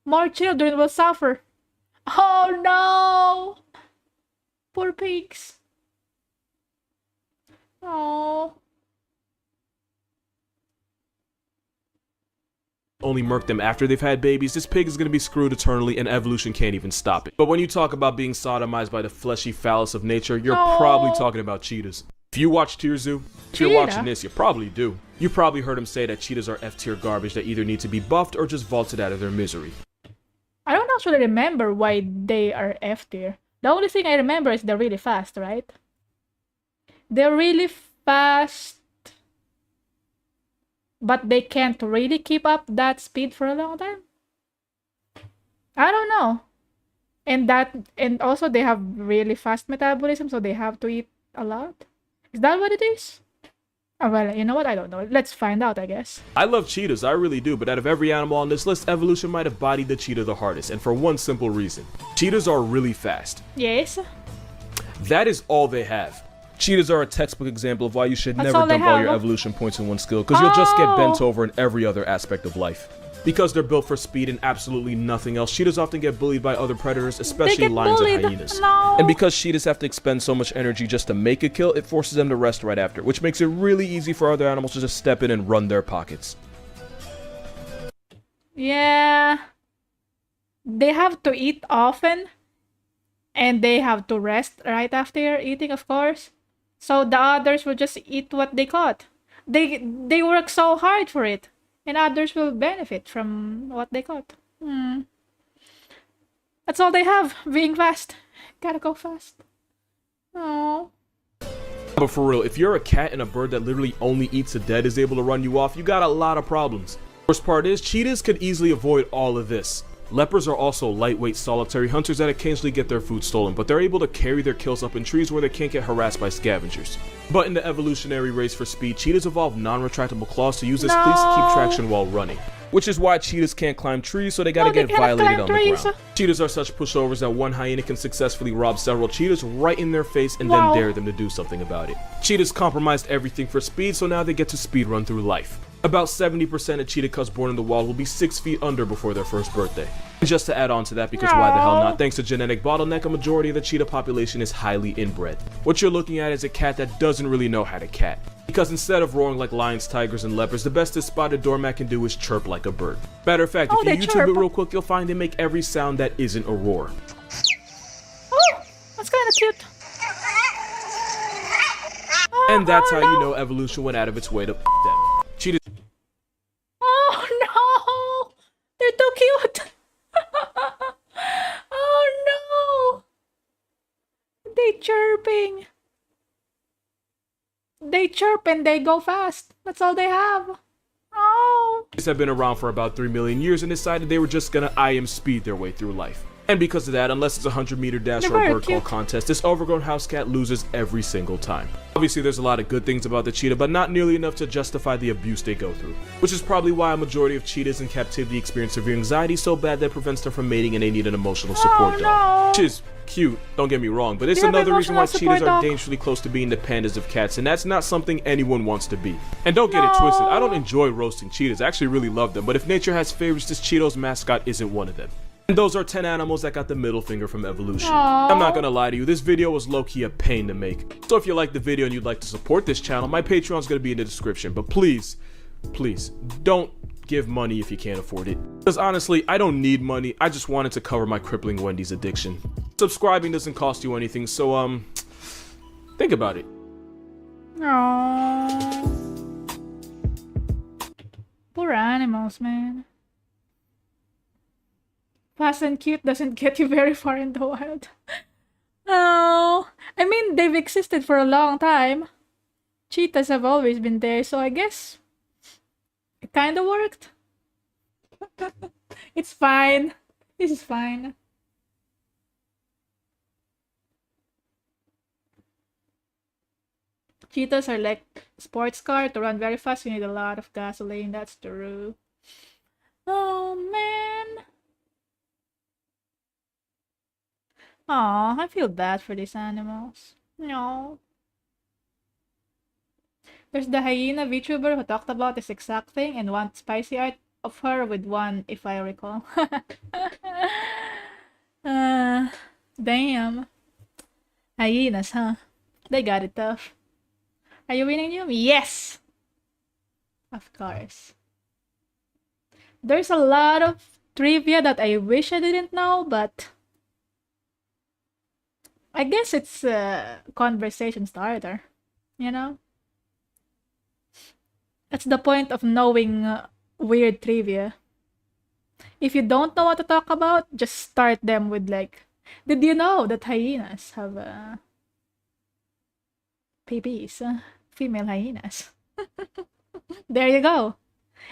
More children will suffer. Oh no! Poor pigs. Oh. Only murk them after they've had babies, this pig is going to be screwed eternally and evolution can't even stop it. But when you talk about being sodomized by the fleshy phallus of nature, you're probably talking about cheetahs. If you watch Tier Zoo, if you're watching this, you probably do. You probably heard him say that cheetahs are F-tier garbage that either need to be buffed or just vaulted out of their misery. I don't actually remember why they are F-tier. The only thing I remember is they're really fast, right? They're really fast, but they can't really keep up that speed for a long time. I don't know. And also they have really fast metabolism, so they have to eat a lot. Is that what it is? Oh, well, you know what? I don't know. Let's find out, I guess. I love cheetahs, I really do, but out of every animal on this list, evolution might have bodied the cheetah the hardest, and for one simple reason. Cheetahs are really fast. Yes. That is all they have. Cheetahs are a textbook example of why you should never dump all your evolution points in one skill, because you'll just get bent over in every other aspect of life. Because they're built for speed and absolutely nothing else, cheetahs often get bullied by other predators, especially lions and hyenas. No. And because cheetahs have to expend so much energy just to make a kill, it forces them to rest right after, which makes it really easy for other animals to just step in and run their pockets. Yeah. They have to eat often, and they have to rest right after eating, of course. So the others will just eat what they caught. They work so hard for it. And others will benefit from what they caught. That's all they have, being fast. Gotta go fast. Oh. But for real, if you're a cat and a bird that literally only eats the dead is able to run you off, you got a lot of problems. Worst part is, cheetahs could easily avoid all of this. Leopards are also lightweight, solitary hunters that occasionally get their food stolen, but they're able to carry their kills up in trees where they can't get harassed by scavengers. But in the evolutionary race for speed, cheetahs evolved non-retractable claws to use as cleats to keep traction while running. Which is why cheetahs can't climb trees, so they gotta get violated on the ground. Cheetahs are such pushovers that one hyena can successfully rob several cheetahs right in their face and then dare them to do something about it. Cheetahs compromised everything for speed, so now they get to speedrun through life. About 70% of cheetah cubs born in the wild will be 6 feet under before their first birthday. And just to add on to that, because why the hell not, thanks to genetic bottleneck, a majority of the cheetah population is highly inbred. What you're looking at is a cat that doesn't really know how to cat. Because instead of roaring like lions, tigers, and leopards, the best this spotted doormat can do is chirp like a bird. Matter of fact, if you YouTube it real quick, you'll find they make every sound that isn't a roar. Oh, that's kind of cute. And that's how you know evolution went out of its way to them. Cheetahs. Oh no! They're too cute! Oh no! They chirping. They chirp and they go fast. That's all they have. Oh. Cheetahs have been around for about 3 million years and decided they were just gonna IM speed their way through life. And because of that, unless it's a 100-meter dash or a bird call contest, this overgrown house cat loses every single time. Obviously, there's a lot of good things about the cheetah, but not nearly enough to justify the abuse they go through. Which is probably why a majority of cheetahs in captivity experience severe anxiety so bad that it prevents them from mating and they need an emotional support dog. Which is cute, don't get me wrong, but it's another reason why cheetahs are dangerously close to being the pandas of cats, and that's not something anyone wants to be. And don't get it twisted, I don't enjoy roasting cheetahs, I actually really love them, but if nature has favorites, this Cheetos mascot isn't one of them. And those are 10 animals that got the middle finger from evolution. I'm not gonna lie to you, this video was low-key a pain to make. So if you like the video and you'd like to support this channel, my Patreon's gonna be in the description, but please, don't give money if you can't afford it. Because honestly, I don't need money, I just wanted to cover my crippling Wendy's addiction. Subscribing doesn't cost you anything, so think about it. Aww. Poor animals, man. Fast and cute doesn't get you very far in the wild. Oh, I mean, they've existed for a long time. Cheetahs have always been there, so I guess it kind of worked. It's fine. This is fine. Cheetahs are like sports car. To run very fast, you need a lot of gasoline. That's true. Oh, man. Aw, I feel bad for these animals. No. There's the hyena VTuber who talked about this exact thing and want spicy art of her with one, if I recall. Damn. Hyenas, huh? They got it tough. Are you winning, Nyooms? Yes! Of course. There's a lot of trivia that I wish I didn't know, but I guess it's a conversation starter, you know? That's the point of knowing weird trivia. If you don't know what to talk about, just start them with like, did you know that hyenas have PBs? Female hyenas. There you go.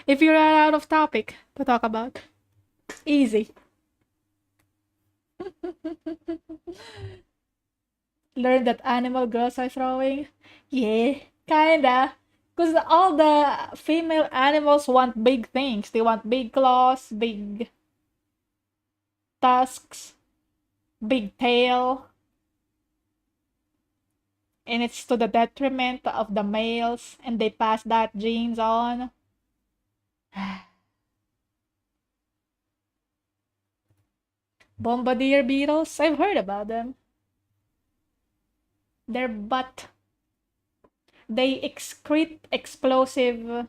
If you're out of topic to talk about, easy. Learn that animal girls are throwing? Yeah, kinda. Because all the female animals want big things. They want big claws, big tusks, big tail. And it's to the detriment of the males, and they pass that genes on. Bombardier beetles? I've heard about them. Their butt. They excrete explosive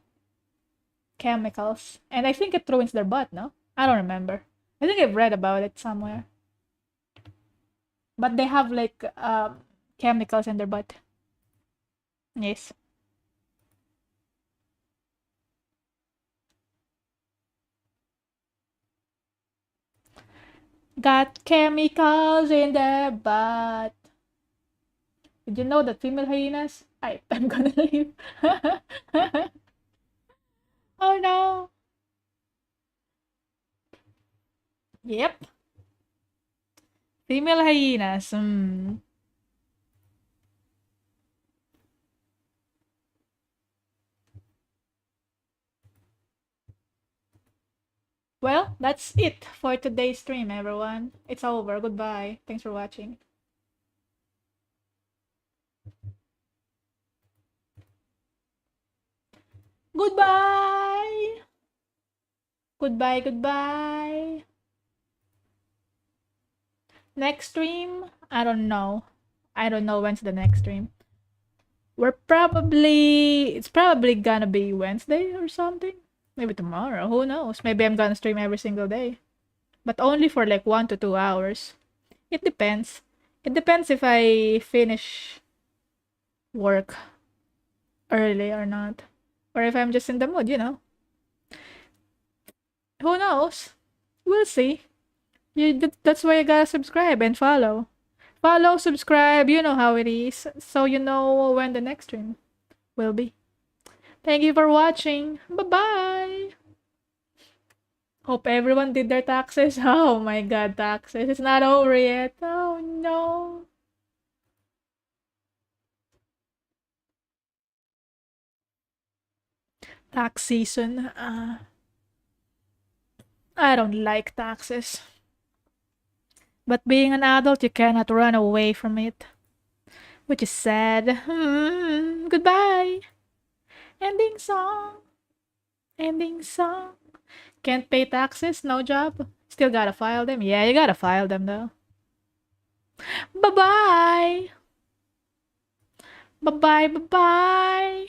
chemicals. And I think it ruins their butt, no? I don't remember. I think I've read about it somewhere. But they have like chemicals in their butt. Yes. Got chemicals in their butt. Did you know that female hyenas? I'm gonna leave. Oh no. Yep. Female hyenas. Well, that's it for today's stream, everyone. It's over. Goodbye. Thanks for watching. Goodbye. Goodbye, goodbye. Next stream? I don't know. I don't know when's the next stream. It's probably gonna be Wednesday or something. Maybe tomorrow. Who knows? Maybe I'm gonna stream every single day. But only for like 1 to 2 hours. It depends. It depends if I finish work early or not. Or if I'm just in the mood, you know. Who knows? We'll see. That's why you gotta subscribe and follow. Follow, subscribe, you know how it is. So you know when the next stream will be. Thank you for watching. Bye-bye. Hope everyone did their taxes. Oh my god, taxes. It's not over yet. Oh no. Tax season. I don't like taxes. But being an adult, you cannot run away from it. Which is sad. Goodbye. Ending song. Ending song. Can't pay taxes, no job. Still gotta file them. Yeah, you gotta file them though. Bye-bye. Bye-bye, bye-bye.